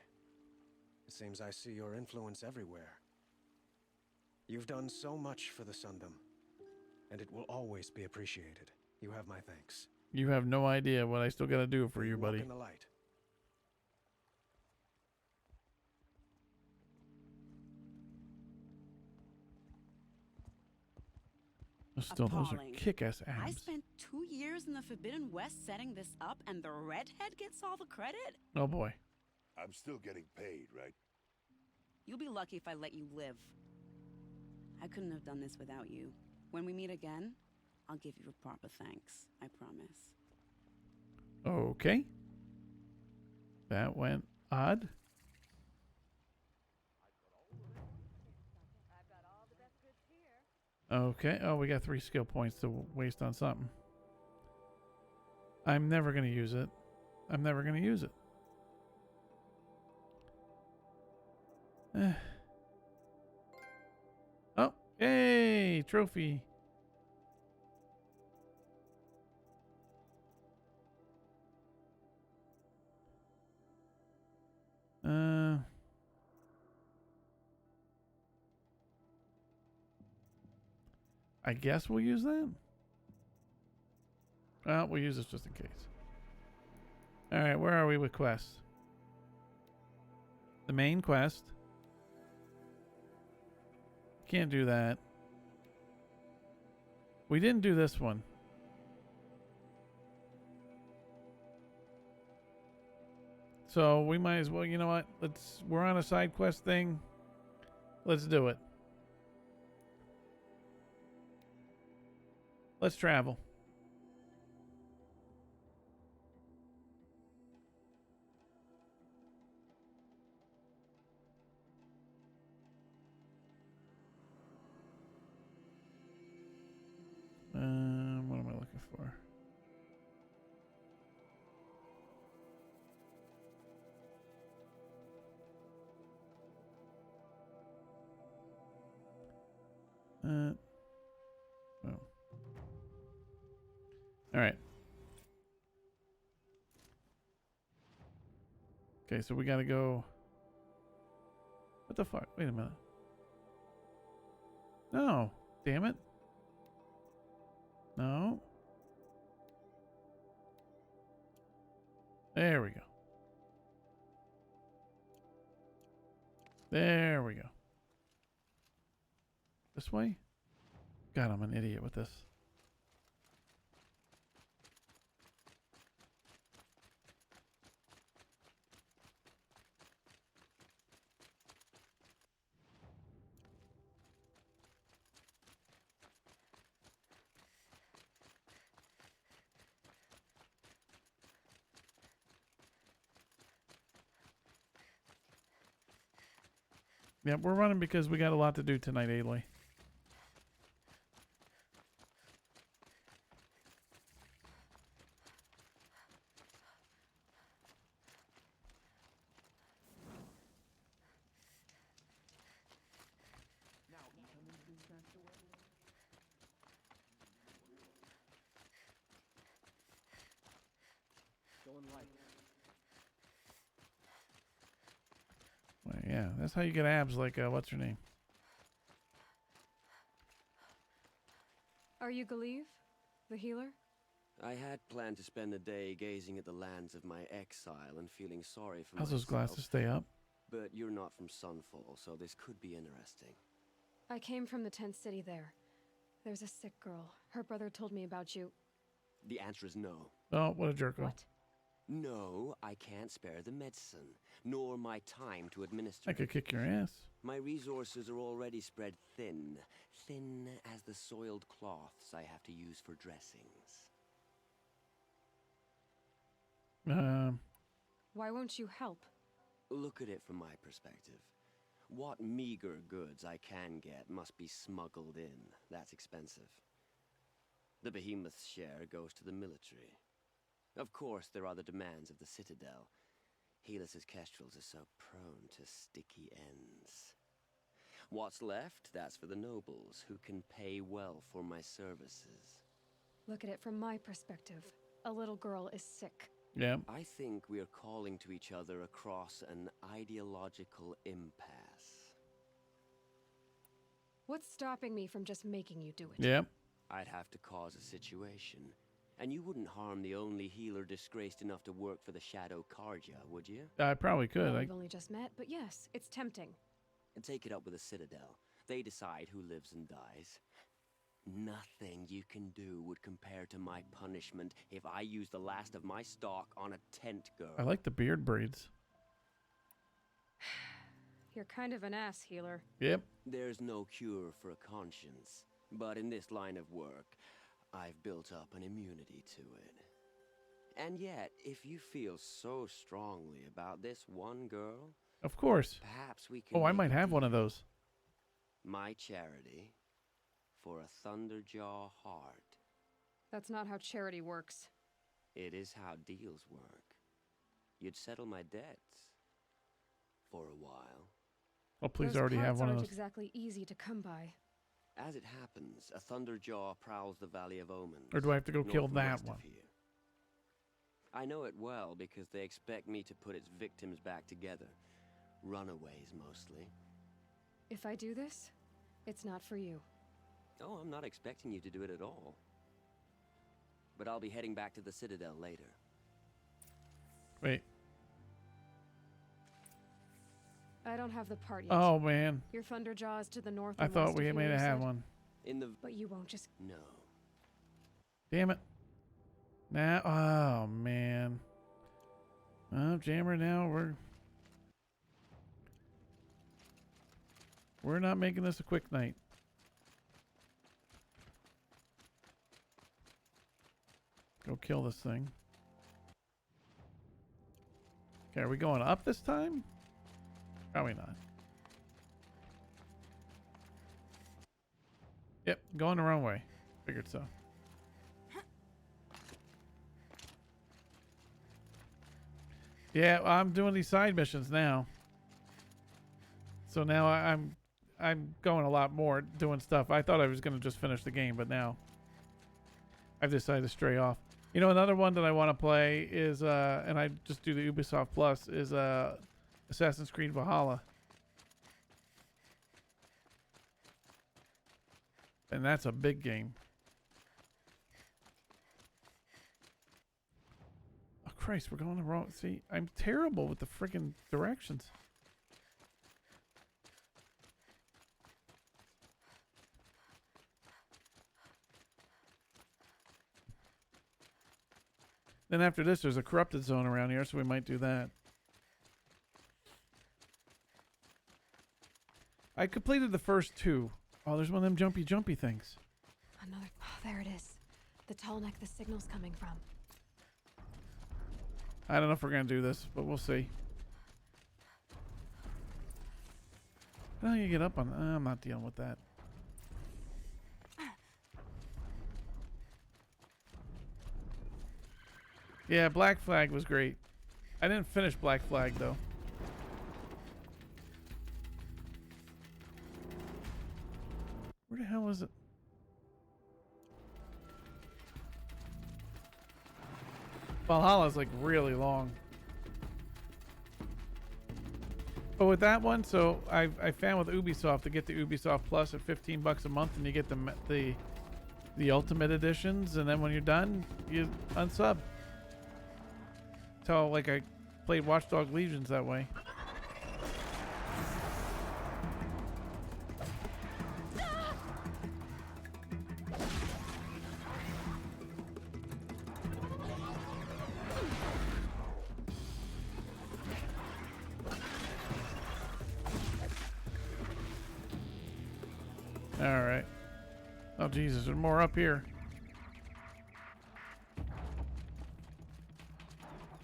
it seems I see your influence everywhere. You've done so much for the Sundom, and it will always be appreciated. You have my thanks. You have no idea what I still gotta do for you, buddy. Walk in the light. Still, those are Appalling. kick-ass abs. I spent 2 years in the Forbidden West setting this up, and the redhead gets all the credit? Oh boy. I'm still getting paid, right? You'll be lucky if I let you live. I couldn't have done this without you. When we meet again, I'll give you a proper thanks. I promise. Okay. That went odd. Okay. Oh, we got 3 skill points to waste on something. I'm never going to use it. I'm never going to use it. Oh, yay! Trophy. I guess we'll use that. Well, we'll use this just in case. All right, where are we with quests? The main quest. Can't do that. We didn't do this one. So we might as well, you know what? We're on a side quest thing. Let's do it. Let's travel. What am I looking for? Oh. All right. Okay, so we got to go. What the fuck? Wait a minute. No. Damn it. No. There we go. There we go. This way? God, I'm an idiot with this. Yeah, we're running because we got a lot to do tonight, Aloy. Well, yeah, that's how you get abs like, what's her name? Are you Galeev, the healer? I had planned to spend the day gazing at the lands of my exile and feeling sorry for How's myself. those glasses stay up? But you're not from Sunfall, so this could be interesting. I came from the tent city there. There's a sick girl. Her brother told me about you. The answer is no. Oh, what a jerko. What? No, I can't spare the medicine, nor my time to administer I could kick your ass. My resources are already spread thin. Thin as the soiled cloths I have to use for dressings. Why won't you help? Look at it from my perspective. What meager goods I can get must be smuggled in. That's expensive. The behemoth's share goes to the military. Of course, there are the demands of the Citadel. Helis's kestrels are so prone to sticky ends. What's left, that's for the nobles, who can pay well for my services. Look at it from my perspective. A little girl is sick. Yeah. I think we are calling to each other across an ideological impasse. What's stopping me from just making you do it? Yep. I'd have to cause a situation. And you wouldn't harm the only healer disgraced enough to work for the Shadow Karja, would you? I probably could. Well, we've only just met, but yes, it's tempting. And take it up with the Citadel. They decide who lives and dies. Nothing you can do would compare to my punishment if I use the last of my stock on a tent girl. I like the beard braids. You're kind of an ass, healer. Yep. There's no cure for a conscience. But in this line of work, I've built up an immunity to it. And yet, if you feel so strongly about this one girl... Of course. Perhaps we can... Oh, I might have one of those. My charity for a Thunderjaw heart. That's not how charity works. It is how deals work. You'd settle my debts. For a while. Oh, please Those already have cards one of aren't those. exactly easy to come by. As it happens, a Thunderjaw prowls the Valley of Omens. Or do I have to go kill north and that west of one? here. I know it well because they expect me to put its victims back together. Runaways, mostly. If I do this, it's not for you. Oh, I'm not expecting you to do it at all. But I'll be heading back to the Citadel later. Wait. I don't have the part yet. Oh man. Your Thunderjaw is to the north. I and thought west we of may here, have you had said? one. In the... But you won't just... No. Damn it. Now, oh man. Oh, Jammer, now we're not making this a quick night. Go kill this thing. Okay, are we going up this time? Probably not. Yep, going the wrong way. Figured so. Yeah, I'm doing these side missions now. So now I'm going a lot more doing stuff. I thought I was going to just finish the game, but now I've decided to stray off. You know, another one that I want to play is and I just do the Ubisoft Plus is Assassin's Creed Valhalla. And that's a big game. Oh Christ, we're going the wrong. See, I'm terrible with the freaking directions. Then after this, there's a corrupted zone around here, so we might do that. I completed the first two. Oh, there's one of them jumpy things. Another... Oh, there it is. The tall neck the signal's coming from. I don't know if we're going to do this, but we'll see. How do you get up on... I'm not dealing with that. Yeah, Black Flag was great. I didn't finish Black Flag, though. Where the hell is it? Valhalla's like really long. But with that one, so I found with Ubisoft to get the Ubisoft Plus at $15 a month, and you get the Ultimate Editions, and then when you're done, you unsub. So like I played Watchdog Legions that way. All right. Oh Jesus, there's more up here.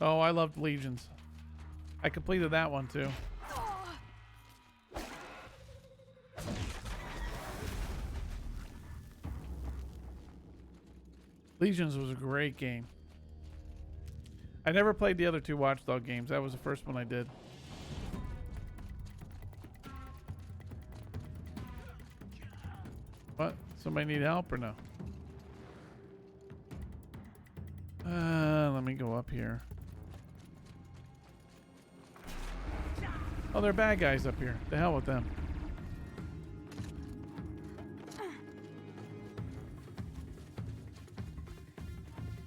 Oh, I loved Legions. I completed that one too. Legions was a great game. I never played the other two Watchdog games. That was the first one I did. What? Somebody need help or no? Let me go up here. Oh, they're bad guys up here. The hell with them.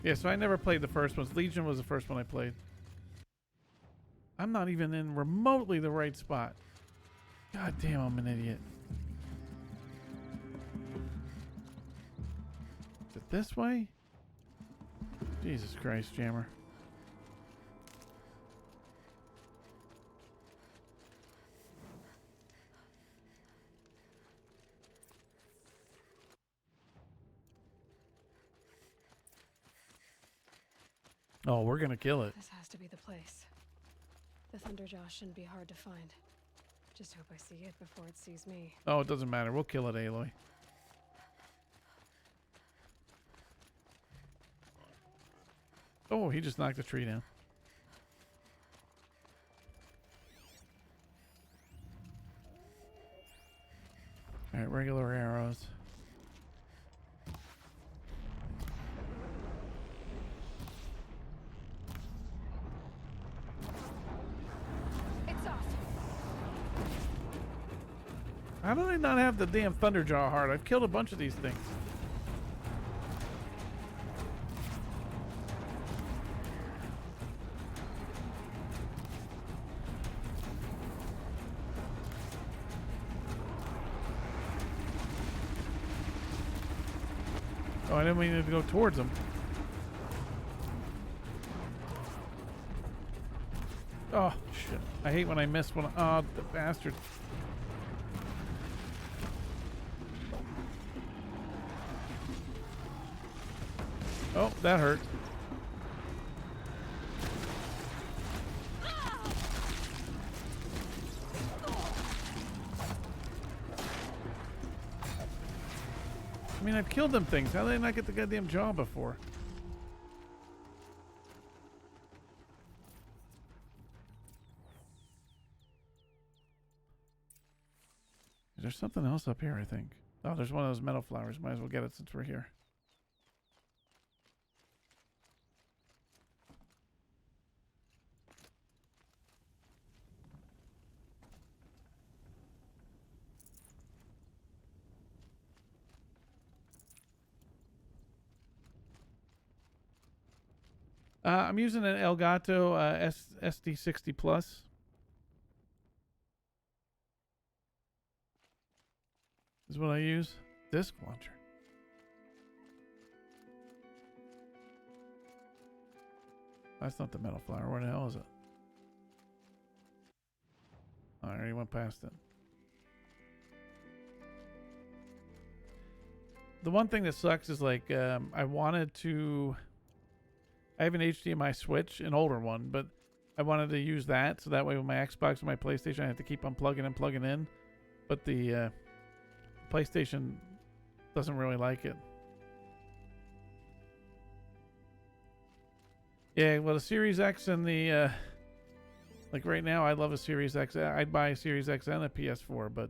Yeah, so I never played the first ones. Legion was the first one I played. I'm not even in remotely the right spot. God damn, I'm an idiot. Is it this way? Jesus Christ, Jammer. Oh, we're gonna kill it. This has to be the place. The Thunderjaw shouldn't be hard to find. Just hope I see it before it sees me. Oh, it doesn't matter. We'll kill it, Aloy. Oh, he just knocked a tree down. Alright, regular arrows. It's off. How do I not have the damn Thunderjaw heart? I've killed a bunch of these things. Oh, I didn't mean to go towards them. Oh, shit. I hate when I miss one. Oh, the bastard. Oh, that hurt. I mean, I've killed them things. How did I not get the goddamn jaw before? Is there something else up here, I think? Oh, there's one of those metal flowers. Might as well get it since we're here. I'm using an Elgato SD60 Plus. Is what I use. Disc launcher. That's not the metal flower. Where the hell is it? Oh, I already went past it. The one thing that sucks is like I wanted to. I have an HDMI switch, an older one, but I wanted to use that so that way with my Xbox and my PlayStation I have to keep unplugging and plugging in. But the PlayStation doesn't really like it. Yeah, well, the Series X and the like right now, I love a Series X. I'd buy a Series X and a PS4, but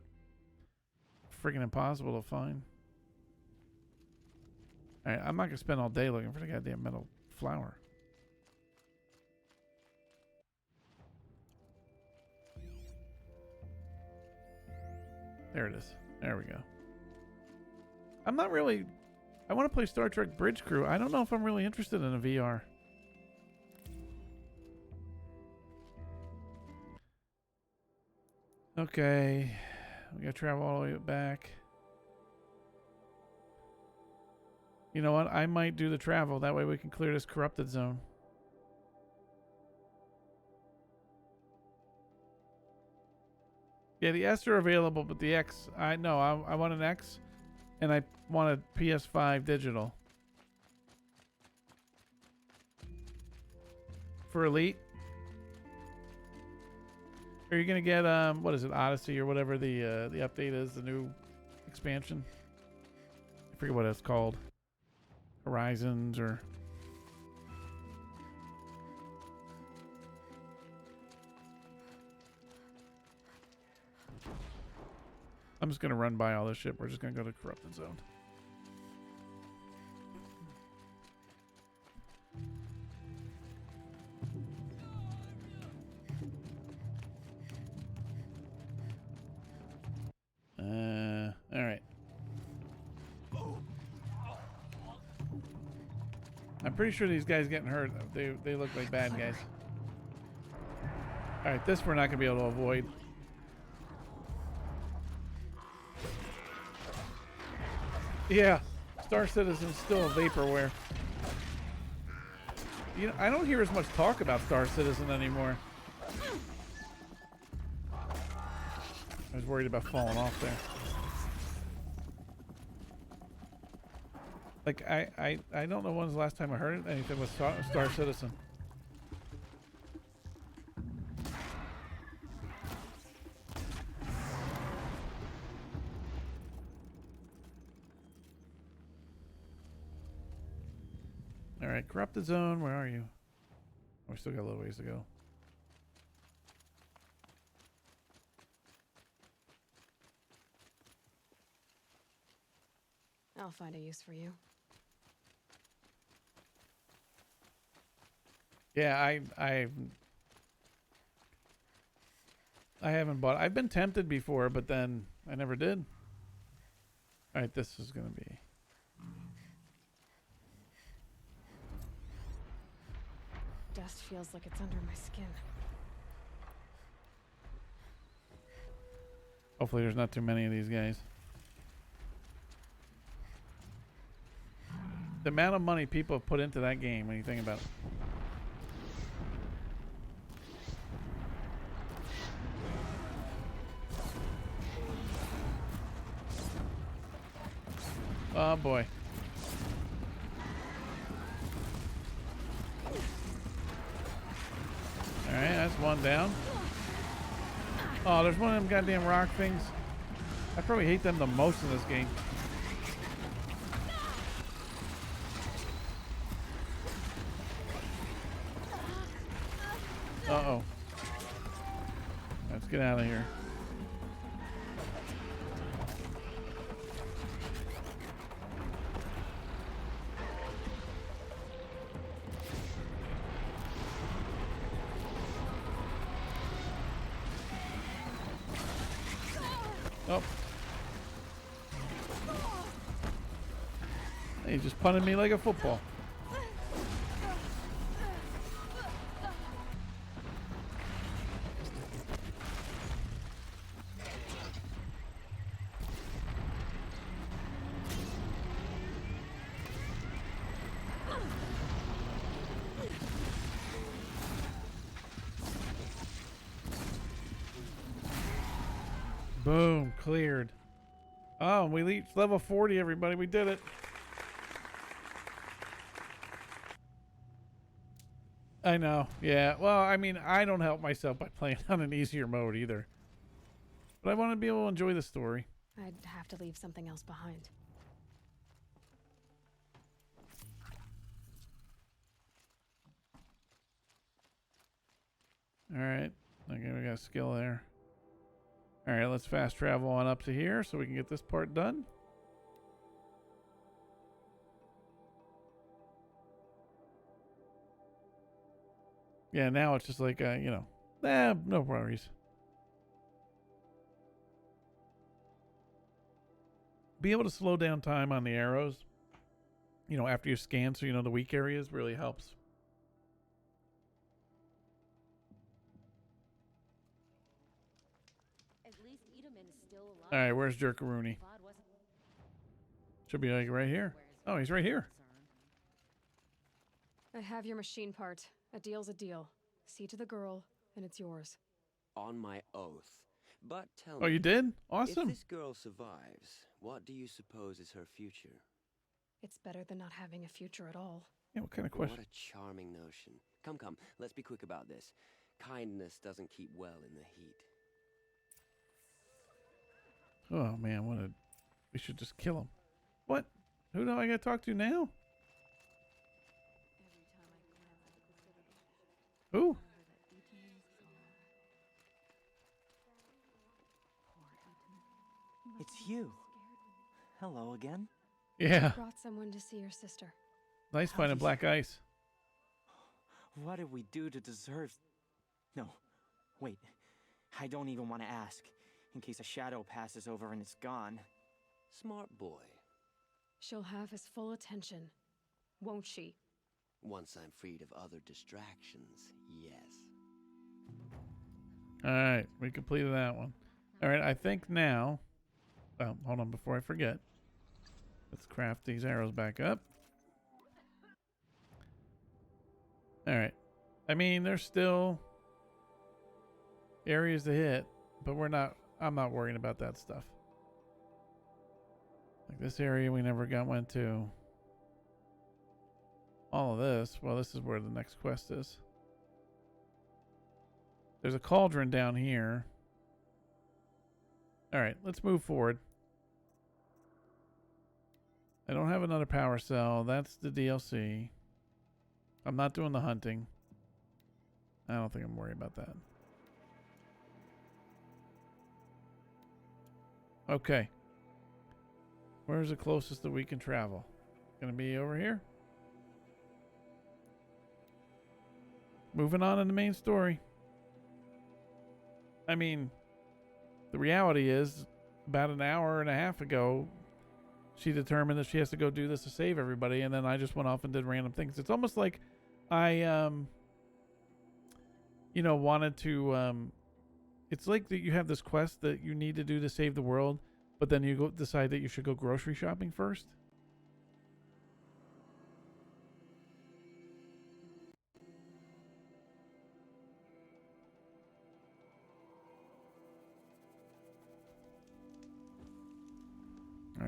freaking impossible to find. All right, I'm not gonna spend all day looking for the goddamn metal flower. There it is. There we go. I'm not really. I want to play Star Trek Bridge Crew. I don't know if I'm really interested in a VR. Okay, we gotta travel all the way back. You know what? I might do the travel. That way we can clear this corrupted zone. Yeah, the S are available, but the X, I want an X, and I want a PS5 digital. For Elite? Are you gonna get what is it, Odyssey or whatever the update is, the new expansion? I forget what it's called. Horizons or I'm just gonna run by all this shit. We're just gonna go to Corrupted Zone. All right. I'm pretty sure these guys getting hurt. They look like bad guys. All right, this we're not gonna be able to avoid. Yeah, Star Citizen's still a vaporware. You know, I don't hear as much talk about Star Citizen anymore. I was worried about falling off there. Like, I don't know when's the last time I heard anything with Star Citizen. Alright, Corrupted Zone, where are you? Oh, we still got a little ways to go. I'll find a use for you. Yeah, I haven't bought. I've been tempted before, but then I never did. All right, this is gonna be. Dust feels like it's under my skin. Hopefully, there's not too many of these guys. The amount of money people have put into that game when you think about it. Oh boy. Alright, that's one down. Oh, there's one of them goddamn rock things. I probably hate them the most in this game. Uh-oh. Let's get out of here. Oh. He just punted me like a football. Boom, cleared. Oh, we reached level 40, everybody. We did it. I know. Yeah. Well, I mean, I don't help myself by playing on an easier mode either. But I want to be able to enjoy the story. I'd have to leave something else behind. All right. Okay, we got a skill there. All right, let's fast travel on up to here so we can get this part done. Yeah, now it's just like, you know, no worries. Be able to slow down time on the arrows, you know, after you scan, so you know the weak areas really helps. At least Edelman is still alive. All right, where's Jerkaroony? Should be like right here. Oh, he's right here. I have your machine part. A deal's a deal. See to the girl, and it's yours. On my oath. But tell me. Oh, you did? Awesome. If this girl survives, what do you suppose is her future? It's better than not having a future at all. Yeah, what kind of question? What a charming notion. Come, let's be quick about this. Kindness doesn't keep well in the heat. Oh man, we should just kill him. What? Who do I gotta talk to now? Who? It's you. Hello again. Yeah. I brought someone to see your sister. Nice finding black ice. What did we do to deserve... No. Wait. I don't even want to ask. In case a shadow passes over and it's gone. Smart boy. She'll have his full attention, won't she? Once I'm freed of other distractions, yes. Alright, we completed that one. Alright, I think now... hold on before I forget. Let's craft these arrows back up. Alright. I mean, there's still areas to hit, but I'm not worrying about that stuff. Like this area we never went to. All of this, well, this is where the next quest is. There's a cauldron down here. Alright, let's move forward. I don't have another power cell. That's the DLC. I'm not doing the hunting. I don't think I'm worried about that. Okay. Where's the closest that we can travel? Gonna be over here? Moving on in the main story. I mean, the reality is, about an hour and a half ago, she determined that she has to go do this to save everybody, and then I just went off and did random things. It's almost like I, you know, wanted to, it's like that you have this quest that you need to do to save the world, but then you decide that you should go grocery shopping first.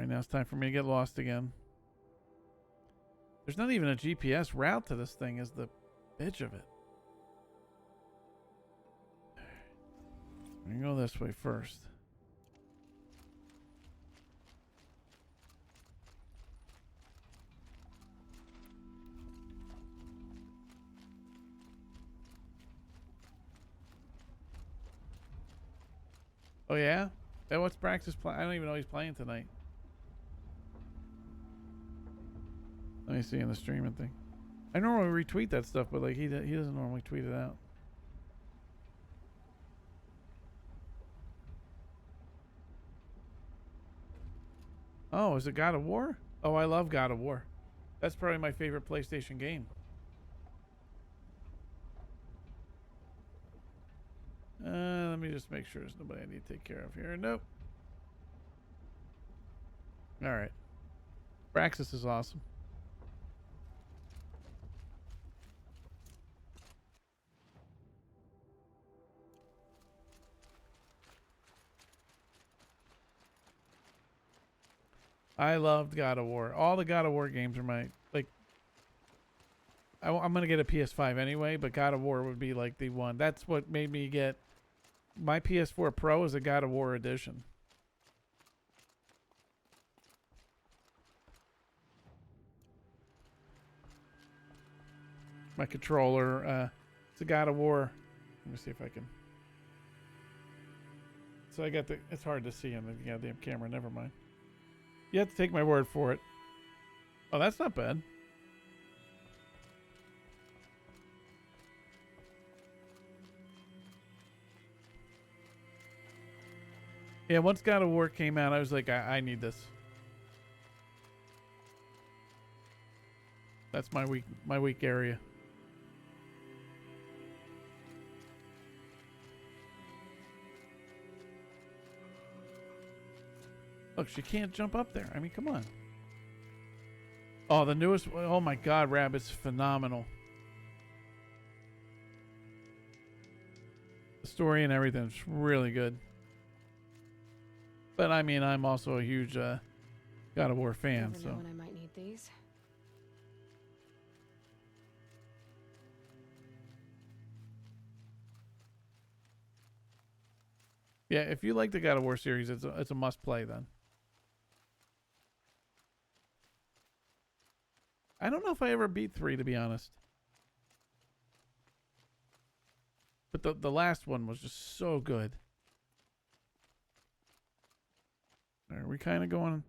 Alright, now it's time for me to get lost again. There's not even a GPS route to this thing, is the bitch of it. I'm gonna go this way first. Oh yeah? Hey, what's Braxis playing? I don't even know he's playing tonight. Let me see in the streaming thing. I normally retweet that stuff, but like he doesn't normally tweet it out. Oh, is it God of War? Oh, I love God of War. That's probably my favorite PlayStation game. Let me just make sure there's nobody I need to take care of here. Nope. Alright. Praxis is awesome. I loved God of War. All the God of War games are my, like, I'm going to get a PS5 anyway, but God of War would be like the one. That's what made me get my PS4 Pro is a God of War edition. My controller, it's a God of War. Let me see if I can. So I got the, it's hard to see on the goddamn camera. Never mind. You have to take my word for it. Oh, that's not bad. Yeah, once God of War came out, I was like, I need this. That's my weak area. Look, she can't jump up there. I mean, come on. Oh, the newest. Oh my God, Rabbit's phenomenal. The story and everything's really good. But I mean, I'm also a huge God of War fan. Never So. know when I might need these. Yeah, if you like the God of War series, it's a must play then. I don't know if I ever beat 3, to be honest. But the last one was just so good. Are we kind of going?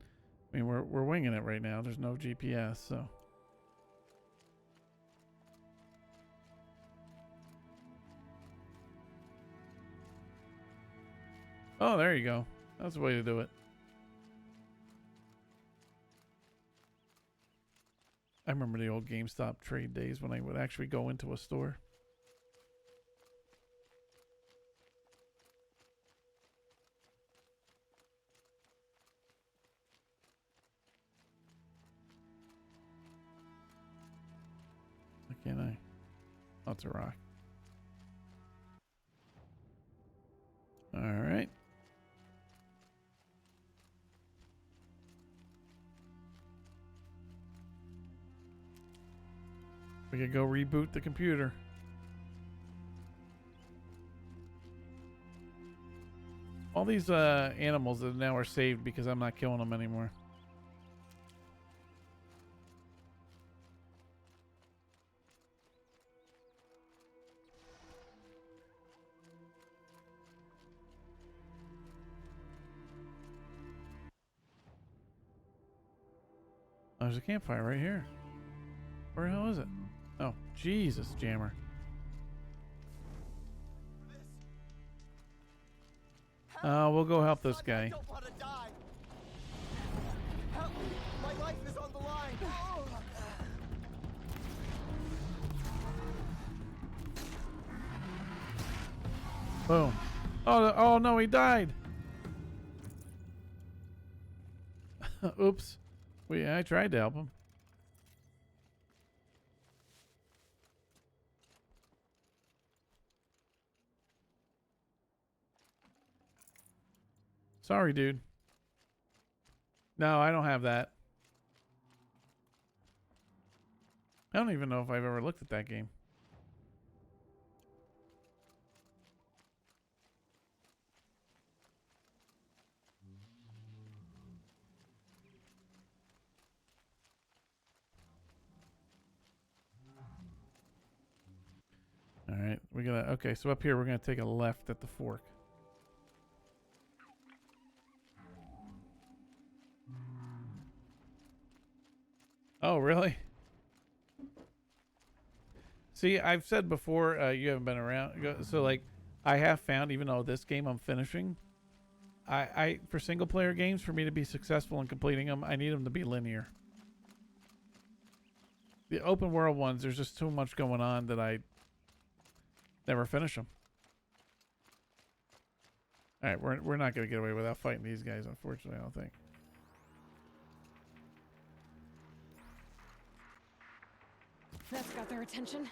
I mean, we're winging it right now. There's no GPS, so. Oh, there you go. That's the way to do it. I remember the old GameStop trade days when I would actually go into a store. Why can't I? Oh, it's a rock. All right. We could go reboot the computer. All these animals that now are saved because I'm not killing them anymore. Oh, there's a campfire right here. Where the hell is it? Oh, Jesus, Jammer. We'll go help this guy. I don't want to die. Help me! My life is on the line. Boom. Oh no, he died. Oops. I tried to help him. Sorry, dude. No, I don't have that. I don't even know if I've ever looked at that game. All right, we're gonna. Okay, so up here we're gonna take a left at the fork. Oh, really? See, I've said before, you haven't been around. So, like, I have found, even though this game I'm finishing, I for single player games, for me to be successful in completing them, I need them to be linear. The open world ones, there's just too much going on that I never finish them. All right, we're not gonna get away without fighting these guys, unfortunately. I don't think. That's got their attention.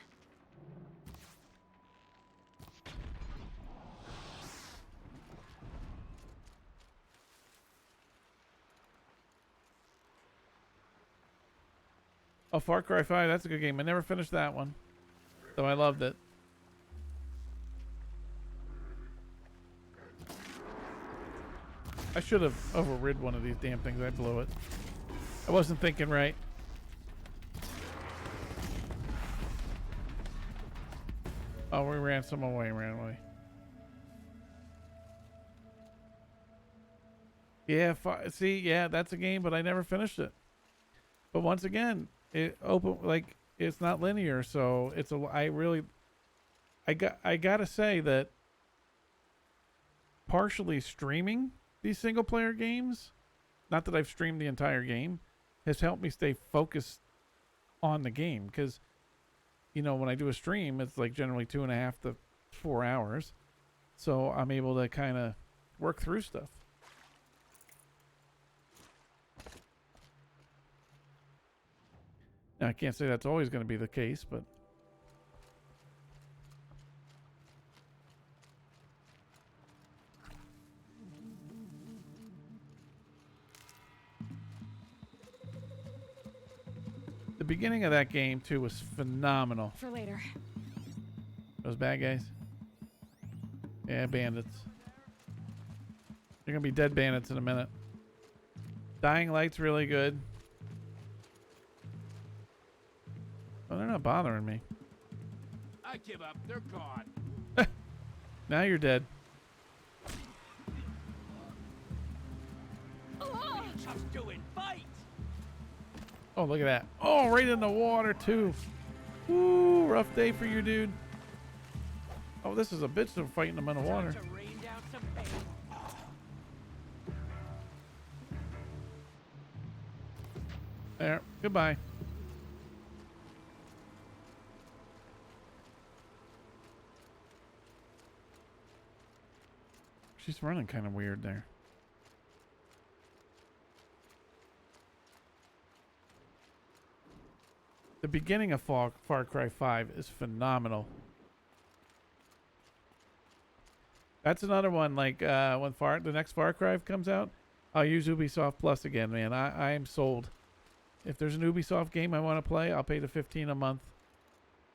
Oh, Far Cry 5, that's a good game. I never finished that one, though I loved it. I should have overrid one of these damn things. I blew it. I wasn't thinking right. Oh, we ran some away, ran away. Yeah, see, yeah, that's a game, but I never finished it. But once again, it's not linear, so I gotta say that partially streaming these single player games, not that I've streamed the entire game, has helped me stay focused on the game, because you know, when I do a stream, it's like generally 2.5 to 4 hours. So I'm able to kind of work through stuff. Now, I can't say that's always going to be the case, but the beginning of that game, too, was phenomenal. For later. Those bad guys? Yeah, bandits. They're going to be dead bandits in a minute. Dying Light's really good. Oh, they're not bothering me. I give up. They're gone. Now you're dead. Just doing fight. Oh, look at that. Oh, right in the water, too. Ooh, rough day for you, dude. Oh, this is a bitch to fighting them in the water. There. Goodbye. She's running kind of weird there. The beginning of Far Cry 5 is phenomenal. That's another one, like when the next Far Cry comes out, I'll use Ubisoft Plus again, man. I am sold. If there's an Ubisoft game I want to play, I'll pay the $15 a month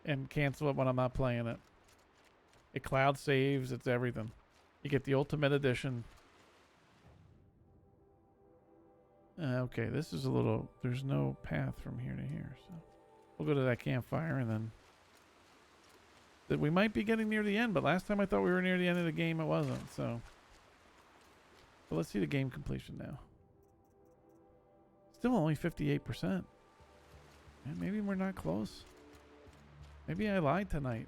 and cancel it when I'm not playing it. It cloud saves, it's everything. You get the Ultimate Edition. Okay, this is a little... There's no path from here to here, so... We'll go to that campfire and then... We might be getting near the end, but last time I thought we were near the end of the game, it wasn't, so... But let's see the game completion now. Still only 58%. Man, maybe we're not close. Maybe I lied tonight.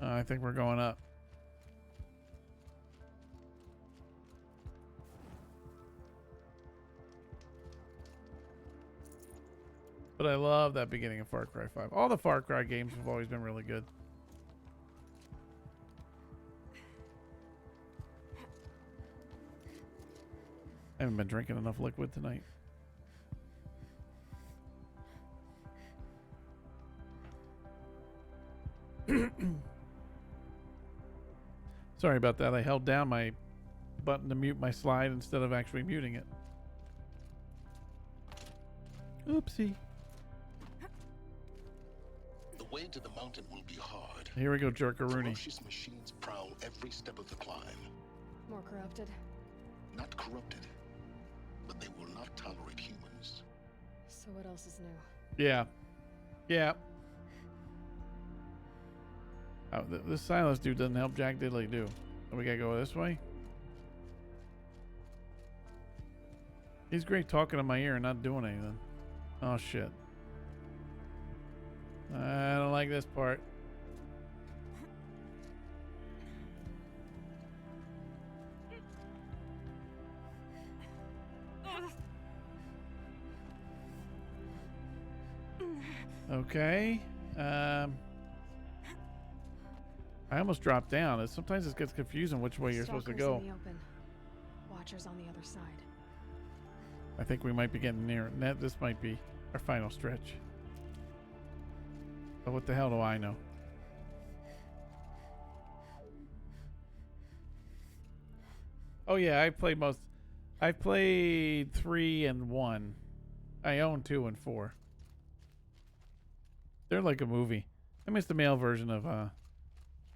I think we're going up. But I love that beginning of Far Cry 5. All the Far Cry games have always been really good. I haven't been drinking enough liquid tonight. Sorry about that. I held down my button to mute my slide instead of actually muting it. Oopsie. The way to the mountain will be hard. Here we go, Jerkaroonie. Ferocious machines prowl every step of the climb. More corrupted? Not corrupted, but they will not tolerate humans. So what else is new? Yeah. Yeah. Oh, this Silas dude doesn't help Jack Diddley do. So we gotta go this way. He's great talking in my ear and not doing anything. Oh shit. I don't like this part. Okay. I almost dropped down. Sometimes it gets confusing which way you're supposed to go. In the open. Watchers on the other side. I think we might be getting near. This might be our final stretch. But what the hell do I know? Oh yeah, I've played 3 and 1. I own 2 and 4. They're like a movie. I missed the male version of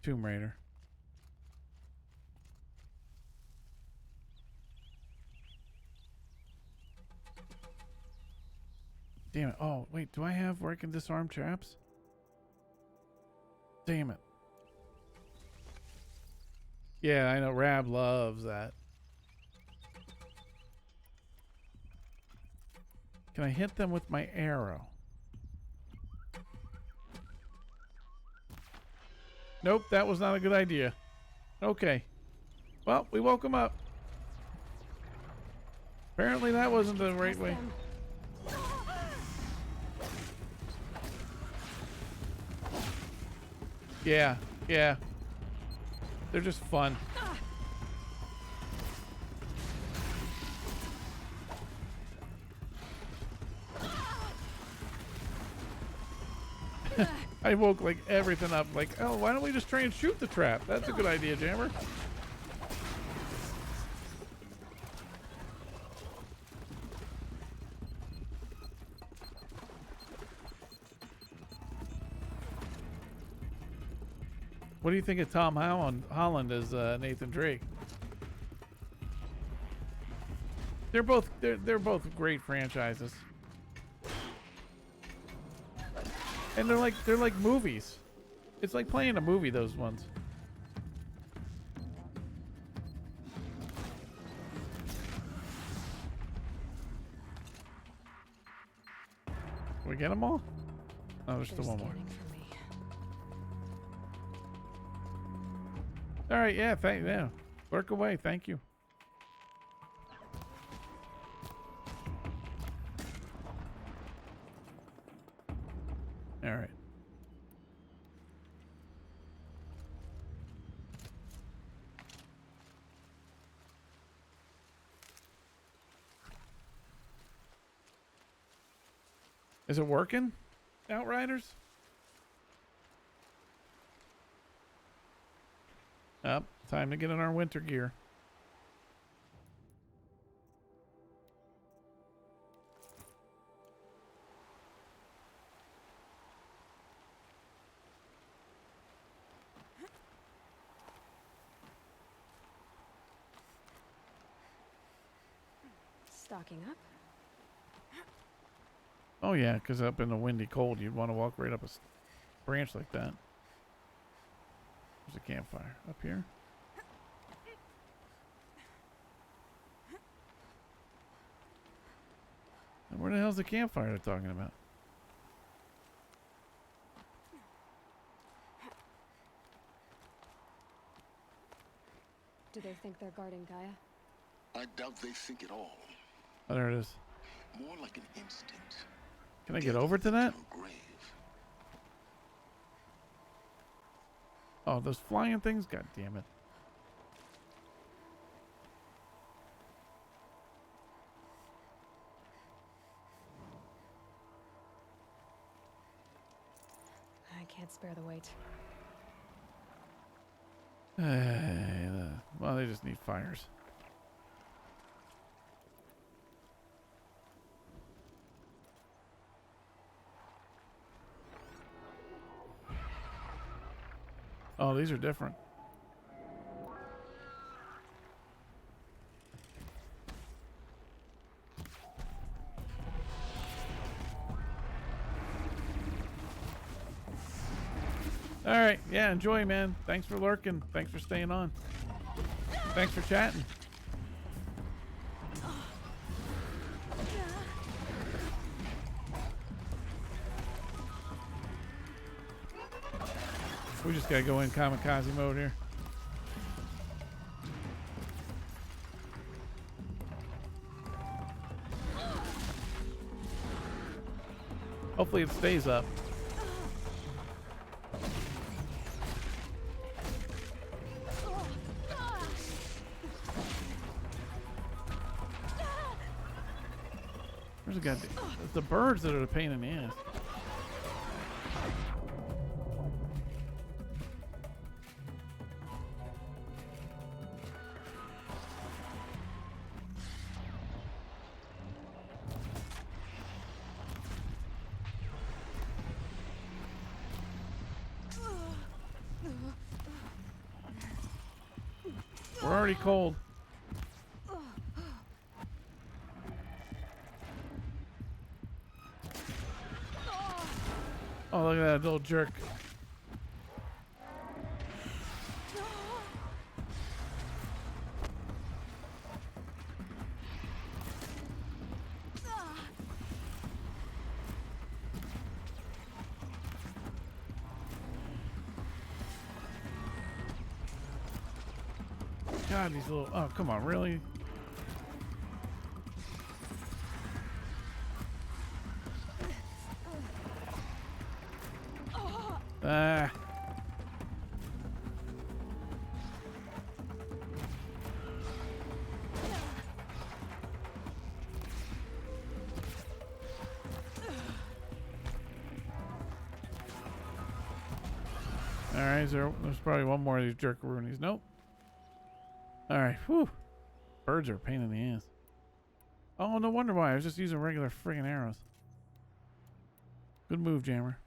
Tomb Raider. Damn it. Oh, wait. Do I have where I can disarm traps? Damn it. Yeah, I know. Rab loves that. Can I hit them with my arrow? Nope, that was not a good idea. Okay. Well, we woke him up. Apparently that wasn't the right way. Yeah, yeah. They're just fun. I woke like everything up. Like, oh, why don't we just try and shoot the trap? That's a good idea, Jammer. What do you think of Tom Holland as Nathan Drake? They're both great franchises. And they're like movies. It's like playing a movie, those ones. Can we get them all? Oh, there's still one more. All right, yeah, work away. Thank you. All right. Is it working, Outriders? Up, time to get in our winter gear. Stocking up. Oh yeah, because up in the windy cold, you'd want to walk right up a branch like that. There's a campfire up here. And where the hell's the campfire they're talking about? Do they think they're guarding Gaia? I doubt they think at all. Oh, there it is. More like an instinct. Can I get over to that? Oh, those flying things? God damn it. can't spare the weight. Well, they just need fires. Oh, these are different. All right. Yeah, enjoy, man. Thanks for lurking. Thanks for staying on. Thanks for chatting. We just gotta go in kamikaze mode here. Hopefully it stays up. There's a guy. It's the birds that are the pain in the ass. We're already cold. Oh, look at that little jerk. God, these little... Oh, come on, really? Ah. Alright, there's probably one more of these jerkaroonies. Nope. Alright, whew. Birds are a pain in the ass. Oh, no wonder why. I was just using regular friggin' arrows. Good move, Jammer.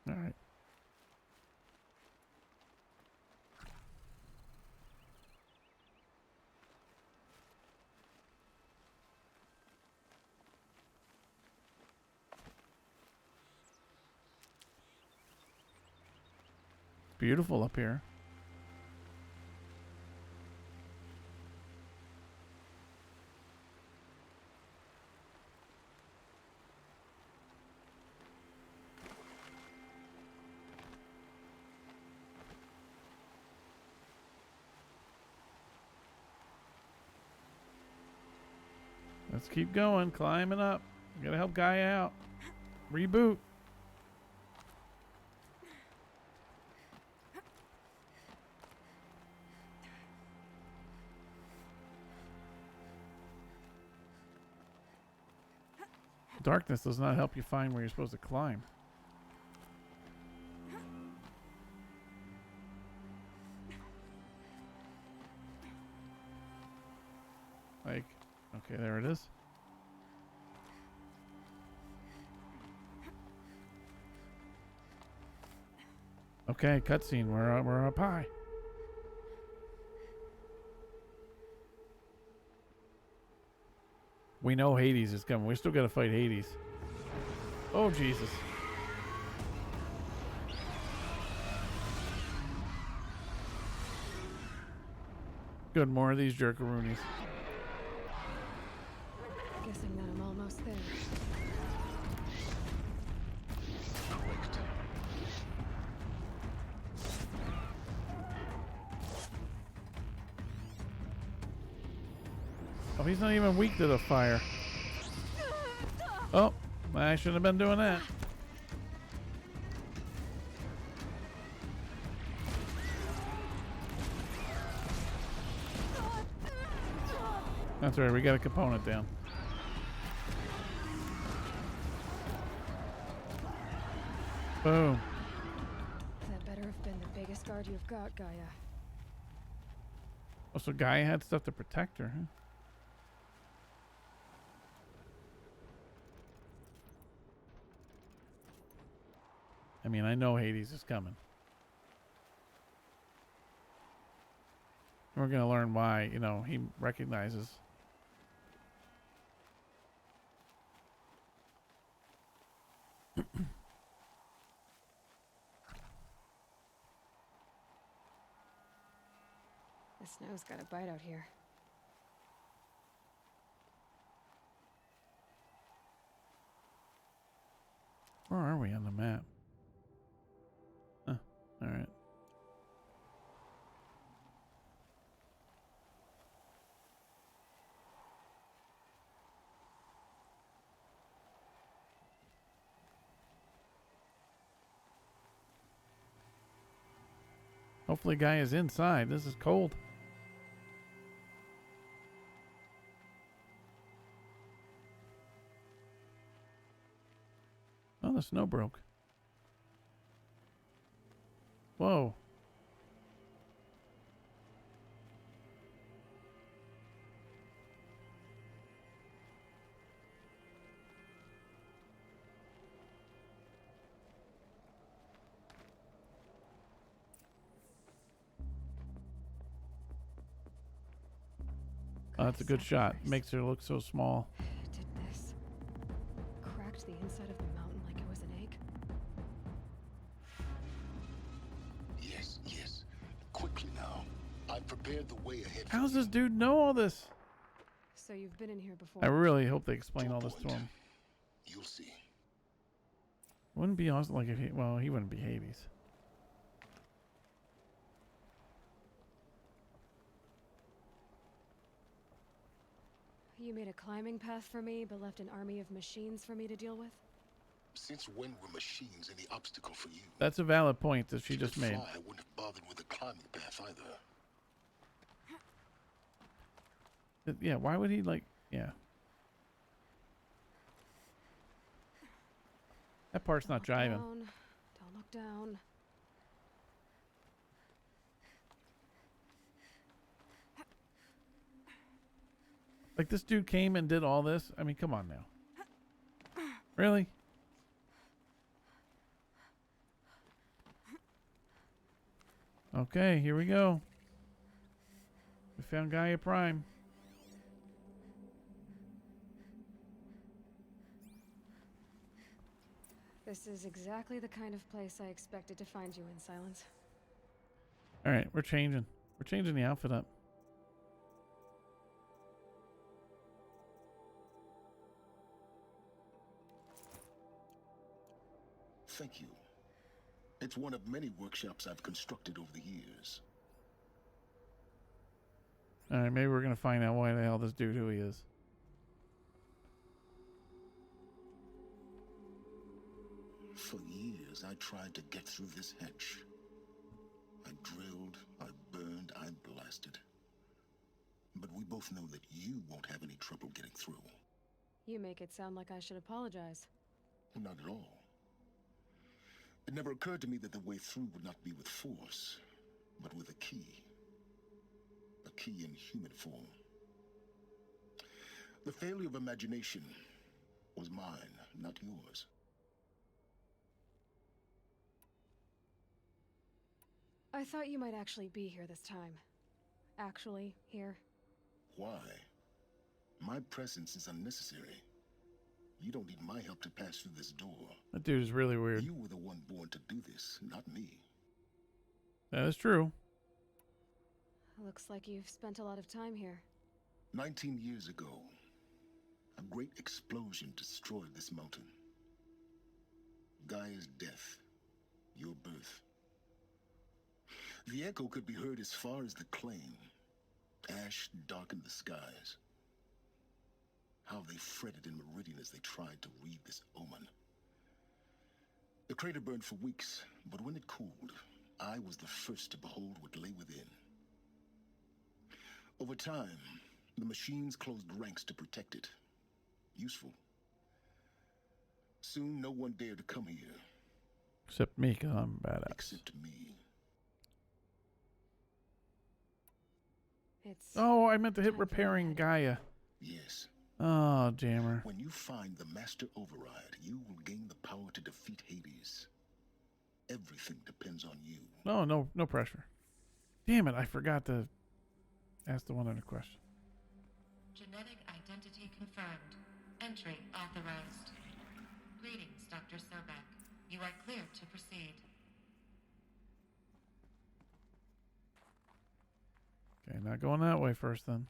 Alright. Beautiful up here. Let's keep going, climbing up. Gotta help Guy out. Reboot. Darkness does not help you find where you're supposed to climb. Like, okay, there it is. Okay, cutscene. We're up high. We know Hades is coming. We still got to fight Hades. Oh, Jesus. Good, more of these jerkaroonies. Guessing that I'm almost there. Oh, he's not even weak to the fire. Oh, I shouldn't have been doing that. That's right, we got a component down. Boom. That better have been the biggest guard you've got, Gaia. Oh, so Gaia had stuff to protect her, huh? I mean, I know Hades is coming. We're gonna learn why, you know, he recognizes. The snow's got a bite out here. Where are we on the map? Huh, all right. Hopefully guy is inside. This is cold. Oh, the snow broke. Whoa. Oh, that's a good shot. Makes her look so small. Did this. Cracked the inside of the mountain like it was an egg. Yes, yes. Quickly now. I've prepared the way ahead. How does this dude know all this? So you've been in here before. I really hope they explain all this to him. You'll see. Wouldn't be awesome like if he, well, he wouldn't be Hades. You made a climbing path for me, but left an army of machines for me to deal with? Since when were machines any obstacle for you? That's a valid point that she just made. I wouldn't have bothered with the climbing path either. Yeah, why would he like, yeah. That part's not jiving. Down. Don't look down. Like this dude came and did all this? I mean, come on now. Really? Okay, here we go. We found Gaia Prime. This is exactly the kind of place I expected to find you in, Silence. All right, we're changing. We're changing the outfit up. Thank you. It's one of many workshops I've constructed over the years. All right, maybe we're going to find out why the hell this dude who he is. For years, I tried to get through this hedge. I drilled, I burned, I blasted. But we both know that you won't have any trouble getting through. You make it sound like I should apologize. Not at all. It never occurred to me that the way through would not be with force, but with a key. A key in human form. The failure of imagination was mine, not yours. I thought you might actually be here this time. Actually, here. Why? My presence is unnecessary. You don't need my help to pass through this door. That dude is really weird. You were the one born to do this, not me. That is true. Looks like you've spent a lot of time here. 19 years ago, a great explosion destroyed this mountain. Gaia's death, your birth. The echo could be heard as far as the claim. Ash darkened the skies. How they fretted in Meridian as they tried to read this omen. The crater burned for weeks, but when it cooled, I was the first to behold what lay within. Over time, The machines closed ranks to protect it. Useful. Soon, no one dared to come here. Except me, because I'm badass. Except me. It's Oh, I meant to hit repairing Gaia. Yes. Oh, jammer. When you find the Master Override, you will gain the power to defeat Hades. Everything depends on you. No pressure. Damn it, I forgot to ask the one other question. Genetic identity confirmed. Entry authorized. Greetings, Dr. Sobek. You are cleared to proceed. Okay, not going that way first then.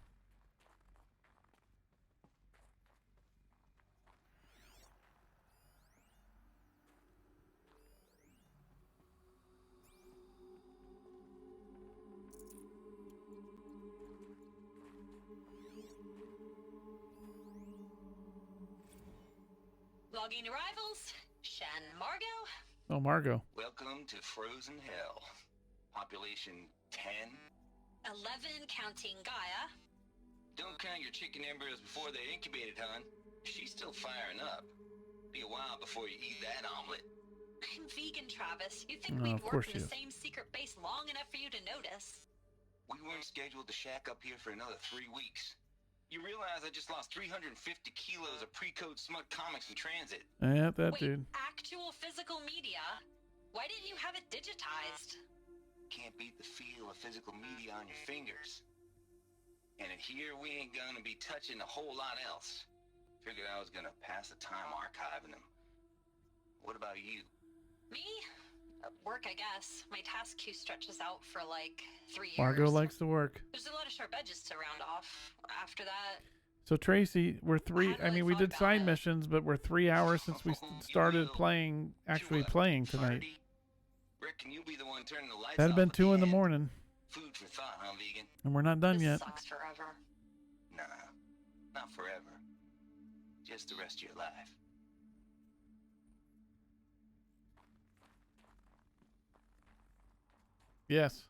Logging arrivals. Shan Margot. Oh, Margot. Welcome to Frozen Hell. Population 10. 11 counting Gaia. Don't count your chicken embryos before they're incubated, hon. She's still firing up. Be a while before you eat that omelet. I'm vegan, Travis. You'd think Oh, we'd of course worked in she the is. same secret base long enough for you to notice. We weren't scheduled to shack up here for another 3 weeks. You realize I just lost 350 kilos of pre-code smut comics in transit. Yeah, that Wait, dude. actual physical media? Why didn't you have it digitized? Can't beat the feel of physical media on your fingers. And in here, we ain't gonna be touching a whole lot else. Figured I was gonna pass the time archiving them. What about you? Me? Work, I guess. My task queue stretches out for like 3 years. Margot likes to work. There's a lot of sharp edges to round off. After that, So Tracy, we're three. I mean, we did side missions, but we're 3 hours since we started playing, actually playing tonight. Reckon you'll be the one turning the lights That'd have been off 2 in the morning, Food for thought, huh, vegan? and we're not done yet. sucks forever. Nah, not forever. Just the rest of your life. Yes.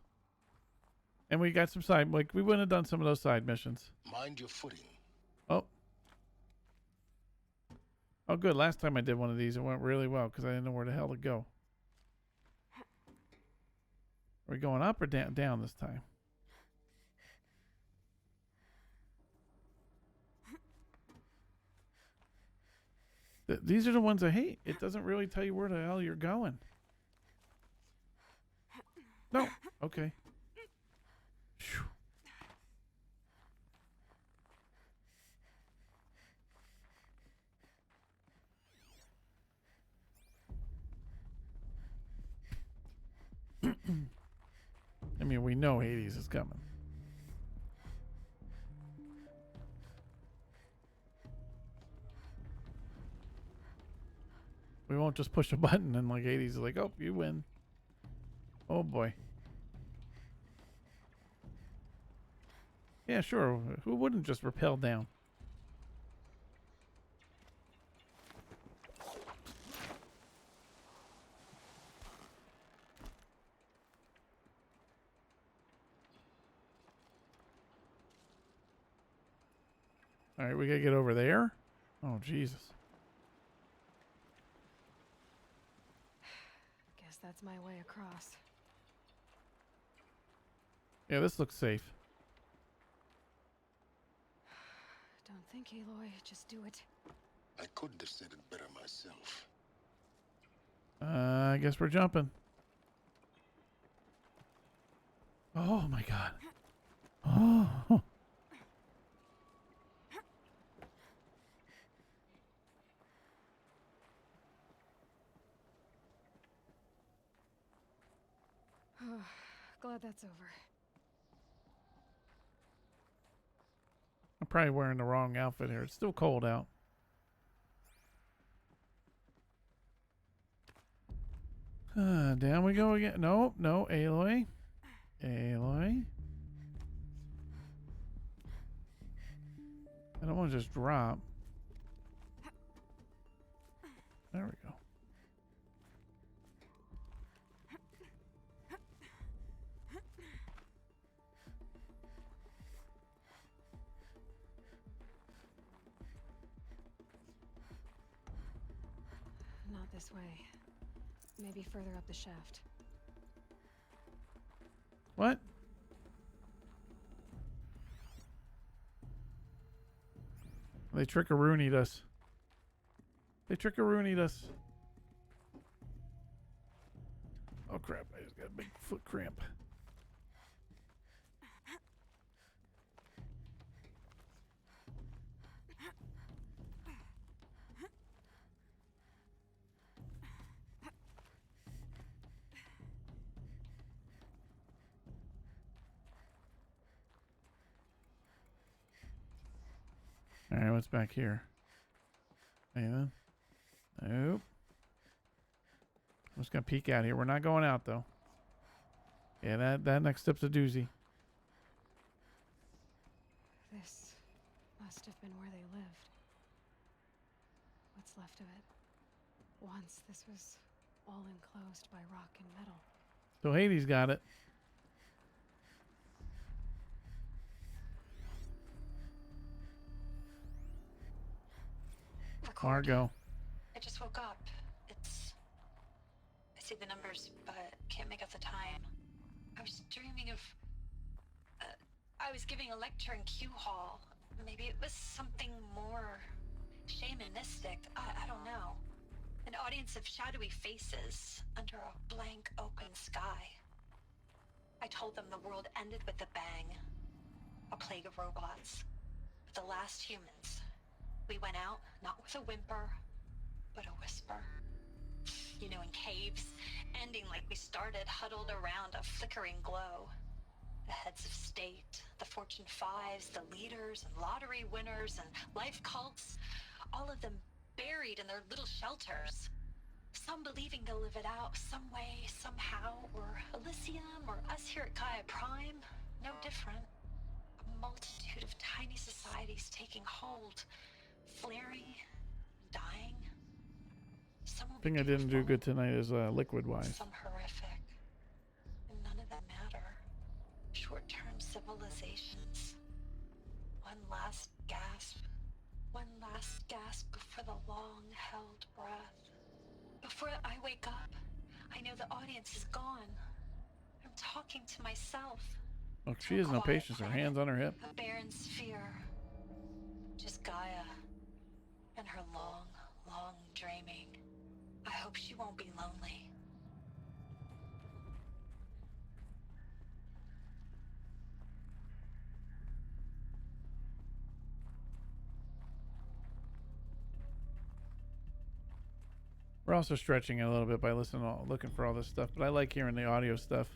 And we got some side, like, we wouldn't have done some of those side missions. Mind your footing. Oh. Oh, good. Last time I did one of these, it went really well because I didn't know where the hell to go. Are we going up or down? Down this time. These are the ones I hate. It doesn't really tell you where the hell you're going. No. Okay. Phew. I mean, we know Hades is coming. We won't just push a button and like Hades is like, oh, you win. Oh boy. Yeah, sure. Who wouldn't just rappel down? All right, we gotta get over there. Oh, Jesus. Guess that's my way across. Yeah, this looks safe. Don't think, Aloy. Just do it. I couldn't have said it better myself. I guess we're jumping. Oh my God. Oh. Glad that's over. I'm probably wearing the wrong outfit here. It's still cold out. Down we go again. No, no, Aloy. Aloy. I don't want to just drop. There we go. this way. Maybe further up the shaft. What? They trick-a-roonied us. They trick-a-roonied us. Oh crap, I just got a big foot cramp. Alright, what's back here? Anything? Nope. I'm just gonna peek out here. We're not going out though. Yeah, that next step's a doozy. This must have been where they lived. What's left of it. Once this was all enclosed by rock and metal. So Hades got it. Margot. I just woke up. I see the numbers, but can't make out the time. I was dreaming of... I was giving a lecture in Q Hall. Maybe it was something more shamanistic. I don't know. An audience of shadowy faces under a blank open sky. I told them the world ended with a bang. A plague of robots. The last humans. We went out, not with a whimper, but a whisper. You know, in caves, ending like we started, huddled around a flickering glow. The heads of state, the Fortune 5s, the leaders and lottery winners and life cults, all of them buried in their little shelters. Some believing they'll live it out some way, somehow, or Elysium, or us here at Gaia Prime, no different. A multitude of tiny societies taking hold, flaring, dying. Some will be Thing I didn't do good tonight is liquid wise. some horrific, and none of them matter. Short-term civilizations. One last gasp. One last gasp before the long-held breath. Before I wake up, I know the audience is gone. I'm talking to myself. Look, she has no patience. Her hands on her hip. A barren sphere. Just Gaia. And her long, long dreaming. I hope she won't be lonely. We're also stretching it a little bit by looking for all this stuff, but I like hearing the audio stuff.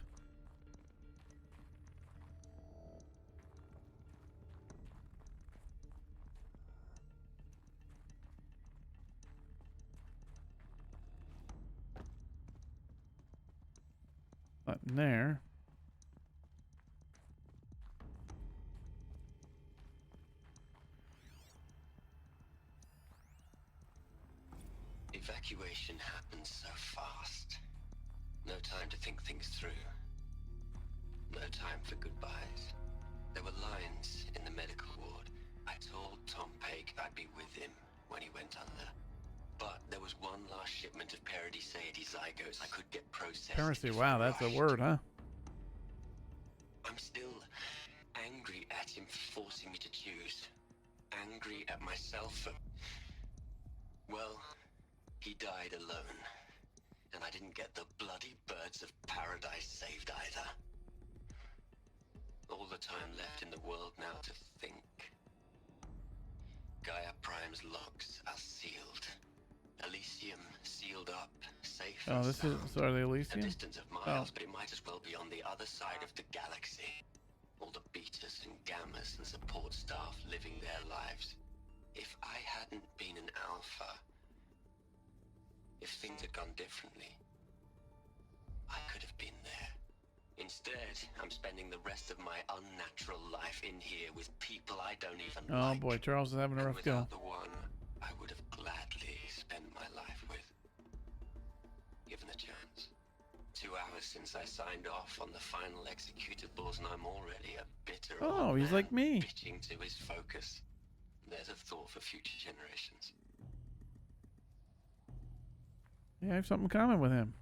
Button there. Evacuation happened so fast. No time to think things through. No time for goodbyes. There were lines in the medical ward. I told Tom Pake I'd be with him when he went under. But there was one last shipment of Paradiseidae zygotes I could get processed. Piracy, wow, that's a word, huh? I'm still angry at him for forcing me to choose. Angry at myself for... Well, he died alone. And I didn't get the bloody birds of paradise saved either. All the time left in the world now to think. Gaia Prime's locks are sealed. Elysium sealed up, safe. Oh, this is so are they A Elysium? distance of miles, but it might as well be on the other side of the galaxy. All the betas and gammas and support staff living their lives. If I hadn't been an alpha, if things had gone differently, I could have been there. Instead, I'm spending the rest of my unnatural life in here with people I don't even Oh like. boy, Charles is having a rough go. Without the one I would have gladly spent my life with. Given a chance. 2 hours since I signed off on the final executables, and I'm already a bitter Oh, old he's man like me. bitching to his focus. There's a thought for future generations. Yeah, I have something in common with him.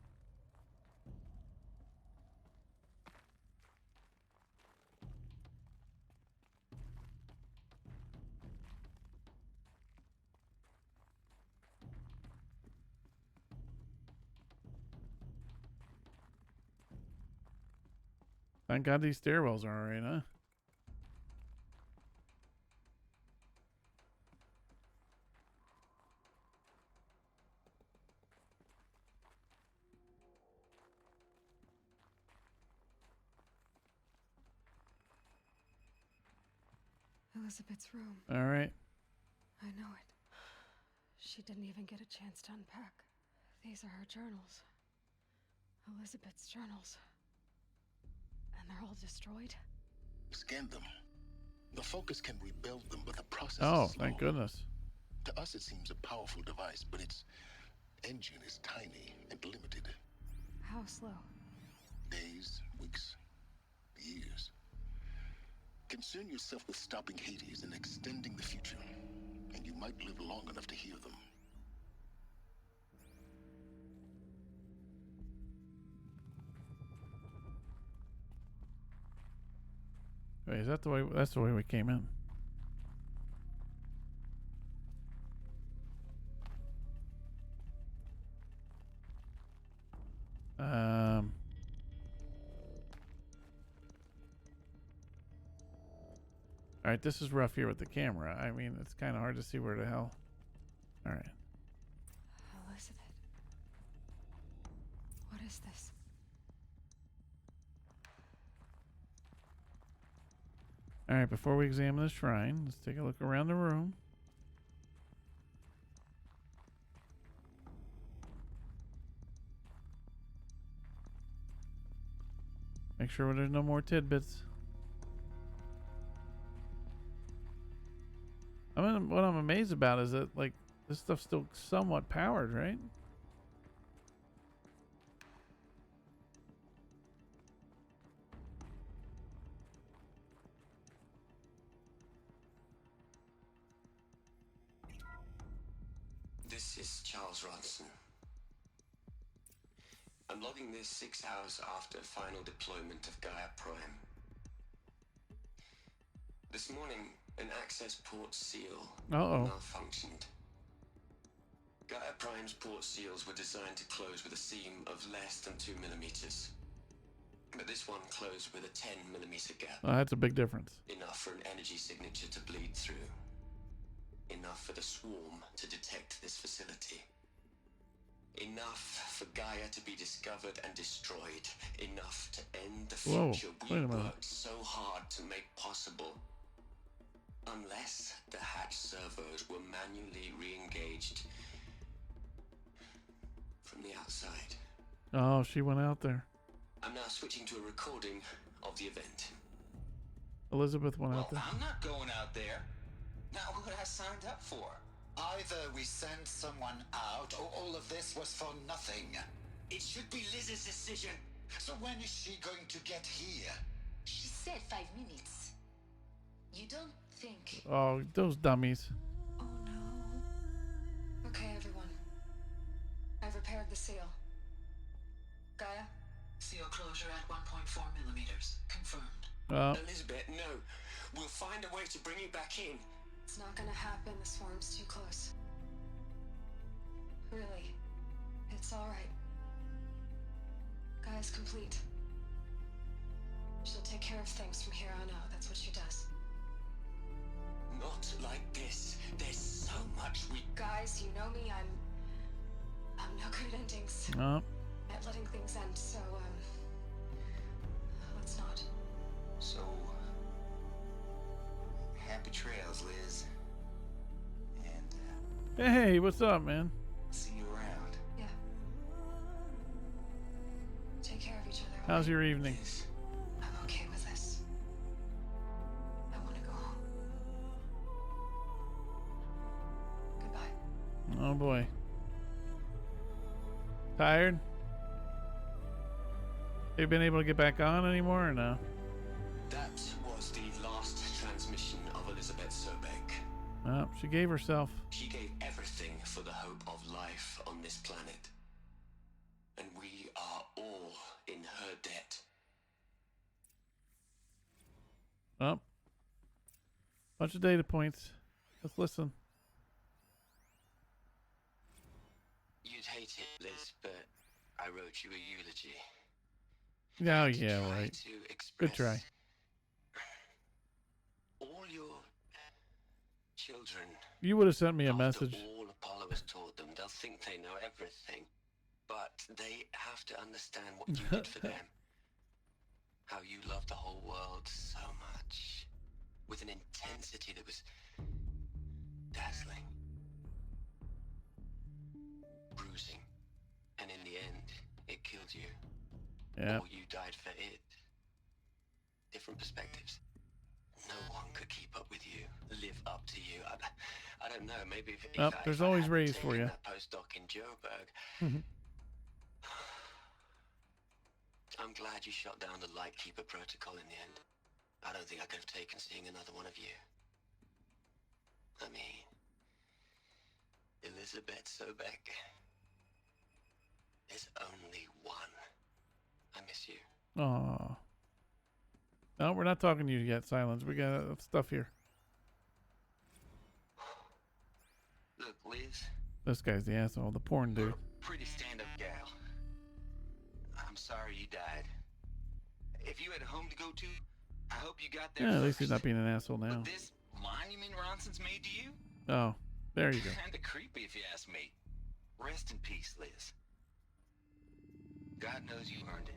Thank God these stairwells are alright, huh? Elizabeth's room. Alright. I know it. She didn't even get a chance to unpack. These are her journals. Elizabeth's journals. And they're all destroyed? Scan them. The Focus can rebuild them, but the process Oh, is slow. thank goodness. To us, it seems a powerful device, but its engine is tiny and limited. How slow? Days, weeks, years. Concern yourself with stopping Hades and extending the future, and you might live long enough to hear them. Wait, is that the way? That's the way we came in. All right, this is rough here with the camera. I mean, it's kind of hard to see where the hell. All right. Elizabeth. What is this? All right, before we examine the shrine, let's take a look around the room. Make sure there's no more tidbits. I mean, what I'm amazed about is that, like, this stuff's still somewhat powered, right? This is Charles Ronson. I'm logging this 6 hours after final deployment of Gaia Prime. This morning, an access port seal malfunctioned. Gaia Prime's port seals were designed to close with a seam of less than 2 millimeters. But this one closed with a 10 millimeter gap. That's a big difference. Enough for an energy signature to bleed through. Enough for the swarm to detect this facility. Enough for Gaia to be discovered and destroyed. Enough to end the future we worked so hard to make possible. Unless the hatch servos were manually re-engaged from the outside. Oh, she went out there. I'm now switching to a recording of the event. Elizabeth went out there. I'm not going out there. Now, what I signed up for? Either we send someone out, or all of this was for nothing. It should be Liz's decision. So when is she going to get here? She said 5 minutes. You don't think... Oh, those dummies. Oh no. Okay, everyone. I've repaired the seal. Gaia? Seal closure at 1.4 millimeters. Confirmed. Elizabeth, no. We'll find a way to bring you back in. It's not gonna happen. The swarm's too close. Really. It's alright. Gaia's complete. She'll take care of things from here on out. That's what she does. Not like this. There's so much we... Guys, you know me. I'm no good at endings. At letting things end, so, let's not. So... happy trails, Liz. And, Hey, what's up, man? see you around. Yeah. Take care of each other. How's your evening? I'm okay with this. I want to go home. Goodbye. Oh boy. Tired? Have you been able to get back on anymore or no? That was the last transmission of Elizabeth Sobek. Oh, she gave herself. She gave everything for the hope of life on this planet. Oh. Bunch of data points. Let's listen. You'd hate it, Liz, but I wrote you a eulogy. Oh, yeah, right. To Good try. All your children. You would have sent me a After message. all Apollo has taught them, they'll think they know everything. But they have to understand what you did for them. How you loved the whole world so much. With an intensity that was dazzling. Bruising. And in the end, it killed you. Yeah. Or you died for it. Different perspectives. No one could keep up with you, live up to you. I don't know, maybe if There's I always hadn't rays for taken you. that postdoc in Joburg. I'm glad you shot down the Lightkeeper protocol in the end. I don't think I could have taken seeing another one of you. I mean, Elizabeth Sobeck. There's only one. I miss you. Aw. No, we're not talking to you yet, Silence. We got stuff here. Look, Liz. This guy's the asshole, the porn dude. Pretty stand-up gal. I'm sorry you died. If you had a home to go to, I hope you got there Yeah, at first. least he's not being an asshole now. But this monument Ronson's made to you? Oh, there you go. Kinda creepy if you ask me. Rest in peace, Liz. God knows you earned it.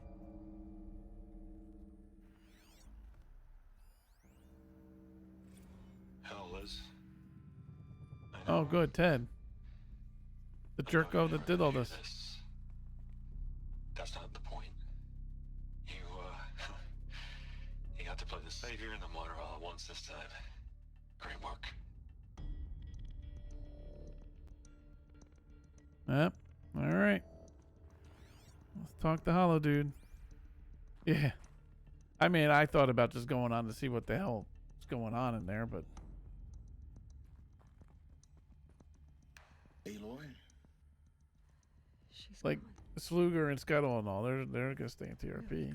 Hell, Liz. Oh, good, Ted. The jerko that did all this. That's not the point. You, you got to play the savior and the martyr all at once this time. Great work. Yep. All right. Let's talk to Hollow Dude. Yeah. I mean, I thought about just going on to see what the hell is going on in there, but... Aloy? She's like, Sluger and Scuttle and all, they're gonna stay in TRP.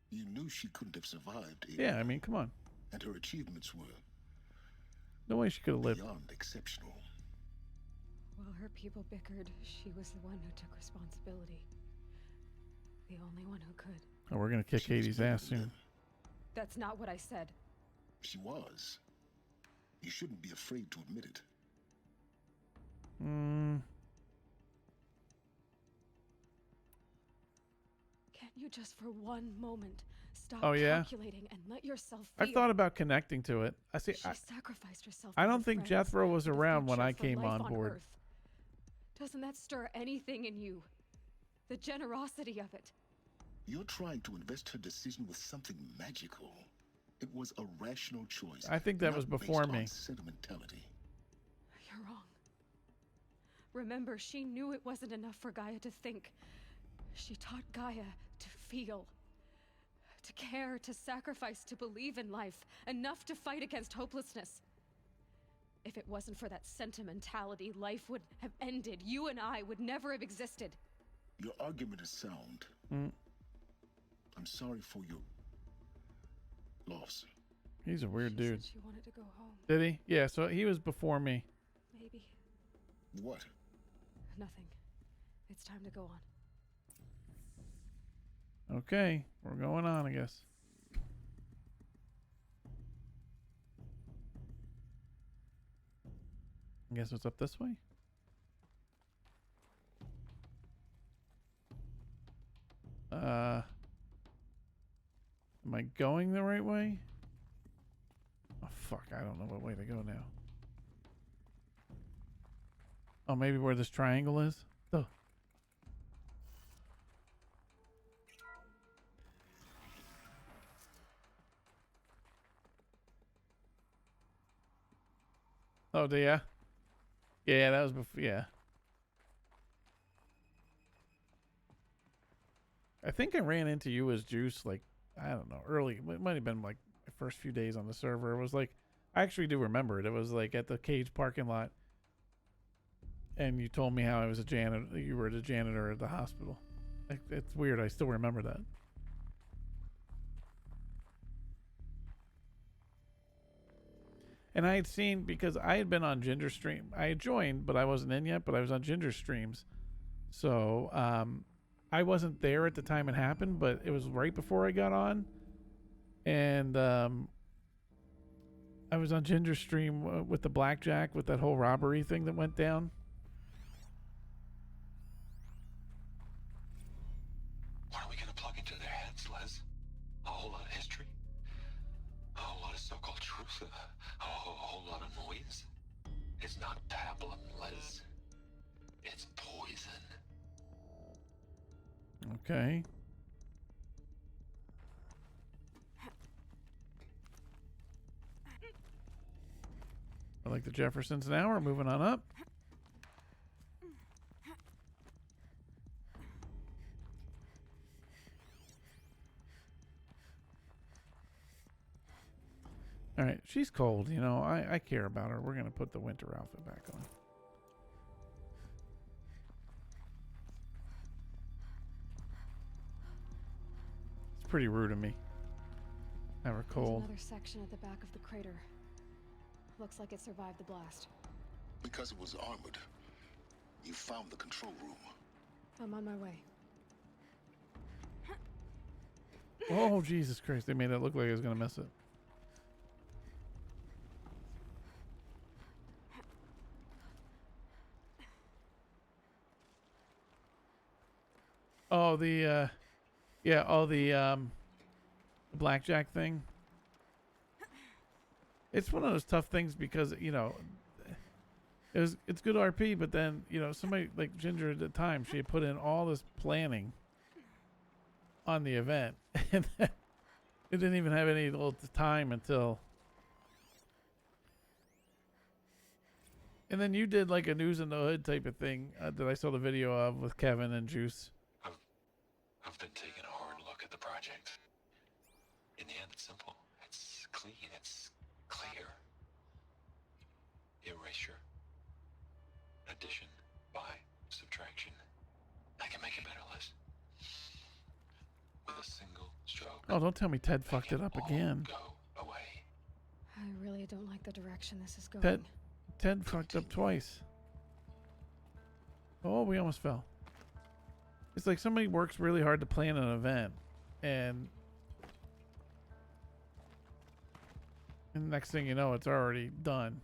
You knew she couldn't have survived, Aloy. Yeah, I mean, come on. And her achievements were No way she could have lived. beyond exceptional. While her people bickered, she was the one who took responsibility. The only one who could. Oh, we're gonna kick Katie's ass soon. That's not what I said. She was. You shouldn't be afraid to admit it. Can't you just for one moment stop calculating and let yourself feel? I thought about connecting to it. I see. She sacrificed herself. I for don't her think friends, Jethro was for the around when future, I for came life on board. Earth. Doesn't that stir anything in you? The generosity of it. You're trying to invest her decision with something magical. It was a rational choice. I think that not was before based me. on sentimentality. You're wrong. Remember, she knew it wasn't enough for Gaia to think. She taught Gaia to feel. To care, to sacrifice, to believe in life. Enough to fight against hopelessness. If it wasn't for that sentimentality, life would have ended. You and I would never have existed. Your argument is sound. I'm sorry for your loss. He's a weird dude. She wanted to go home. Did he? Yeah, so he was before me. Maybe. What? Nothing. It's time to go on. Okay, we're going on, I guess. I guess it's up this way. Am I going the right way? Oh, fuck. I don't know what way to go now. Oh, maybe where this triangle is? Oh. Oh, do ya? Yeah, that was before. Yeah. I think I ran into you as Juice, like, I don't know, early. It might have been like my first few days on the server. It was like, I actually do remember it. It was like at the Cage parking lot. And you told me how I was a janitor. You were the janitor at the hospital. It's weird. I still remember that. And I had seen, because I had been on Ginger stream. I had joined, but I wasn't in yet, but I was on Ginger streams. So I wasn't there at the time it happened, but it was right before I got on. And I was on Ginger stream with the blackjack, with that whole robbery thing that went down. What are we gonna plug into their heads, Les? A whole lot of history? A whole lot of so-called truth? A whole lot of noise? It's not pablum, Les. It's poison. Okay. I like the Jeffersons now. We're moving on up. All right, she's cold. You know, I care about her. We're going to put the winter outfit back on. It's pretty rude of me. Have her cold. There's another section at the back of the crater. Looks like it survived the blast. Because it was armored, you found the control room. I'm on my way. Oh, Jesus Christ. They made it look like I was going to miss it. Oh, the blackjack thing. It's one of those tough things because, you know, it's good RP, but then, you know, somebody like Ginger at the time, she had put in all this planning on the event, and it didn't even have any little time until. And then you did like a News in the Hood type of thing that I saw the video of with Kevin and Juice. I've been taking a hard look at the project. In the end, it's simple. It's clean. It's clear. Erasure. Addition. By. Subtraction. I can make it better, Liz. With a single stroke. Oh, don't tell me Ted fucked it up again. Go away. I really don't like the direction this is going. Ted fucked up twice. Oh, we almost fell. It's like somebody works really hard to plan an event, and the next thing you know, it's already done.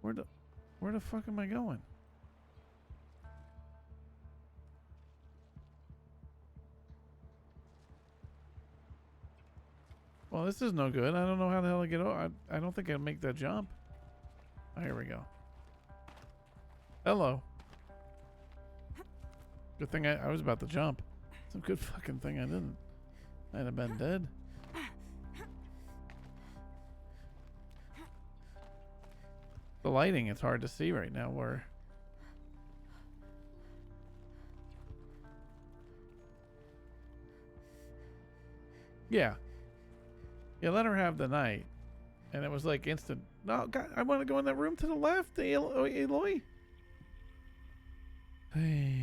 Where the fuck am I going? Well, this is no good. I don't know how the hell I get over. I don't think I'd make that jump. Oh, here we go. Hello. Good thing I was about to jump. It's a good fucking thing I didn't. I'd have been dead. The lighting, it's hard to see right now where. Yeah. Yeah, let her have the night. And it was like instant. No, God, I want to go in that room to the left, Aloy. Hey.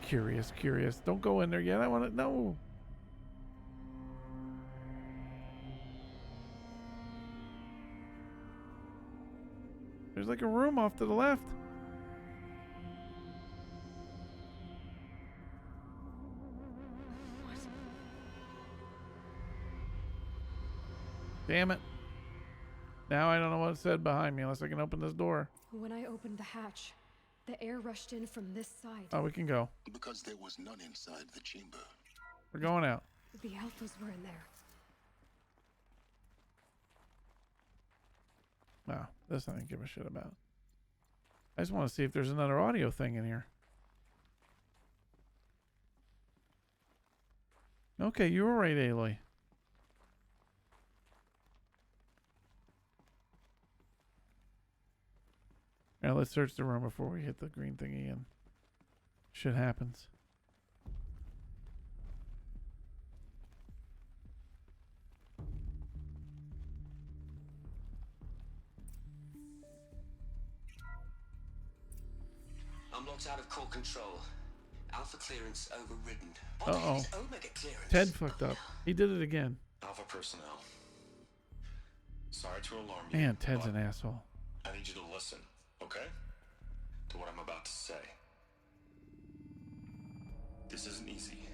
Curious. Don't go in there yet. I want to know. There's like a room off to the left. Damn it. Now I don't know what it said behind me unless I can open this door. When I opened the hatch, the air rushed in from this side. Oh, we can go. Because there was none inside the chamber. We're going out. The alphas were in there. Wow, this I didn't give a shit about. I just want to see if there's another audio thing in here. Okay, you were right, Aloy. Now let's search the room before we hit the green thingy and shit happens. Unlocked out of core control. Alpha clearance overridden. What Uh-oh. is Omega clearance? Ted fucked up. He did it again. Alpha personnel. Sorry to alarm you. Man, Ted's but an asshole. I need you to listen, okay? To what I'm about to say. This isn't easy.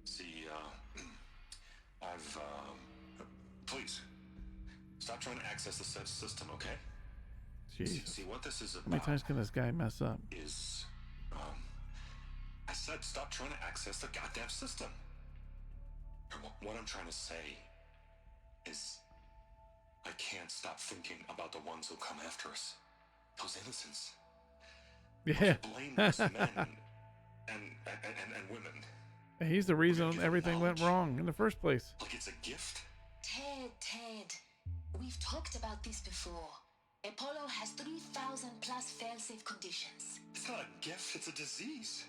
See, please, stop trying to access the system, okay? Jesus. See, what this is How many about times can this guy mess up? is, I said stop trying to access the goddamn system. What I'm trying to say is, I can't stop thinking about the ones who come after us. Those innocents. Yeah. Those blameless men and women. He's the reason everything went wrong in the first place. Like it's a gift? Ted, we've talked about this before. Apollo has 3,000 plus fail-safe conditions. It's not a gift, it's a disease.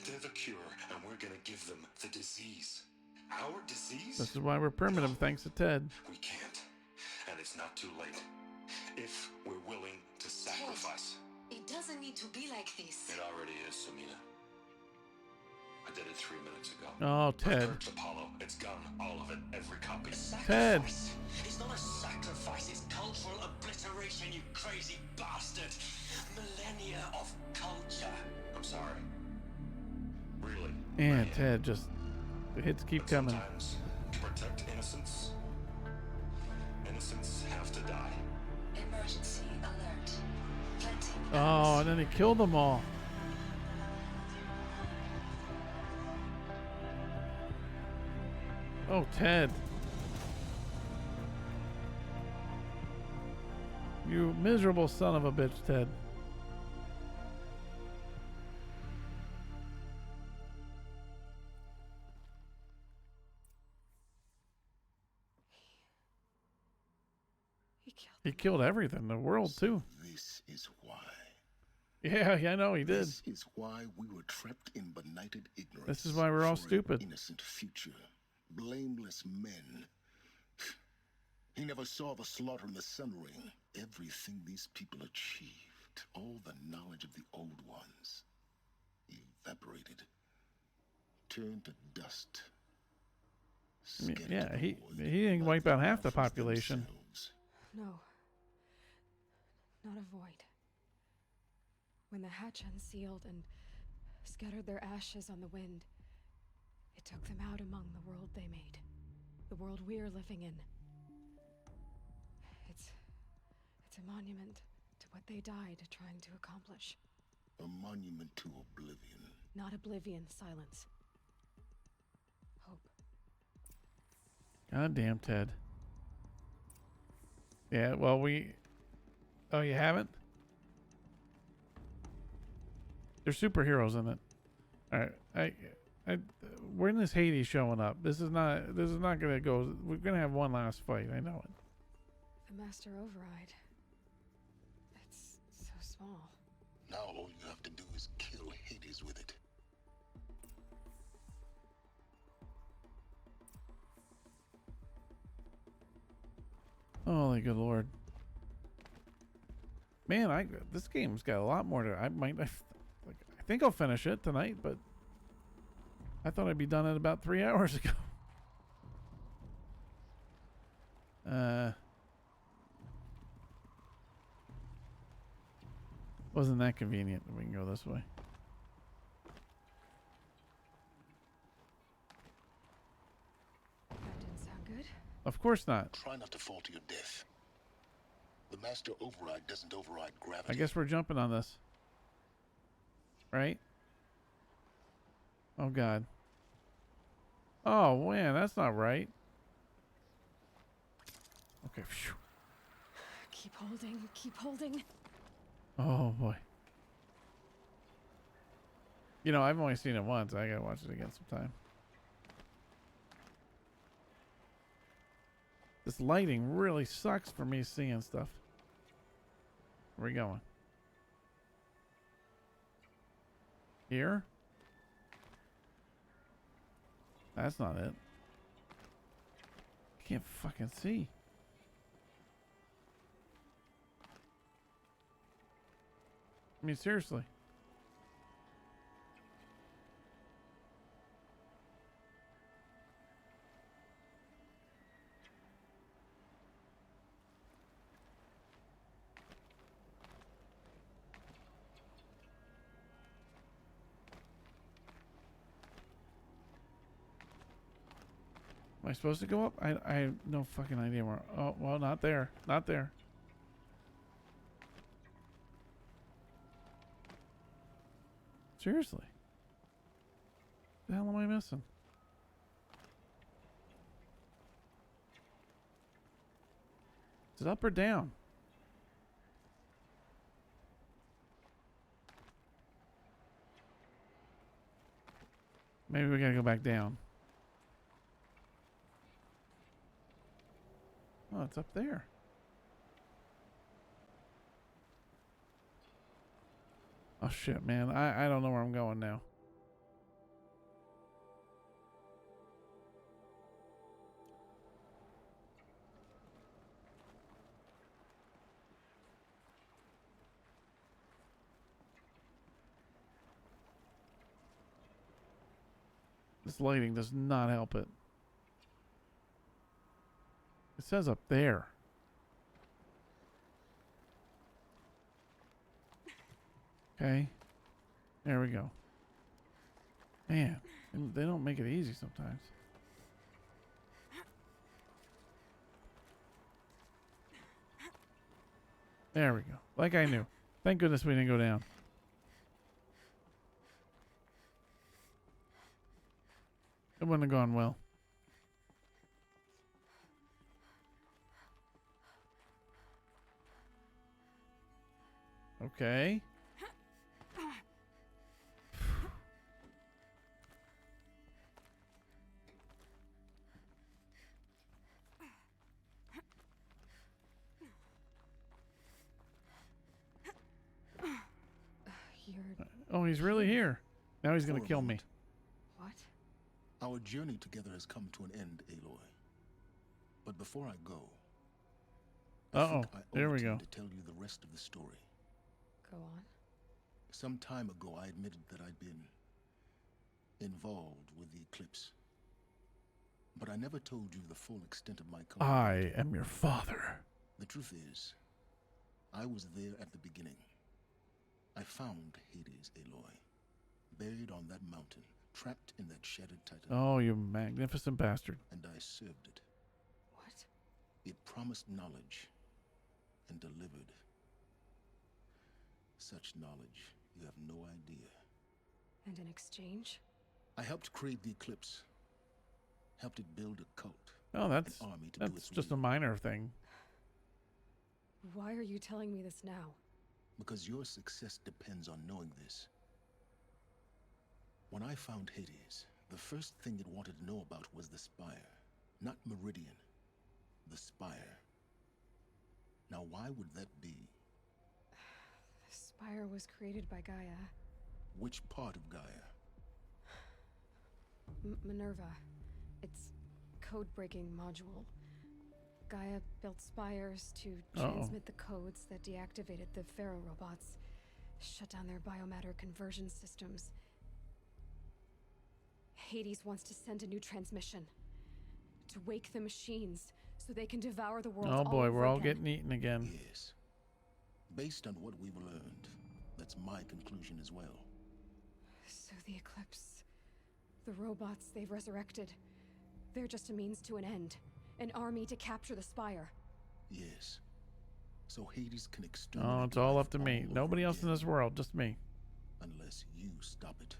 They're the cure, and we're gonna give them the disease. Our disease? This is why we're primitive, thanks to Ted. We can't. And it's not too late. If we're willing to sacrifice. Ted, it doesn't need to be like this. It already is, Samina. I did it 3 minutes ago. Oh, Ted. I've Apollo. It's gone. All of it. Every copy. Ted. It's not a sacrifice. It's cultural obliteration, you crazy bastard. Millennia of culture. I'm sorry. Really. And Ted just... The hits keep coming. Sometimes, to protect innocence, innocents have to die. Emergency alert. Planting. Oh, and then he killed them all. Oh, Ted. You miserable son of a bitch, Ted. He killed everything, the world too. This is why. Yeah, I know he did. This is why we were trapped in benighted ignorance. This is why we're all for an stupid. Innocent future, blameless men. He never saw the slaughter in the Sun Ring. Everything these people achieved, all the knowledge of the old ones, evaporated, turned to dust. I mean, yeah, he didn't wipe out half the population. No. Not a void. When the hatch unsealed and scattered their ashes on the wind, it took them out among the world they made. The world we're living in. It's a monument to what they died trying to accomplish. A monument to oblivion. Not oblivion, silence. Hope. Goddamn, Ted. Yeah, well, Oh, you haven't? There's superheroes in it. All right, when is Hades showing up? This is not gonna go. We're gonna have one last fight. I know it. The Master Override. It's so small. Now all you have to do is kill Hades with it. Holy good lord. Man, this game's got a lot more to. I think I'll finish it tonight, but I thought I'd be done at about 3 hours ago. Wasn't that convenient? We can go this way. That didn't sound good. Of course not. Try not to fall to your death. The Master Override doesn't override gravity. I guess we're jumping on this. Right? Oh, God. Oh, man, that's not right. Okay. Phew. Keep holding, keep holding. Oh, boy. You know, I've only seen it once. I gotta watch it again sometime. This lighting really sucks for me seeing stuff. Where are we going? Here? That's not it. I can't fucking see. I mean, seriously. I supposed to go up? I have no fucking idea where. Oh, well, not there. Not there. Seriously. The hell am I missing? Is it up or down? Maybe we gotta go back down. Oh, it's up there. Oh shit, man. I don't know where I'm going now. This lighting does not help it. It says up there. Okay. There we go. Man, they don't make it easy sometimes. There we go. Like I knew. Thank goodness we didn't go down. It wouldn't have gone well. Okay. Oh, he's really here. Now he's gonna kill me. What? Our journey together has come to an end, Aloy. But before I go, Uh-oh. There we go. to tell you the rest of the story. Go on. Some time ago, I admitted that I'd been involved with the eclipse. But I never told you the full extent of my I am your father. The truth is, I was there at the beginning. I found Hades, Aloy, buried on that mountain, trapped in that shattered titan. Oh, you magnificent bastard. And I served it. What? It promised knowledge and delivered. Such knowledge, you have no idea. And in exchange? I helped create the eclipse. Helped it build a cult. Oh, that's do its just a minor thing. Why are you telling me this now? Because your success depends on knowing this. When I found Hades, the first thing it wanted to know about was the Spire. Not Meridian. The Spire. Now, why would that be? The Spire was created by Gaia. Which part of Gaia? Minerva. Its code-breaking module. Gaia built spires to transmit the codes that deactivated the Pharaoh robots, shut down their biomatter conversion systems. Hades wants to send a new transmission to wake the machines so they can devour the world. Oh boy, all we're all again. getting eaten again. Yes. Based on what we've learned, that's my conclusion as well. So the Eclipse, the robots they've resurrected, they're just a means to an end. An army to capture the Spire. Yes. So Hades can exterminate. Oh, it's all up to me. Nobody else in this world, just me. Unless you stop it.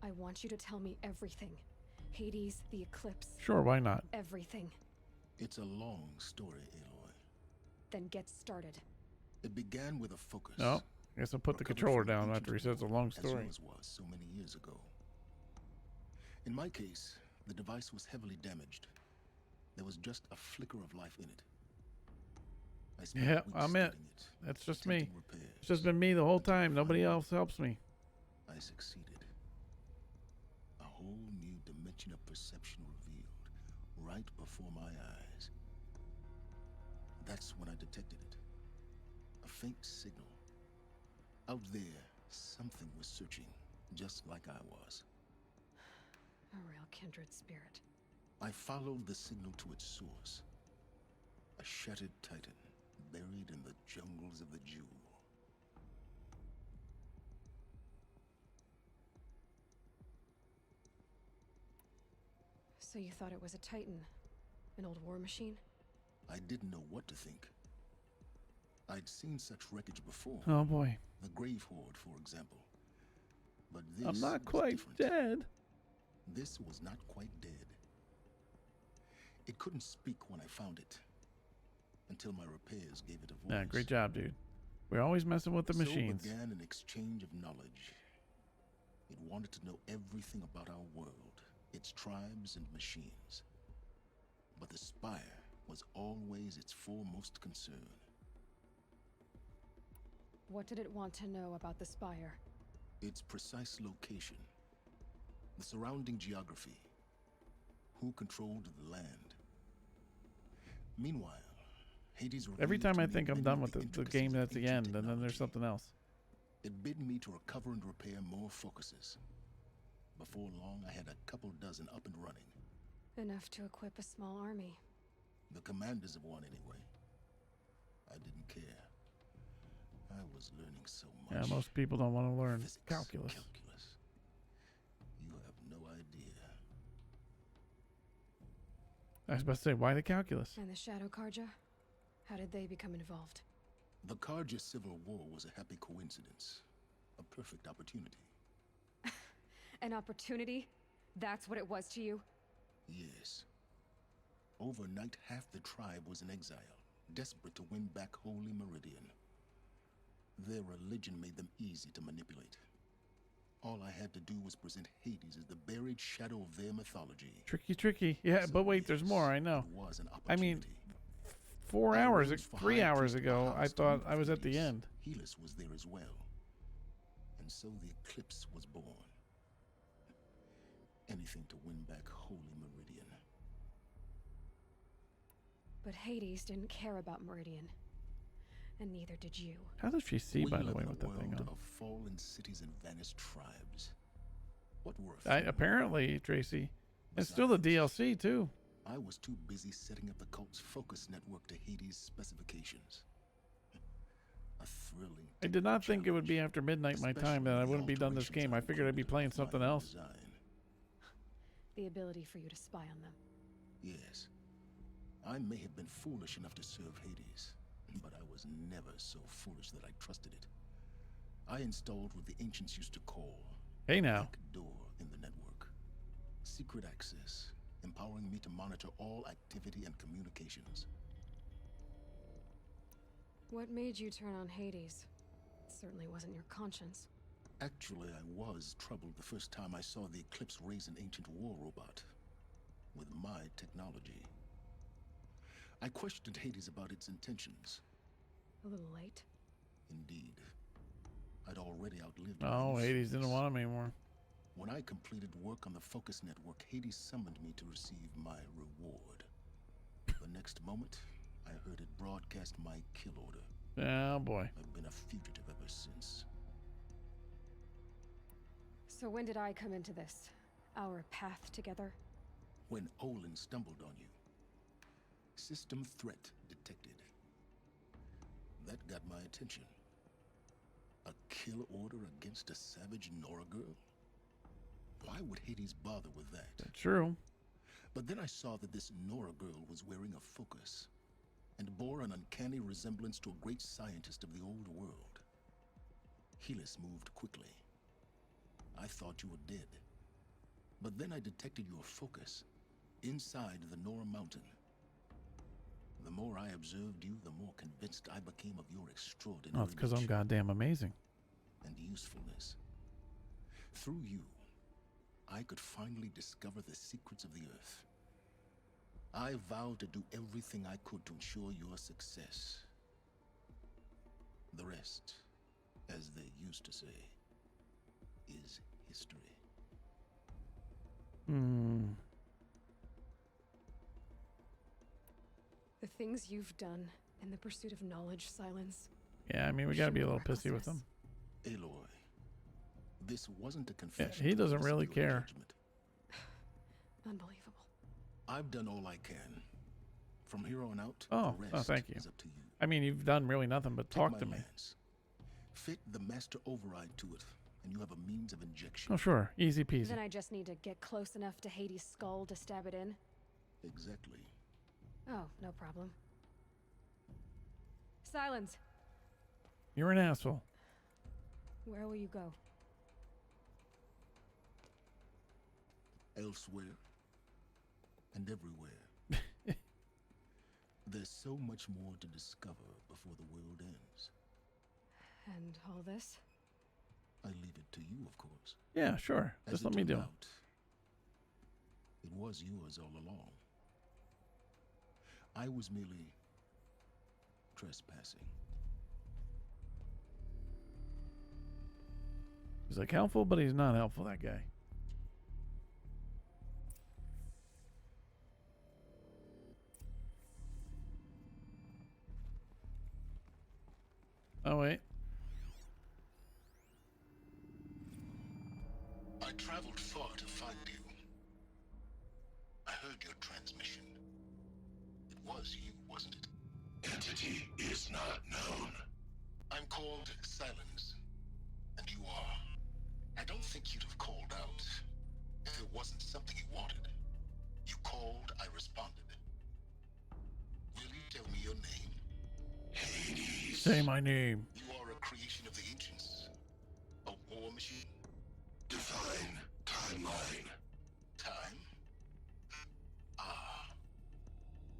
I want you to tell me everything. Hades, the Eclipse. Sure, why not? Everything. It's a long story, Aloy. Then get started. It began with a focus. Oh, I guess I'll put the controller down after he says a long story. As yours was so many years ago. In my case, the device was heavily damaged. There was just a flicker of life in it. Yeah, I'm it. That's just me. It's just been me the whole time. Nobody else helps me. I succeeded. A whole new dimension of perception revealed right before my eyes. That's when I detected it. A faint signal. Out there, something was searching, just like I was. A real kindred spirit. I followed the signal to its source. A shattered titan, buried in the jungles of the Jewel. So you thought it was a Titan? An old war machine? I didn't know what to think. I'd seen such wreckage before. Oh boy. The Grave Horde, for example. But this I'm not was quite different. dead. This was not quite dead. It couldn't speak when I found it, until my repairs gave it a voice. Yeah, great job, dude. We're always messing with the machines. So began an exchange of knowledge. It wanted to know everything about our world, its tribes and machines. But the Spire was always its foremost concern. What did it want to know about the Spire? Its precise location, the surrounding geography, who controlled the land. Meanwhile, Hades Every revealed time to I me think I'm many done of with the intricacies game, of that's the ancient end, and then there's technology. something else. It bid me to recover and repair more focuses. Before long, I had a couple dozen up and running. Enough to equip a small army. The commanders of one, anyway. I didn't care. I was learning so much. Yeah, most people don't want to learn Physics, calculus. You have no idea. I was about to say, why the calculus? And the Shadow Karja? How did they become involved? The Karja Civil War was a happy coincidence. A perfect opportunity. An opportunity? That's what it was to you? Yes. Overnight, half the tribe was in exile, desperate to win back Holy Meridian. Their religion made them easy to manipulate. All I had to do was present Hades as the buried shadow of their mythology. Tricky. Yeah, So but wait, there's more, I know. It was an I mean, opportunity. 4 I hours, arranged for 3 High hours Priest ago, I House to thought meet I was with at the Hades. end. Helis was there as well. And so the eclipse was born. Anything to win back Holy Meridian. But Hades didn't care about Meridian. And neither did you. How does she see, by the live way, in a with that thing world on? of fallen cities and vanished tribes. What were Apparently, Tracy. It's still the DLC, too. I was too busy setting up the cult's focus network to Hades' specifications. A thrilling. I did not think it would be after midnight my time that I wouldn't be done this game. I figured I'd be playing something else. The ability for you to spy on them. Yes. I may have been foolish enough to serve Hades, but I was never so foolish that I trusted it. I installed what the ancients used to call Hey now. a door in the network. Secret access, empowering me to monitor all activity and communications. What made you turn on Hades? It certainly wasn't your conscience. Actually, I was troubled the first time I saw the Eclipse raise an ancient war robot with my technology. I questioned Hades about its intentions. A little late. Indeed. I'd already outlived my Oh, Hades usefulness. didn't want him anymore. When I completed work on the Focus Network, Hades summoned me to receive my reward. The next moment, I heard it broadcast my kill order. Oh, boy. I've been a fugitive ever since. So when did I come into this? Our path together? When Olin stumbled on you. System threat detected. That got my attention. A kill order against a savage Nora girl? Why would Hades bother with that? True. But then I saw that this Nora girl was wearing a focus and bore an uncanny resemblance to a great scientist of the old world. Helis moved quickly. I thought you were dead. But then I detected your focus inside the Nora mountain. The more I observed you, the more convinced I became of your extraordinary Oh, it's because I'm goddamn amazing. and usefulness. Through you, I could finally discover the secrets of the Earth. I vowed to do everything I could to ensure your success. The rest, as they used to say, is history. The things you've done in the pursuit of knowledge, Silence. Yeah, I mean, we gotta be a little pissy with him. Aloy, this wasn't a Yeah, confession. he to doesn't elicit really your care. judgment. Unbelievable. I've done all I can. From here on out, Oh, the rest oh, thank you. is up to you. I mean, you've done really nothing but Take talk my to me. lance. Fit the master override to it, and you have a means of injection. Oh, sure. Easy peasy. Then I just need to get close enough to Hades' skull to stab it in? Exactly. Oh, no problem. Silence. You're an asshole. Where will you go? Elsewhere. And everywhere. There's so much more to discover before the world ends. And all this? I leave it to you, of course. Yeah, sure. Just let me do it. It was yours all along. I was merely trespassing. He's like helpful, but he's not helpful, that guy. Oh, wait. I traveled far to find you. I heard your transmission. It was you, wasn't it? Entity is not known. I'm called Silence, and you are. I don't think you'd have called out if it wasn't something you wanted. You called, I responded. Will you tell me your name? Hades. Say my name. You are a creation of the ancients. A war machine. Define timeline. Time? Ah.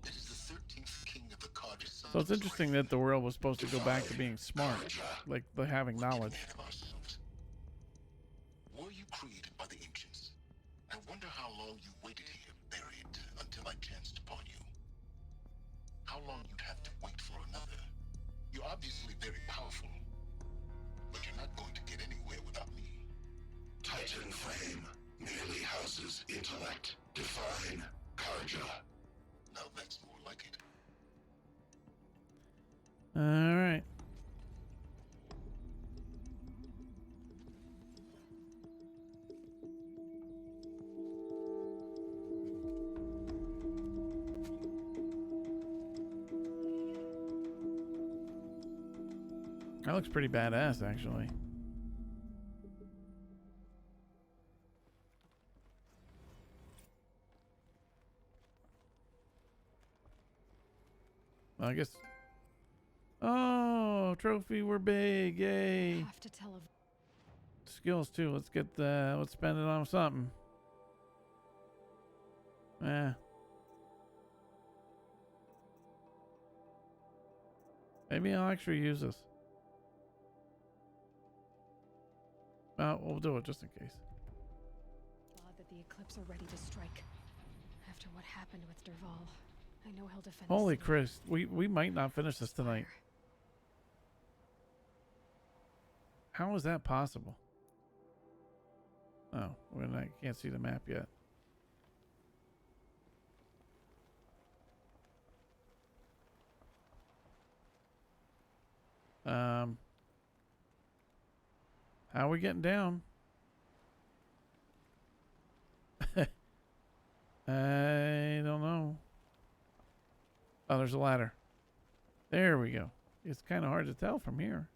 It is the 13th king of the Carja. So it's interesting that the world was supposed to go back to being smart, like the having knowledge. Were you created by the ancients? I wonder how long you waited here, buried, until I chanced upon you. How long you'd have to wait for another. You're obviously very powerful, but you're not going to get anywhere without me. Titan flame merely houses intellect. Define Karja. Now that's more like it. All right. That looks pretty badass, actually. Well, I guess. Oh, trophy, we're big! Yay! Have to tell Skills too. Let's get the. Let's spend it on something. Maybe I'll actually use this. We'll do it just in case. Odd that the Eclipse are ready to strike. After what happened with Derval, I know he'll defend. Holy Christ, we might not finish this tonight. How is that possible? Oh, I can't see the map yet. How are we getting down? I don't know. Oh, there's a ladder. There we go. It's kind of hard to tell from here.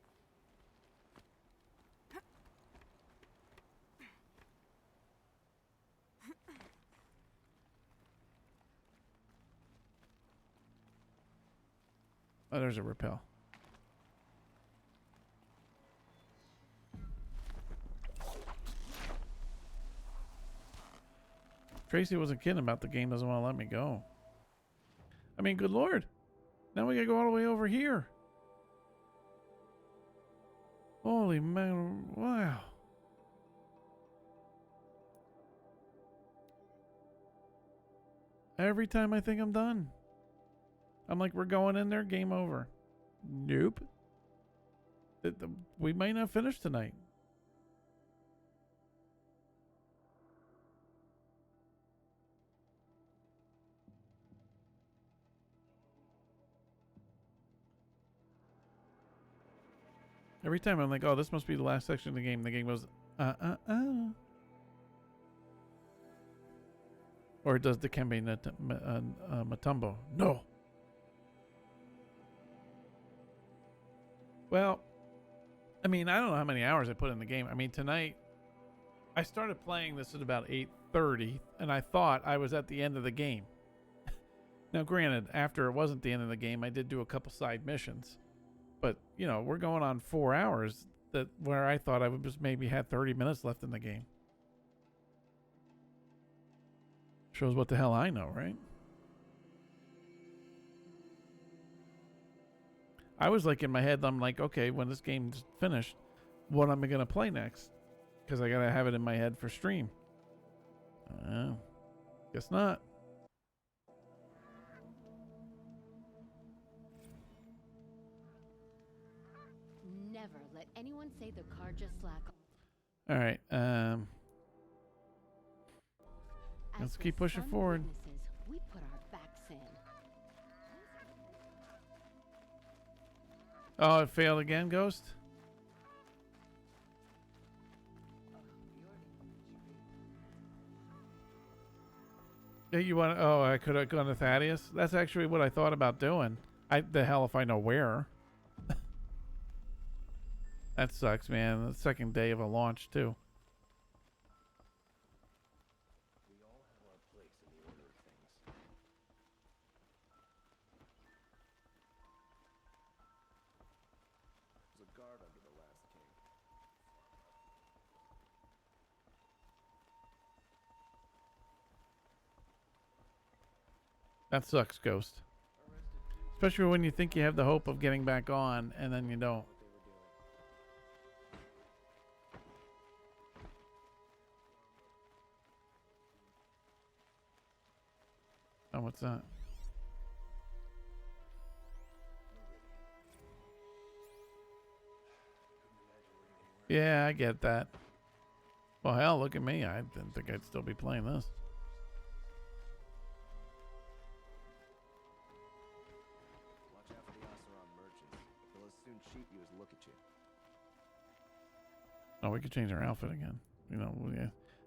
Oh, there's a rappel. Tracy wasn't kidding about the game doesn't want to let me go. I mean, good Lord. Now we gotta go all the way over here. Holy man, wow. Every time I think I'm done, I'm like, we're going in there, game over. Nope. We might not finish tonight. Every time I'm like, oh, this must be the last section of the game. The game goes, Or it does the Kembe Matumbo. No. Well, I mean, I don't know how many hours I put in the game. I mean, tonight I started playing this at about 8:30, and I thought I was at the end of the game. Now, granted, after it wasn't the end of the game, I did do a couple side missions. But, you know, we're going on 4 hours where I thought I would just maybe had 30 minutes left in the game. Shows what the hell I know, right? I was like in my head, I'm like, okay, when this game's finished, what am I going to play next? Because I got to have it in my head for stream. Guess not. Never let anyone say the car just slack. All right. Let's keep pushing forward. We put our backs in. Oh, it failed again, Ghost? Yeah, you want? Oh, I could have gone to Thaddeus. That's actually what I thought about doing. The hell if I know where. That sucks, man. The second day of a launch too. We all have our place in the order of things. There's a guard under the last king. That sucks, Ghost. Especially when you think you have the hope of getting back on, and then you don't. Oh, what's that? Yeah, I get that. Well, hell, look at me. I didn't think I'd still be playing this. Watch out for the Oseram merchants. They'll as soon cheat you as look at you. Oh, we could change our outfit again. You know,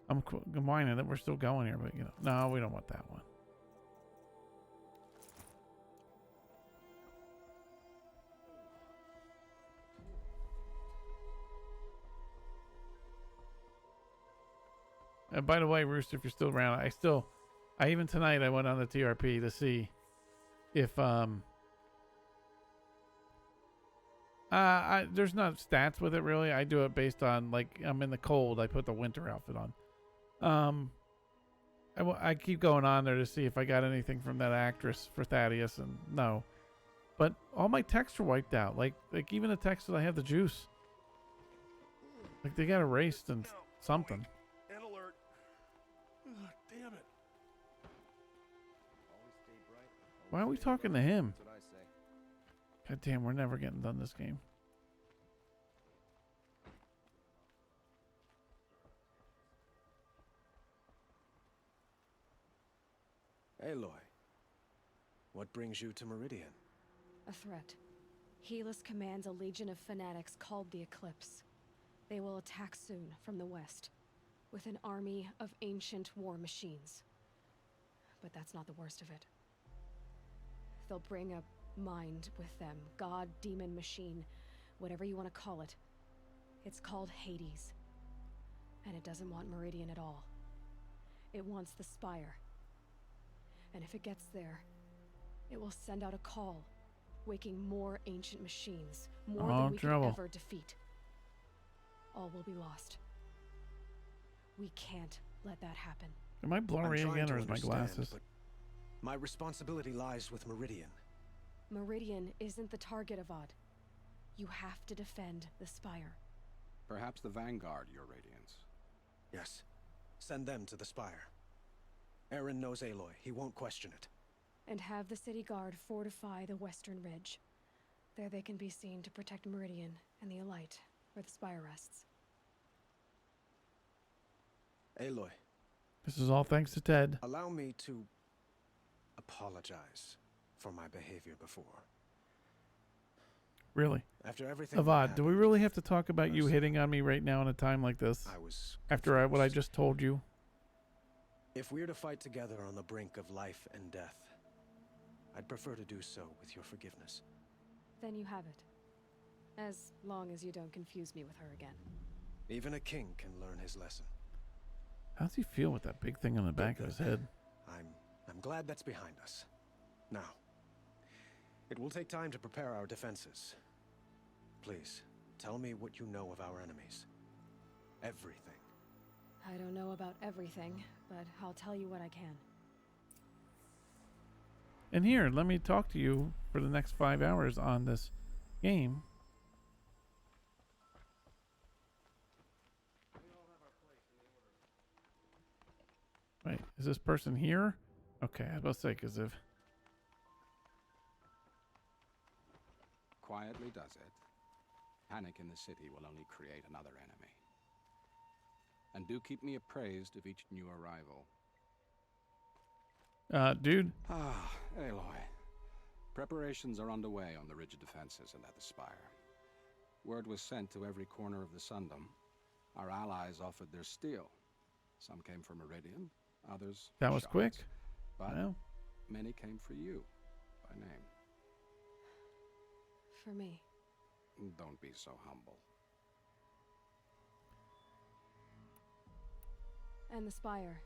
I'm whining that we're still going here, but you know, no, we don't want that one. And by the way, Rooster, if you're still around, I even tonight I went on the TRP to see if there's not stats with it really. I do it based on like I'm in the cold. I put the winter outfit on. I keep going on there to see if I got anything from that actress for Thaddeus, and no. But all my texts are wiped out. Like even the text that I have the juice. Like they got erased and something. An alert. Damn it. Always stay bright. Why are we talking to him? That's what I say. God damn, we're never getting done this game. Aloy, what brings you to Meridian? A threat. Helis commands a legion of fanatics called the Eclipse. They will attack soon from the west, with an army of ancient war machines. But that's not the worst of it. They'll bring a mind with them. God, demon, machine, whatever you want to call it. It's called Hades. And it doesn't want Meridian at all. It wants the Spire. And if it gets there, it will send out a call, waking more ancient machines, more than we can ever defeat. All will be lost. We can't let that happen. Am I blurry again, or is my glasses? But my responsibility lies with Meridian. Meridian isn't the target, Avad. You have to defend the Spire. Perhaps the Vanguard, Your Radiance. Yes. Send them to the Spire. Aaron knows Aloy. He won't question it. And have the city guard fortify the western ridge. There they can be seen to protect Meridian and the Elite, where the Spire rests. Aloy. This is all thanks to Ted. Allow me to apologize for my behavior before. Really? After everything Avad, do we really have to talk about you hitting on me right now in a time like this? I was after what I just told you? If we're to fight together on the brink of life and death, I'd prefer to do so with your forgiveness. Then you have it. As long as you don't confuse me with her again. Even a king can learn his lesson. How's he feel with that big thing on the back of his head? I'm glad that's behind us. Now, it will take time to prepare our defenses. Please, tell me what you know of our enemies. Everything. I don't know about everything, but I'll tell you what I can. And here, let me talk to you for the next 5 hours on this game. Wait, is this person here? Okay, I was about to say, because if... Quietly does it. Panic in the city will only create another enemy. And do keep me appraised of each new arrival. Dude. Ah, Aloy. Preparations are underway on the rigid defenses and at the spire. Word was sent to every corner of the Sundom. Our allies offered their steel. Some came from Meridian, others That was Shards. quick. But Well. many came for you, by name. For me. Don't be so humble. And the Spire.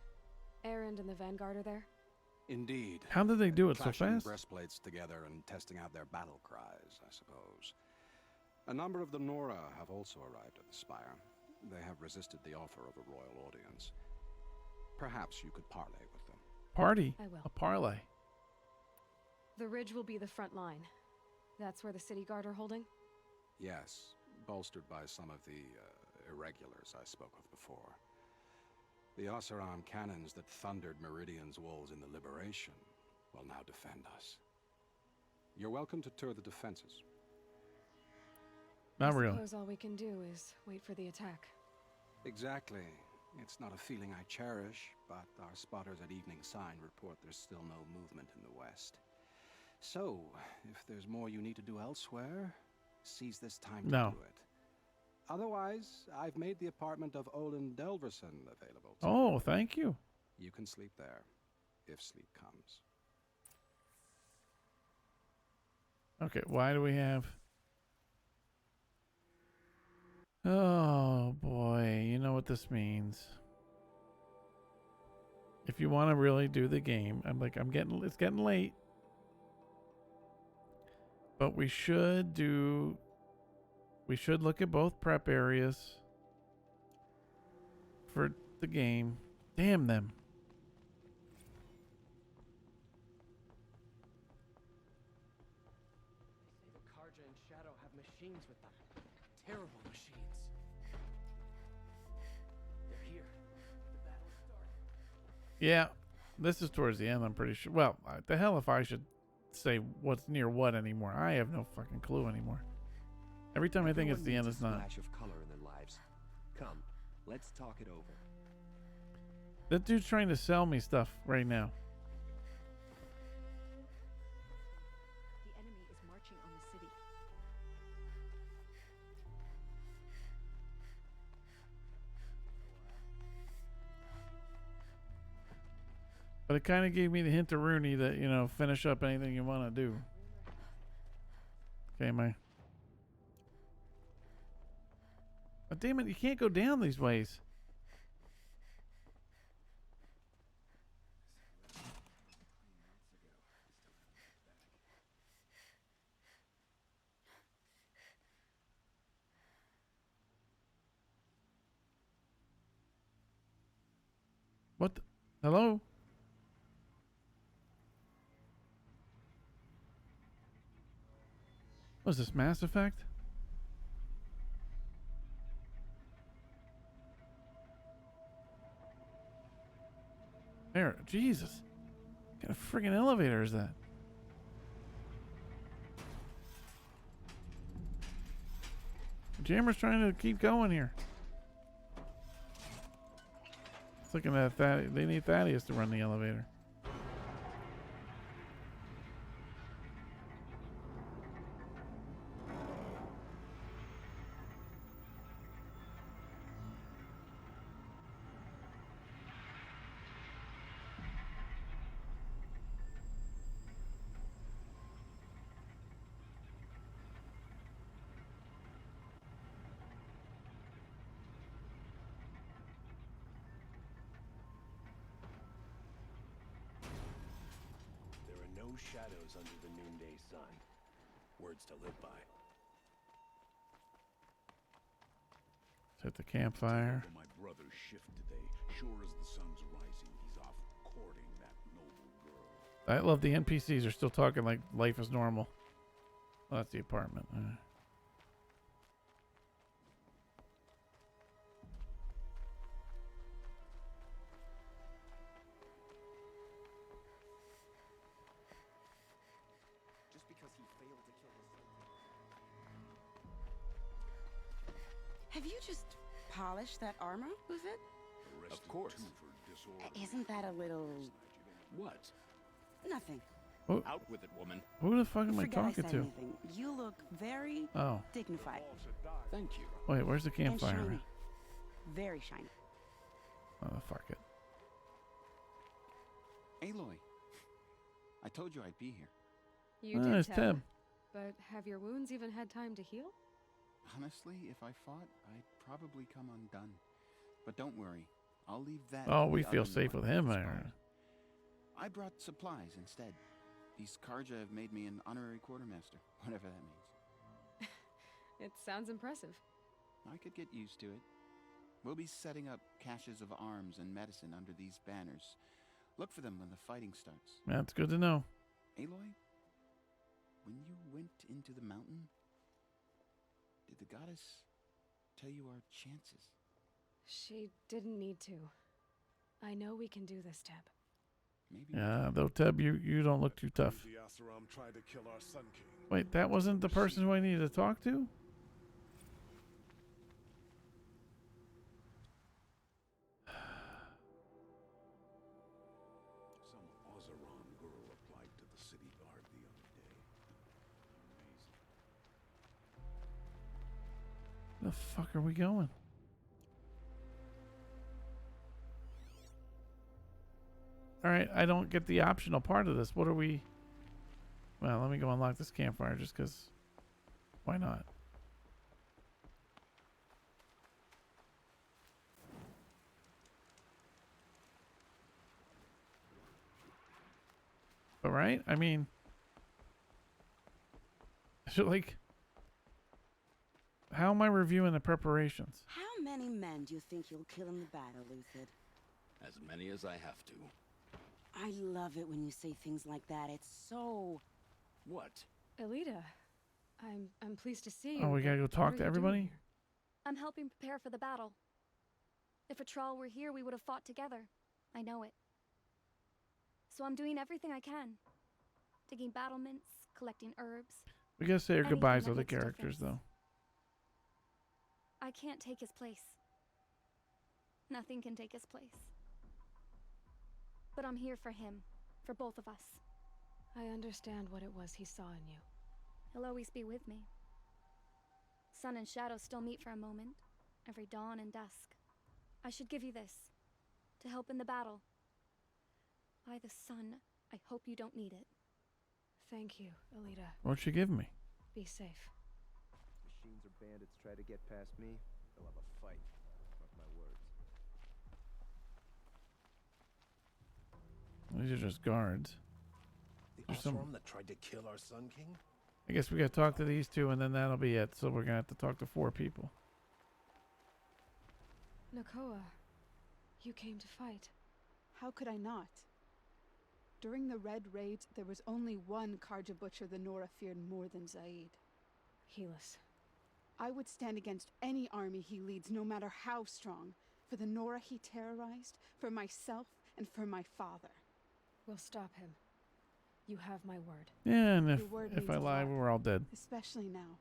Erend and the Vanguard are there? Indeed. How did they do it so Clashing fast? breastplates together and testing out their battle cries, I suppose. A number of the Nora have also arrived at the Spire. They have resisted the offer of a royal audience. Perhaps you could parley with them. Party? I will. A parlay. The ridge will be the front line. That's where the city guard are holding? Yes, bolstered by some of the irregulars I spoke of before. The Oseram cannons that thundered Meridian's walls in the Liberation will now defend us. You're welcome to tour the defenses. Not I really. suppose all we can do is wait for the attack. Exactly. It's not a feeling I cherish, but our spotters at Evening Sign report there's still no movement in the west. So, if there's more you need to do elsewhere, seize this time to No. do it. Otherwise, I've made the apartment of Olin Delverson available to Oh, you. thank you. You can sleep there, if sleep comes. Okay, why do we have... Oh, boy. You know what this means. If you want to really do the game, it's getting late. But we should look at both prep areas for the game. Damn them. They say the Karja and Shadow have machines with them. Terrible machines. They're here. The battle started. Yeah, this is towards the end, I'm pretty sure. Well, the hell if I should say what's near what anymore. I have no fucking clue anymore. Every time I think it's the end, it's not. Flash of color in their lives. Come, let's talk it over. That dude's trying to sell me stuff right now. The enemy is marching on the city. But it kind of gave me the hint to Rooney that, you know, finish up anything you want to do. Okay, But damn it, you can't go down these ways. What the? Hello? Was this Mass Effect? There, Jesus. What kind of friggin' elevator is that? Jammer's trying to keep going here. It's looking at that. They need Thaddeus to run the elevator. shadows under the noonday sun. Words to live by. Set the campfire. My brother's shift today. Sure as the sun's rising, he's off courting that noble girl. I love the NPCs are still talking like life is normal. Oh, that's the apartment. Just because he failed to kill his son. Have you just polished that armor, was it? Of course. Isn't that a little... What? Nothing. Who, Out with it, woman. who the fuck am I Forget I talking said to? anything. You look very Oh. dignified. Thank you. Wait, where's the And campfire? shiny. Very shiny. Oh, fuck it. Aloy, I told you I'd be here. You Ah, did, it's Teb. Teb. But have your wounds even had time to heal? Honestly, if I fought, I'd probably come undone. But don't worry, I'll leave that. Oh, to we the feel other safe with him. inspired. I brought supplies instead. These Karja have made me an honorary quartermaster, whatever that means. It sounds impressive. I could get used to it. We'll be setting up caches of arms and medicine under these banners. Look for them when the fighting starts. That's good to know. Aloy, when you went into the mountain, did the goddess tell you our chances? She didn't need to. I know we can do this, Teb. Maybe. Yeah, though, Teb, you don't look too tough. The Asaram tried to kill our Sun King. Wait, that wasn't the person who I needed to talk to? Some Asaram girl applied to the city guard the other day. Amazing. The fuck are we going? Alright, I don't get the optional part of this. What are we... Well, let me go unlock this campfire just because... Why not? But right? I mean... Like... How am I reviewing the preparations? How many men do you think you'll kill in the battle, Lucid? As many as I have to. I love it when you say things like that. It's so... What? Elita, I'm pleased to see you. Oh, we gotta go What talk are to you doing everybody? here? I'm helping prepare for the battle. If Atral were here, we would have fought together. I know it. So I'm doing everything I can. Digging battlements, collecting herbs. We gotta say our Anything goodbyes that to the makes a characters, difference. though. I can't take his place. Nothing can take his place. But I'm here for him. For both of us. I understand what it was he saw in you. He'll always be with me. Sun and shadow still meet for a moment. Every dawn and dusk. I should give you this. To help in the battle. By the sun, I hope you don't need it. Thank you, Elita. What'd she give me? Be safe. Machines or bandits try to get past me, they'll have a fight. Mark my words. These are just guards. The There's some- Asaram that tried to kill our Sun King? I guess we gotta talk to these two and then that'll be it. So we're gonna have to talk to 4 people. Nakoa, you came to fight. How could I not? During the Red Raids, there was only one Karja butcher the Nora feared more than Zaid. Helis. I would stand against any army he leads, no matter how strong. For the Nora he terrorized, for myself, and for my father. We'll stop him. You have my word. Yeah, and Your word if means I a lie, lot, we're all dead. Especially now.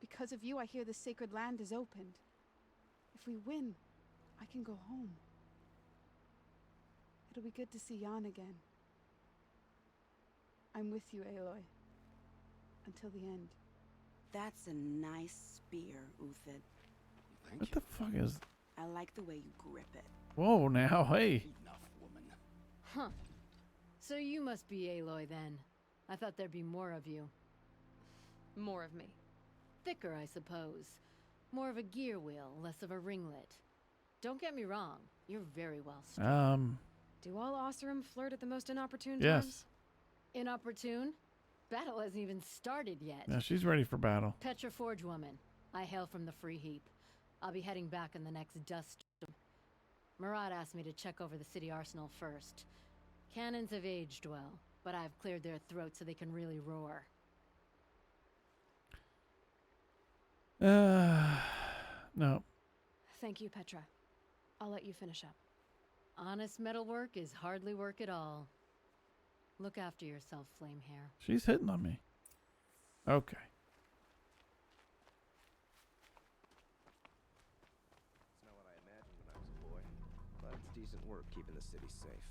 Because of you, I hear the sacred land is opened. If we win, I can go home. It'll be good to see Jan again. I'm with you, Aloy. Until the end. That's a nice spear, Uthid. What the fuck is... I like the way you grip it. Whoa, now, hey. Enough, woman. Huh. So you must be Aloy then. I thought there'd be more of you. More of me. Thicker, I suppose. More of a gear wheel, less of a ringlet. Don't get me wrong, you're very well strung. Do all Oseram flirt at the most inopportune Yes. times? Inopportune? Battle hasn't even started yet. Yeah, she's ready for battle. Petra Forge woman. I hail from the Free Heap. I'll be heading back in the next dust storm. Marat asked me to check over the city arsenal first. Cannons have aged well, but I've cleared their throats so they can really roar. No. Thank you, Petra. I'll let you finish up. Honest metalwork is hardly work at all. Look after yourself, Flamehair. She's hitting on me. Okay. It's not what I imagined when I was a boy, but it's decent work keeping the city safe.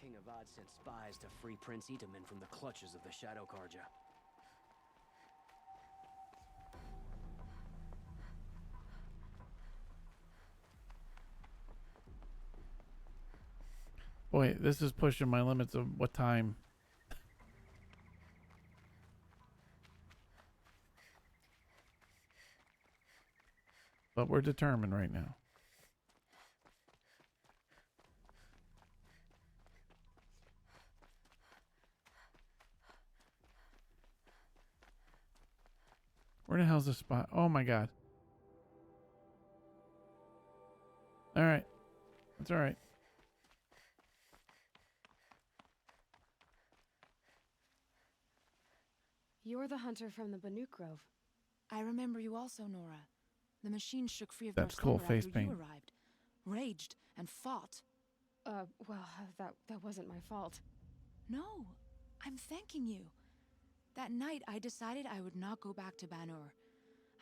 King Avad sent spies to free Prince Itaman from the clutches of the Shadow Karja. Boy, this is pushing my limits of what time. But we're determined right now. Where the hell's the spot? Oh my god. Alright. That's alright. You're the hunter from the Banuk Grove. I remember you also, Nora. The machine shook free of That's North cool, Summer face after you paint. arrived. Raged and fought. Well, that wasn't my fault. No, I'm thanking you. That night, I decided I would not go back to Banur.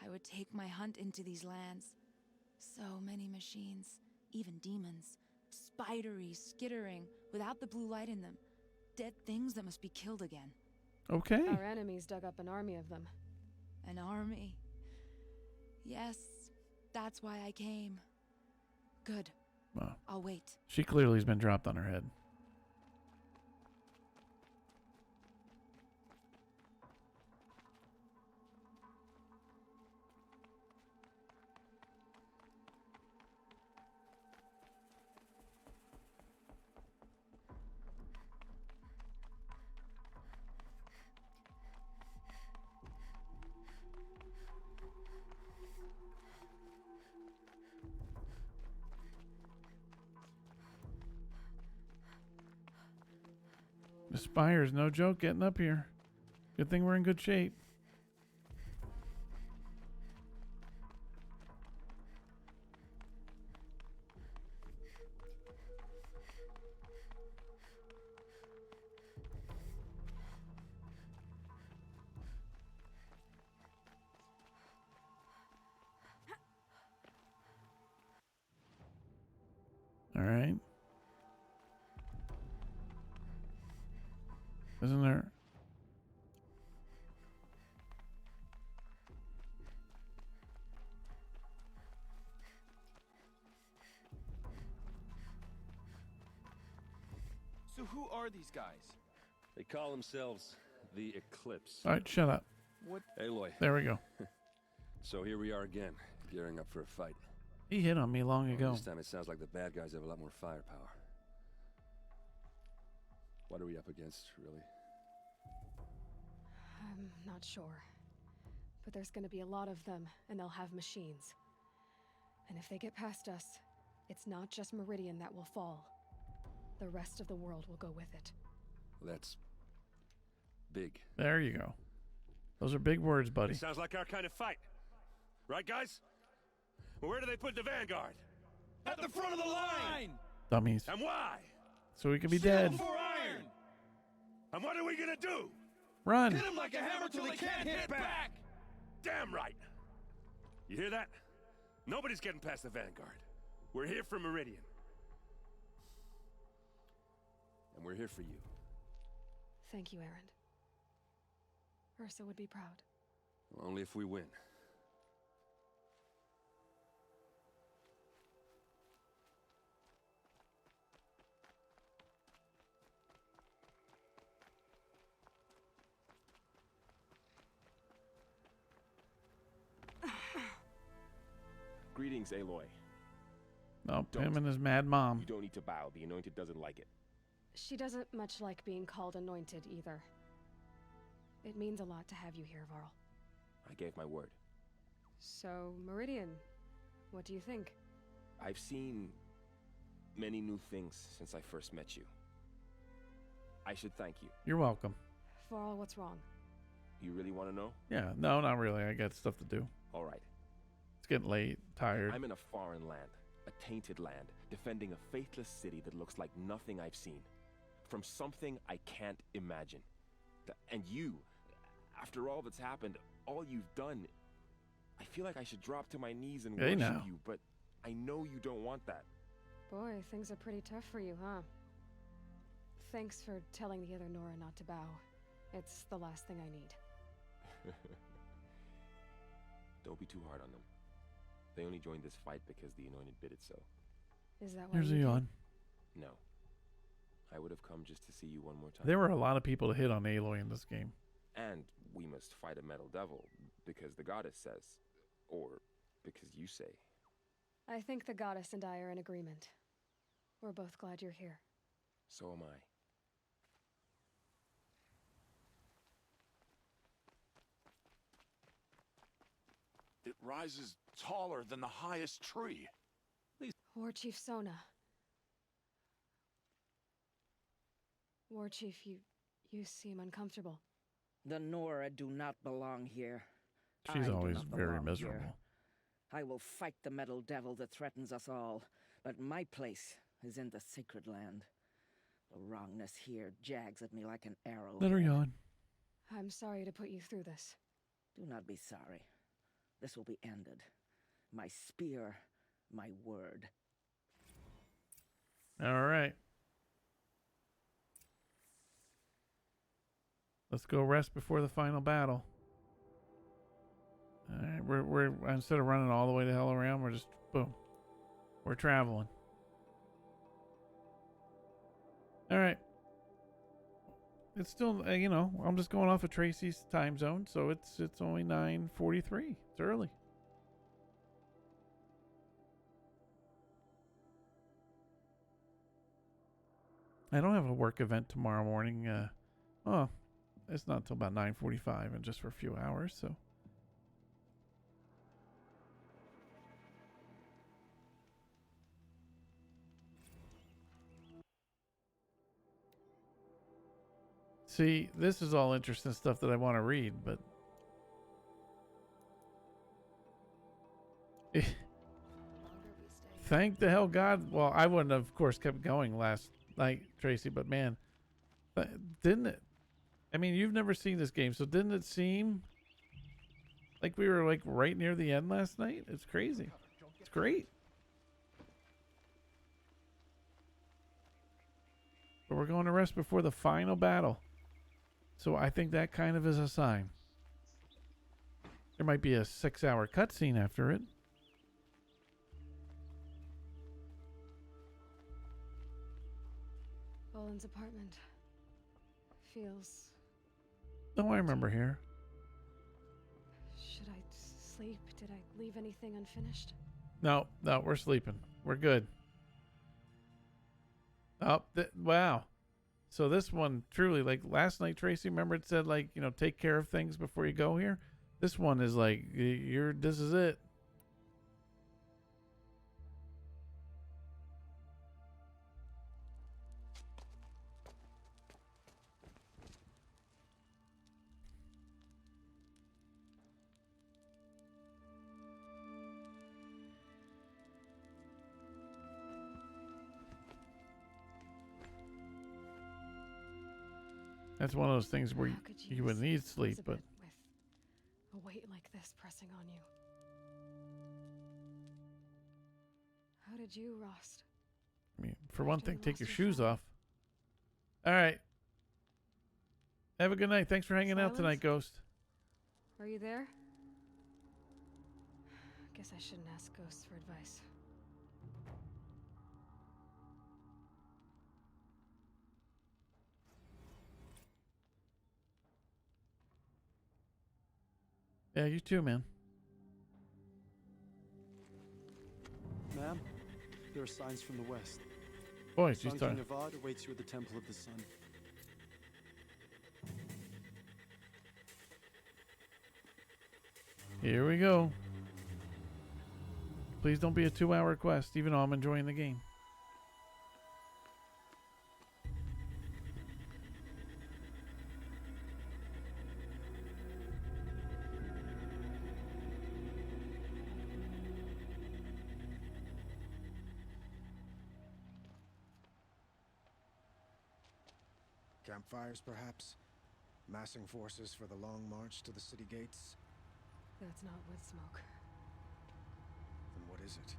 I would take my hunt into these lands. So many machines, even demons. Spidery, skittering, without the blue light in them. Dead things that must be killed again. Okay. Our enemies dug up an army of them. An army. Yes, that's why I came. Good. Well, I'll wait. she clearly has been dropped on her head. The spire's no joke getting up here. Good thing we're in good shape. All right. Isn't there? So who are these guys? They call themselves the Eclipse. All right, shut up. What? Aloy. There we go. So here we are again, gearing up for a fight. He hit on me long ago. This time it sounds like the bad guys have a lot more firepower. What are we up against, really? I'm not sure. But there's gonna be a lot of them, and they'll have machines. And if they get past us, it's not just Meridian that will fall. The rest of the world will go with it. That's big. There you go. Those are big words, buddy. It sounds like our kind of fight. Right, guys? Well, where do they put the vanguard? At the front of the line! Dummies. And why? So we could be Steel dead. before iron! And what are we gonna do? Run. Hit them like a hammer till they can't hit back! Damn right! You hear that? Nobody's getting past the vanguard. We're here for Meridian. And we're here for you. Thank you, Erend. Ursa would be proud. Only if we win. Greetings, Aloy. Nope, him and his mad mom. You don't need to bow. The Anointed doesn't like it. She doesn't much like being called anointed either. It means a lot to have you here, Varl. I gave my word. So, Meridian, what do you think? I've seen many new things since I first met you. I should thank you. You're welcome. Varl, what's wrong? You really want to know? Yeah, no, not really. I got stuff to do. All right. It's getting late, tired. I'm in a foreign land, a tainted land, defending a faithless city that looks like nothing I've seen. From something I can't imagine. And you, after all that's happened, all you've done, I feel like I should drop to my knees and worship you, but I know you don't want that. Boy, things are pretty tough for you, huh? Thanks for telling the other Nora not to bow. It's the last thing I need. Don't be too hard on them. They only joined this fight because the Anointed bid it so. Is that why Here's a yawn. No. I would have come just to see you one more time. There were a lot of people to hit on Aloy in this game. And we must fight a metal devil, because the goddess says. Or because you say. I think the goddess and I are in agreement. We're both glad you're here. So am I. It rises taller than the highest tree. War Chief Sona. War Chief, you seem uncomfortable. The Nora do not belong here. She's I do always not very belong miserable. here. I will fight the metal devil that threatens us all, but my place is in the sacred land. The wrongness here jags at me like an arrow. Let her yawn. I'm sorry to put you through this. Do not be sorry. This will be ended. My spear, my word. All right. Let's go rest before the final battle. All right, we're instead of running all the way the hell around, we're just boom. We're traveling. All right. It's still, you know, I'm just going off of Tracy's time zone, so it's only 9:43. It's early. I don't have a work event tomorrow morning. Oh, it's not till about 9:45, and just for a few hours, so. See, this is all interesting stuff that I want to read, but thank the hell God. Well, I wouldn't have, of course, kept going last night, Tracy, but man, didn't it? I mean, you've never seen this game, so didn't it seem like we were like right near the end last night? It's crazy. It's great. But we're going to rest before the final battle. So I think that kind of is a sign. There might be a 6-hour cutscene after it. Boland's apartment feels... Oh, I remember here. Should I sleep? Did I leave anything unfinished? No, we're sleeping. We're good. Oh, wow. So this one truly, like last night, Tracy, remember it said like, you know, take care of things before you go here. This one is like, this is it. That's one of those things where you would need sleep, but with a weight like this pressing on you. How did you, Rost? I mean, for one thing, take your shoes off. All right. Have a good night. Thanks for hanging out tonight, Ghost. Are you there? Guess I shouldn't ask ghosts for advice. Yeah, you too, man. There are signs from the west. Boy, The she's Sun talking. King Avad awaits you at the Temple of the Sun. Here we go. Please don't be a 2-hour quest, even though I'm enjoying the game. Campfires, perhaps? Massing forces for the long march to the city gates? That's not wood smoke. Then what is it?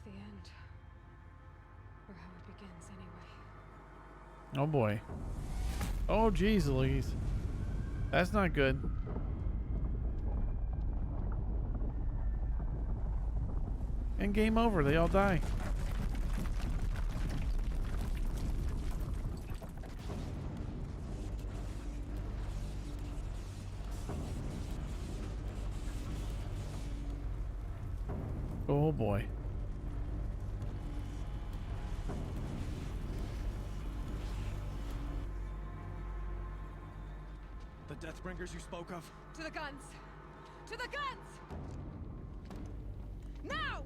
The end. Or how it begins, anyway. Oh boy. Oh geez, Louise. That's not good. And game over. They all die. Oh boy. The Deathbringers you spoke of? To the guns! To the guns! Now!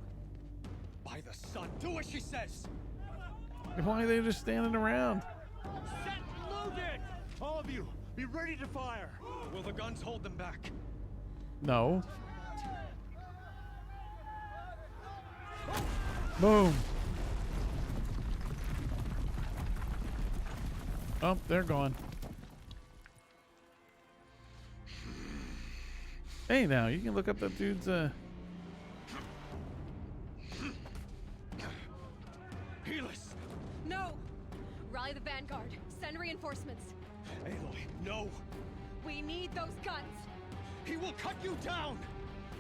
By the sun, do as she says! Why are they just standing around? Set loaded! All of you, be ready to fire! Will the guns hold them back? No. Boom. Oh, they're gone. Hey, now you can look up that dude's Helis! No! Rally the vanguard. Send reinforcements. Aloy, no! We need those guns. He will cut you down!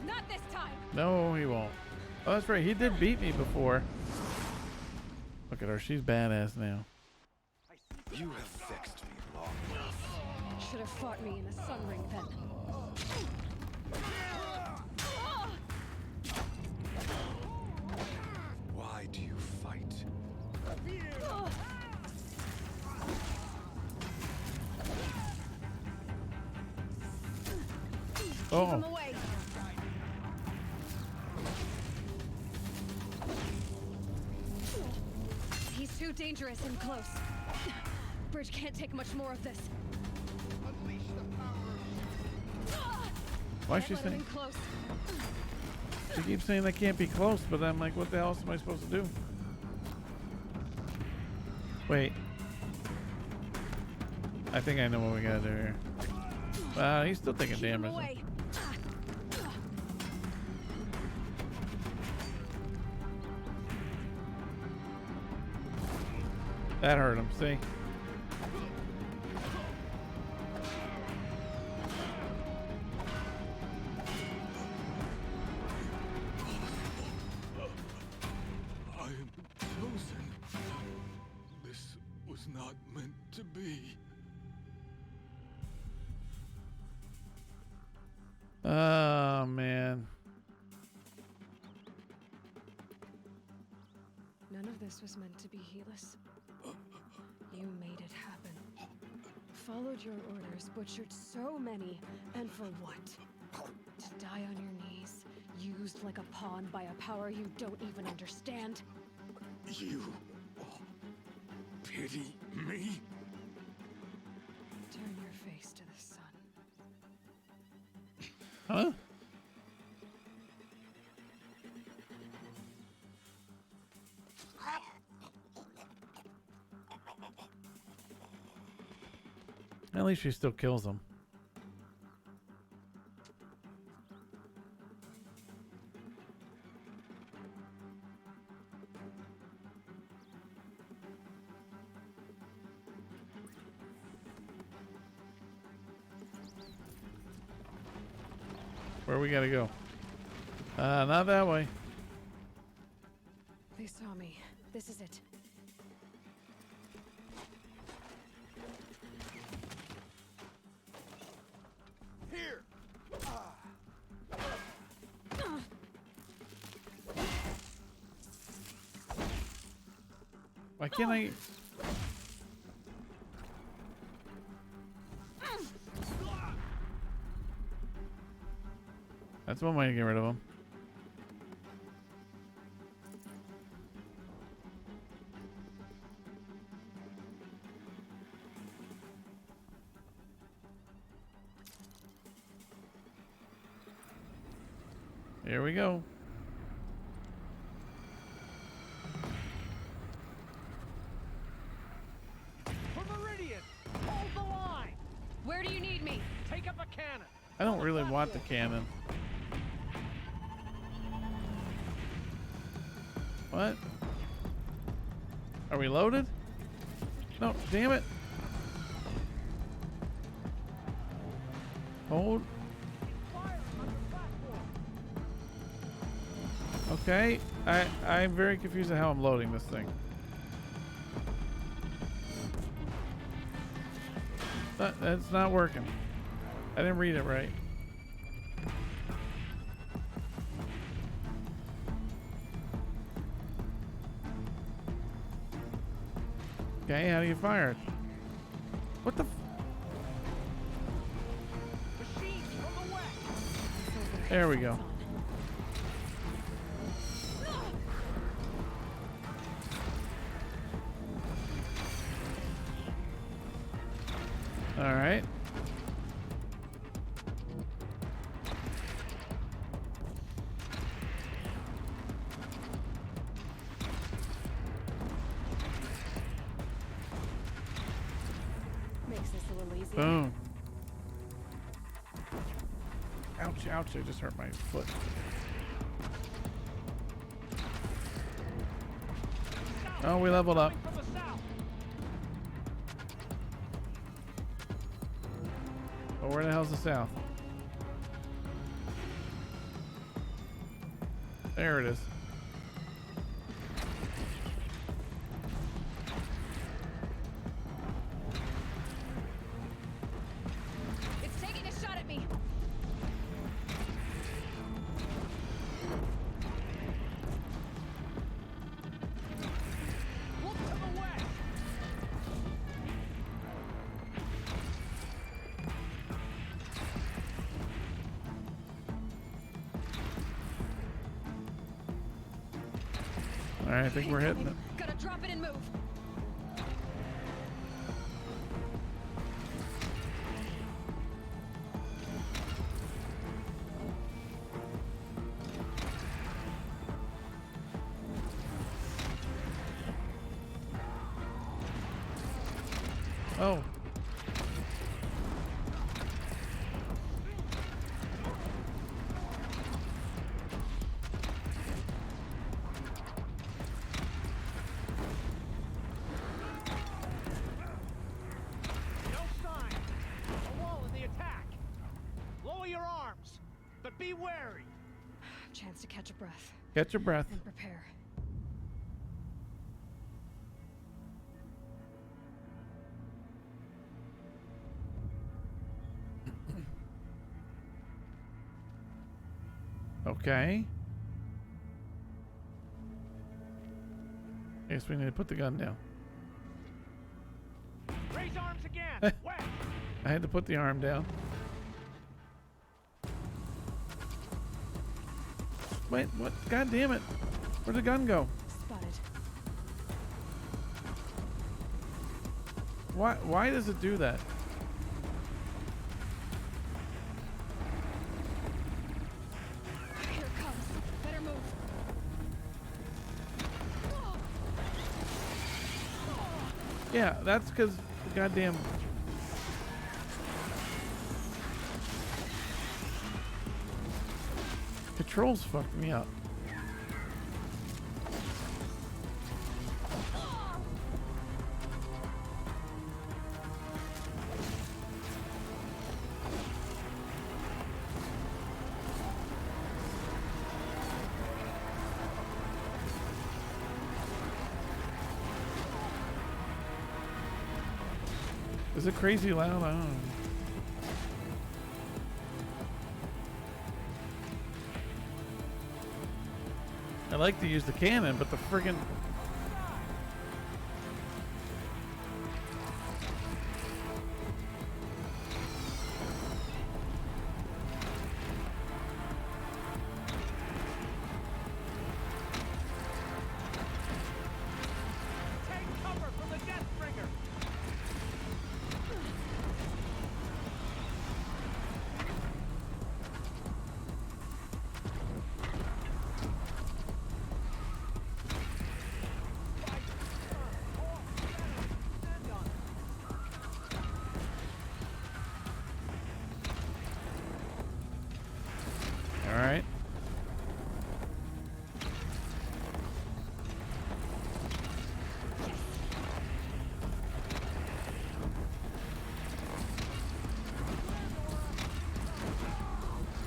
Not this time! No, he won't. Oh, that's right. He did beat me before. Look at her. She's badass now. You have vexed me long enough. Should have fought me in the sun ring then. Why do you fight? Oh. Keep him away. He's too dangerous and close. Bridge can't take much more of this. Why is she saying? Close. She keeps saying they can't be close, but I'm like, what the hell else am I supposed to do? Wait. I think I know what we gotta do here. He's still taking damage. That hurt him, see? I am chosen. This was not meant to be. Oh, man. None of this was meant to be, Helis. You made it happen. Followed your orders, butchered so many, and for what? To die on your knees, used like a pawn by a power you don't even understand? You pity me? Turn your face to the sun. Huh? At least she still kills them. Where we gotta go? Not that way. They saw me. This is it. Here! Why can't I? That's one way to get rid of them. Here we go. For Meridian, hold the line. Where do you need me? Take up a cannon. I don't really want the cannon. What? Are we loaded? No, damn it. Hold. Okay, I'm very confused at how I'm loading this thing. That's not working. I didn't read it right. Okay, how do you fire it? What the f— There we go. All right. Makes this a little easier. Boom. Ouch, ouch, I just hurt my foot. Oh, we leveled up. But where the hell's the south? There it is. It's taking a shot at me. Look to the west. All right, I think we're hitting it. Gotta drop it and move. Oh. No sign. A wall in the attack. Lower your arms, but be wary. Chance to catch a breath. Catch your breath. And prepare. Okay. I guess we need to put the gun down. Raise arms again. West. I had to put the arm down. Wait, what? God damn it. Where'd the gun go? Spotted. Why does it do that? Here it comes. Better move. Yeah, that's because goddamn. Controls fucked me up. Is it crazy loud? I don't know. I like to use the cannon, but the friggin'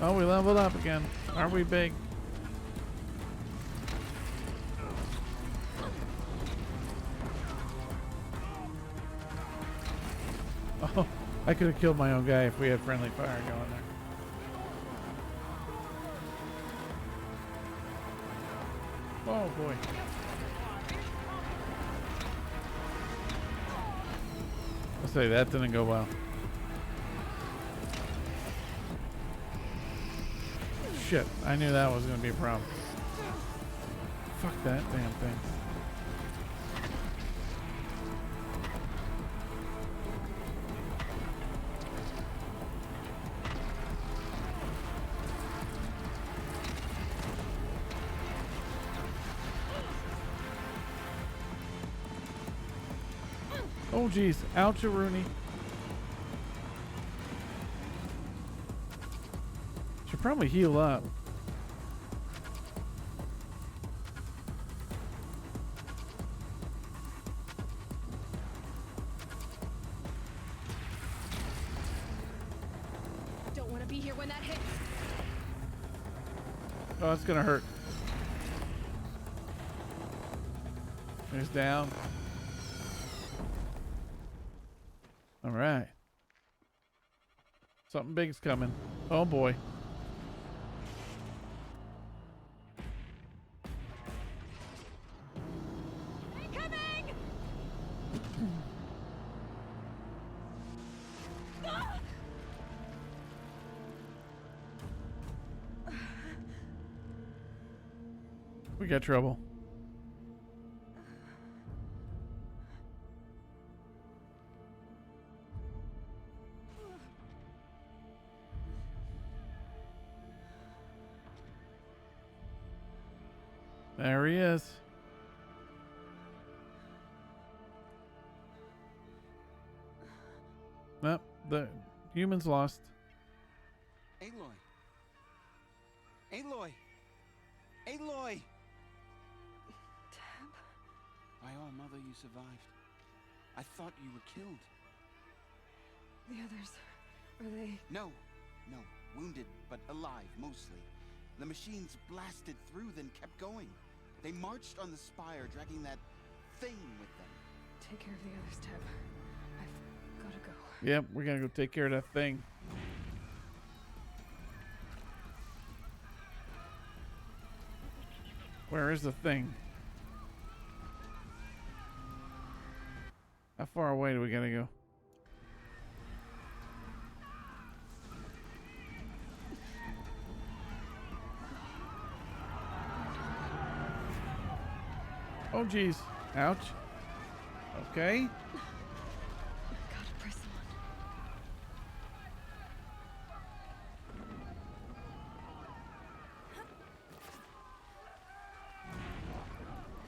Oh, we leveled up again. Aren't we big? Oh, I could have killed my own guy if we had friendly fire going there. Oh boy. I'll say that didn't go well. Shit, I knew that was going to be a problem. Fuck that damn thing. Oh geez, ouch, Rooney. Should probably heal up. Don't want to be here when that hits. Oh, it's gonna hurt. He's down. All right. Something big's coming. Oh boy. Incoming! We got trouble. There he is. Nope, the humans lost. Aloy. Aloy. Aloy. By all, Mother, you survived. I thought you were killed. The others, are they? No, wounded, but alive, mostly. The machines blasted through, then kept going. They marched on the spire, dragging that thing with them. Take care of the others, Teb. I've gotta go. Yep, we're gonna go take care of that thing. Where is the thing? How far away do we gotta go? Oh geez. Ouch. Okay. Gotta press on.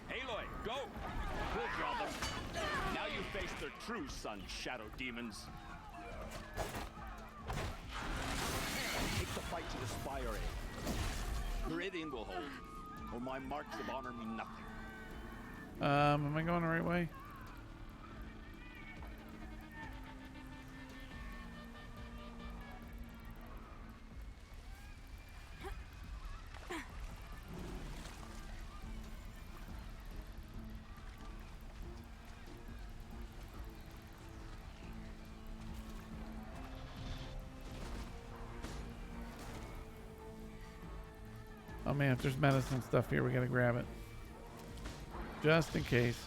Aloy, go! We'll draw them. Now you face their true son, shadow demons. Take the fight to the spire, eh? Meridian will hold, or my marks of honor mean nothing. Am I going the right way? Oh man, if there's medicine stuff here, we gotta grab it. Just in case.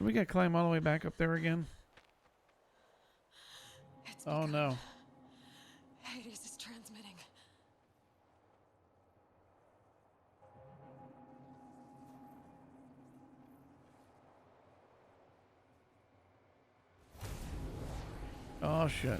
We gotta climb all the way back up there again. Oh no. Hades is transmitting. Oh shit.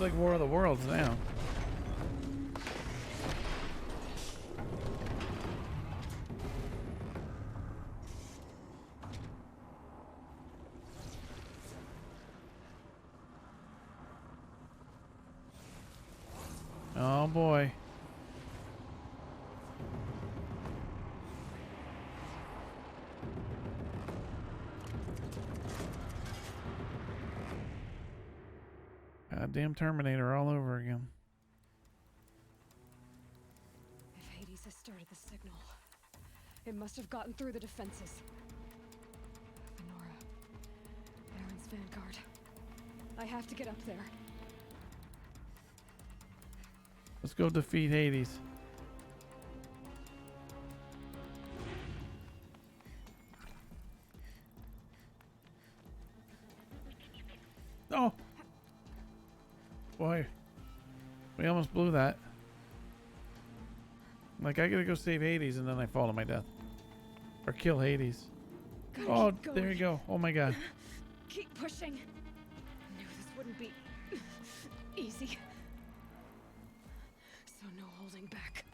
It's like War of the Worlds now. Oh boy. Goddamn Terminator all over again. If Hades has started the signal, it must have gotten through the defenses. Venora, Aaron's vanguard. I have to get up there. Let's go defeat Hades. Oh! Boy. We almost blew that. Like, I gotta go save Hades and then I fall to my death. Or kill Hades. Oh, there you go. Oh my god. Keep pushing. I knew this wouldn't be easy. So no holding back.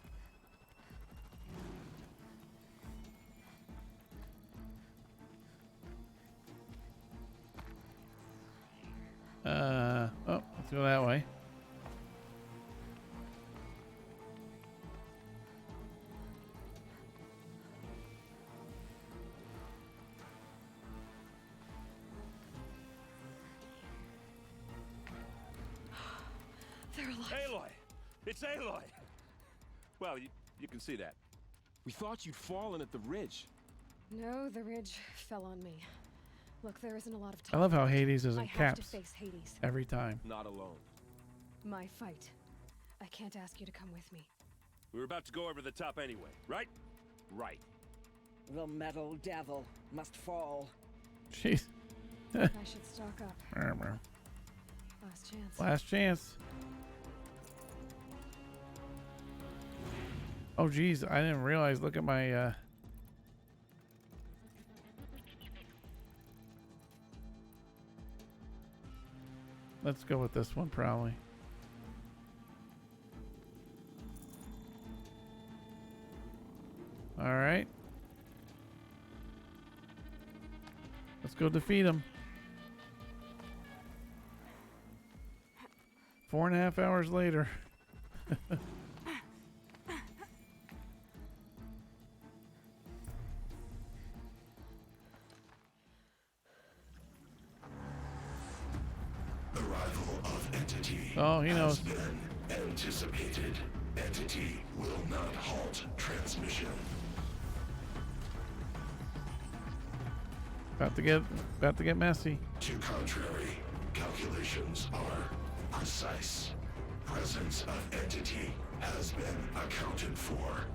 Oh, let's go that way. They're alive. Aloy! It's Aloy! Well, you can see that. We thought you'd fallen at the ridge. No, the ridge fell on me. Look, there isn't a lot of time. I love how Hades is I in have to caps face Hades. every time. Not alone. My fight. I can't ask you to come with me. We were about to go over the top anyway, right? Right. The metal devil must fall. Jeez. I should stock up. Last chance. Last chance. Oh, geez. I didn't realize. Look at my... Let's go with this one, probably. All right. Let's go defeat him. 4.5 hours later. Arrival of entity. Oh, he knows. Has been anticipated. Entity will not halt transmission. About to get messy. To contrary, calculations are precise. Presence of entity has been accounted for.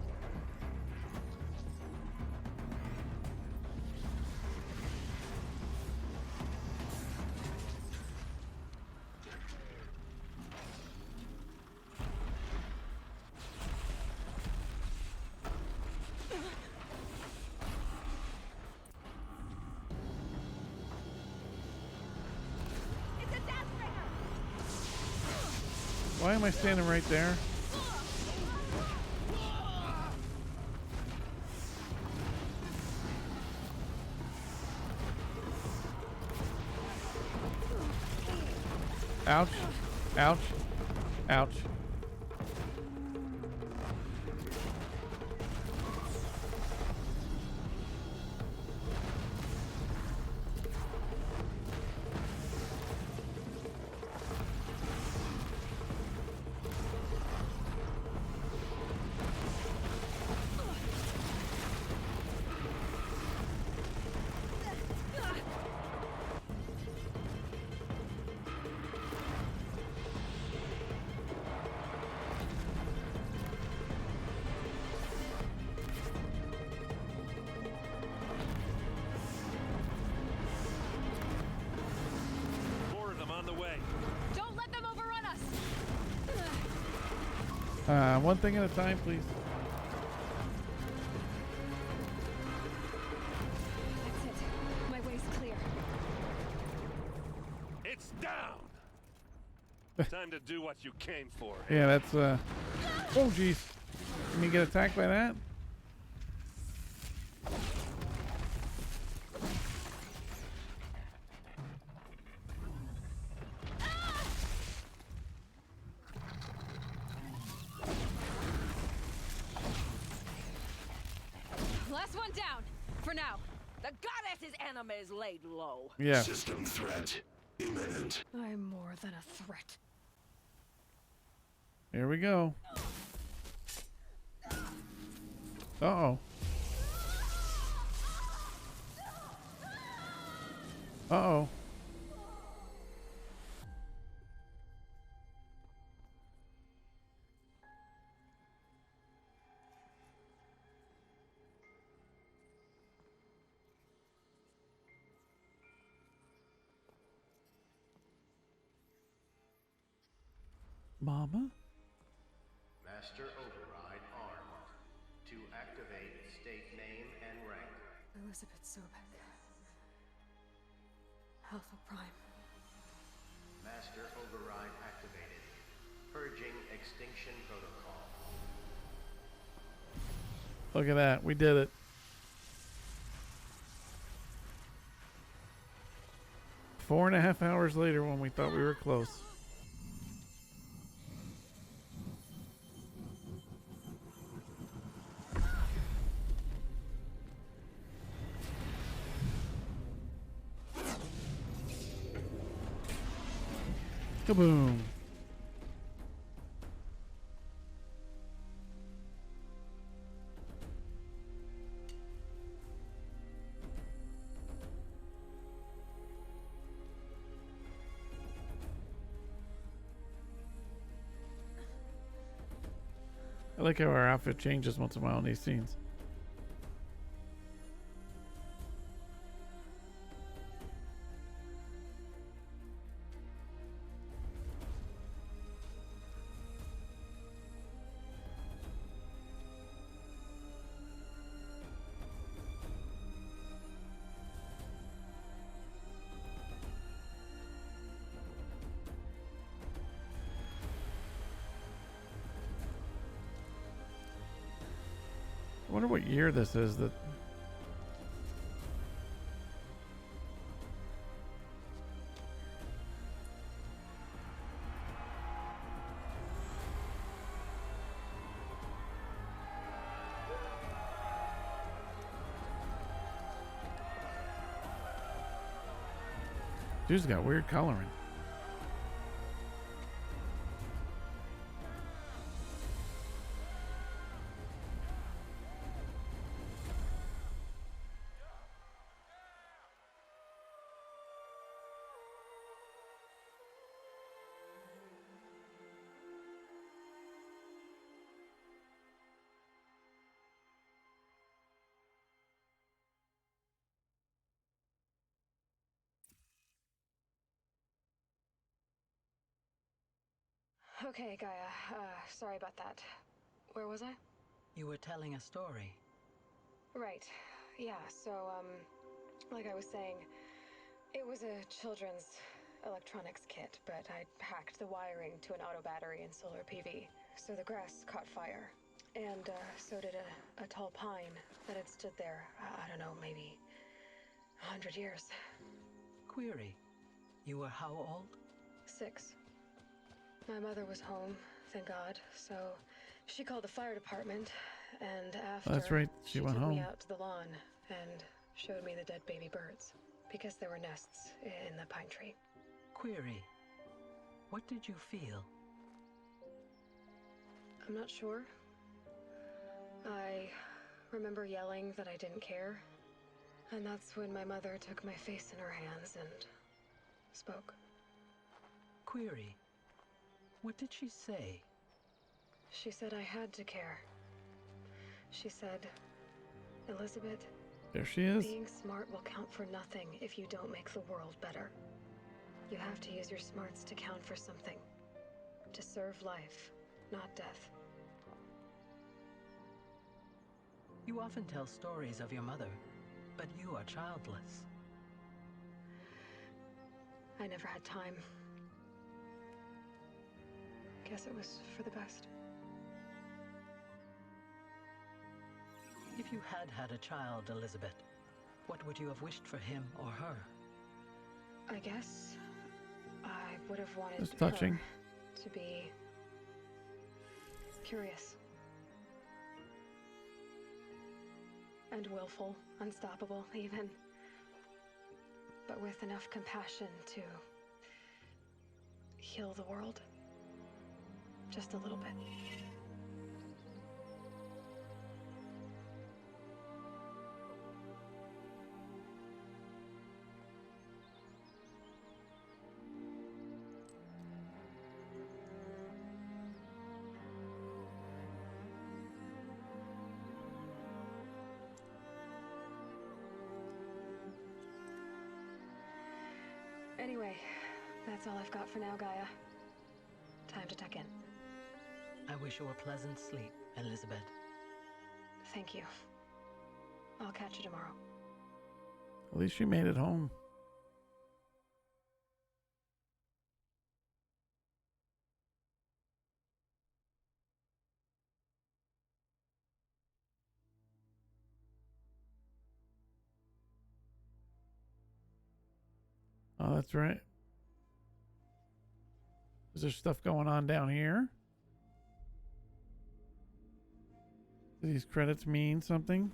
Why am I standing right there? Ouch. Ouch. Ouch. One thing at a time, please. That's it. My way's clear. It's down! Time to do what you came for. Yeah, that's oh jeez. Can you get attacked by that? Last one down, for now. The goddess's enemy is laid low. Yeah. System threat imminent. I'm more than a threat. Here we go. Uh-oh. Uh-oh. Mama? Master Override armed. To activate, state name and rank. Elizabeth Sobek. Alpha Prime. Master Override activated. Purging extinction protocol. Look at that. We did it. Four and a half hours later when we thought we were close. Kaboom. I like how our outfit changes once in a while in these scenes. I wonder what year this is that. Dude's got weird coloring. Okay, Gaia. Sorry about that. Where was I? You were telling a story. Right. Yeah, so, like I was saying, it was a children's electronics kit, but I hacked the wiring to an auto battery and solar PV. So the grass caught fire. And, so did a tall pine that had stood there, I don't know, maybe 100 years. Query. You were how old? 6. My mother was home, thank God, so she called the fire department, and after That's right, she went took home. me out to the lawn and showed me the dead baby birds, because there were nests in the pine tree. Query. What did you feel? I'm not sure. I remember yelling that I didn't care, and that's when my mother took my face in her hands and spoke. Query. What did she say? She said I had to care. She said, Elizabeth, There she is. being smart will count for nothing if you don't make the world better. You have to use your smarts to count for something. To serve life, not death. You often tell stories of your mother, but you are childless. I never had time. guess it was for the best. If you had had a child, Elizabeth, what would you have wished for him or her? I guess I would have wanted That's touching. her to be curious. And willful, unstoppable, even. But with enough compassion to heal the world. Just a little bit. Anyway, that's all I've got for now, Gaia. Time to tuck in. I wish you a pleasant sleep, Elizabeth. Thank you. I'll catch you tomorrow. At least she made it home. Oh, that's right. Is there stuff going on down here? Do these credits mean something?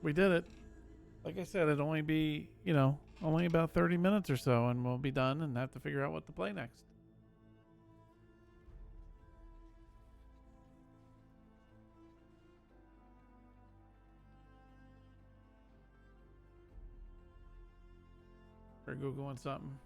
We did it. Like I said, it'd only be, only about 30 minutes or so, and we'll be done and have to figure out what to play next. Or Googling something.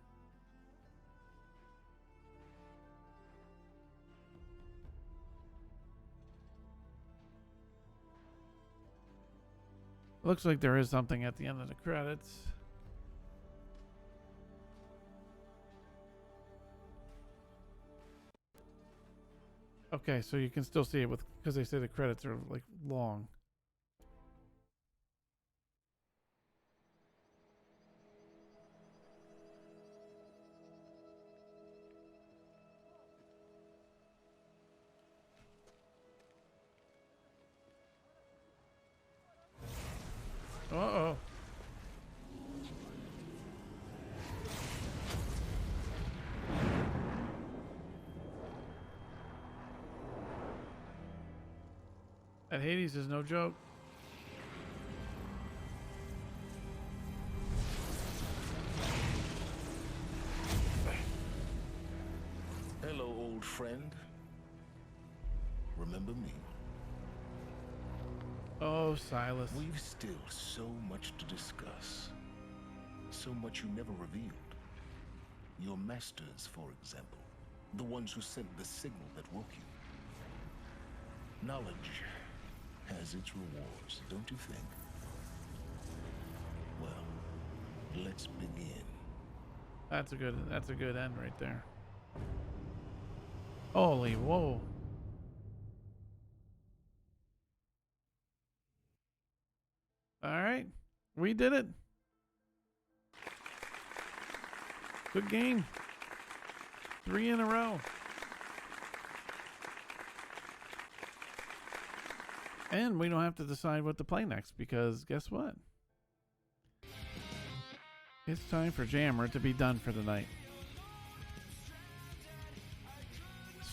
Looks like there is something at the end of the credits. Okay, so you can still see it because they say the credits are like long. Uh-oh. That Hades is no joke. Hello, old friend. Remember me? Oh, Silas. We've still so much to discuss. So much you never revealed. Your masters, for example. The ones who sent the signal that woke you. Knowledge has its rewards, don't you think? Well, let's begin. That's a good end right there. Holy whoa. All right, we did it. Good game. 3 in a row. And we don't have to decide what to play next because guess what? It's time for Jammer to be done for the night.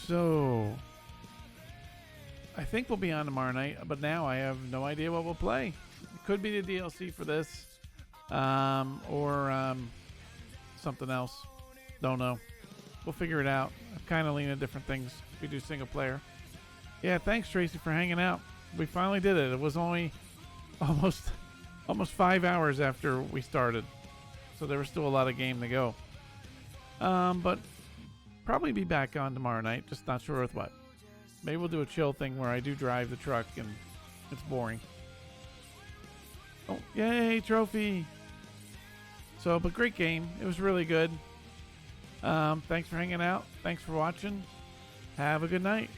So, I think we'll be on tomorrow night, but now I have no idea what we'll play. It could be the DLC for this, or something else. Don't know. We'll figure it out. I'm kind of leaning at different things. We do single player. Yeah, thanks Tracy for hanging out. We finally did it. It was only almost 5 hours after we started, so there was still a lot of game to go. But probably be back on tomorrow night. Just not sure with what. Maybe we'll do a chill thing where I do drive the truck and it's boring. Oh, yay, trophy. So, but great game. It was really good. Thanks for hanging out. Thanks for watching. Have a good night.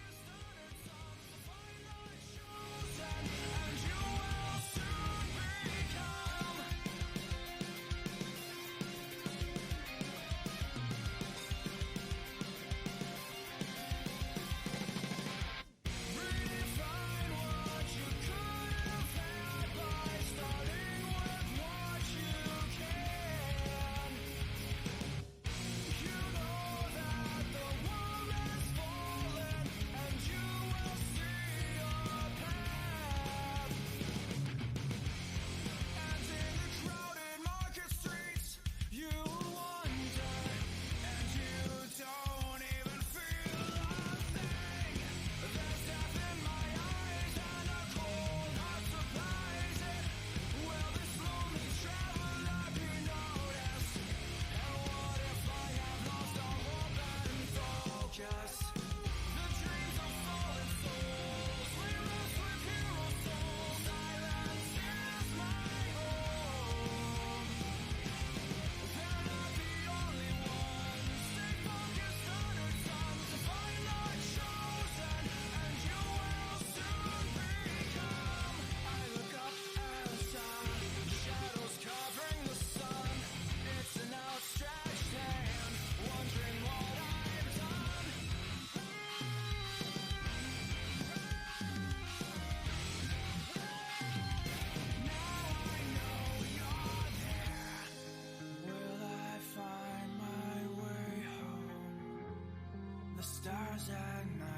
The stars at night.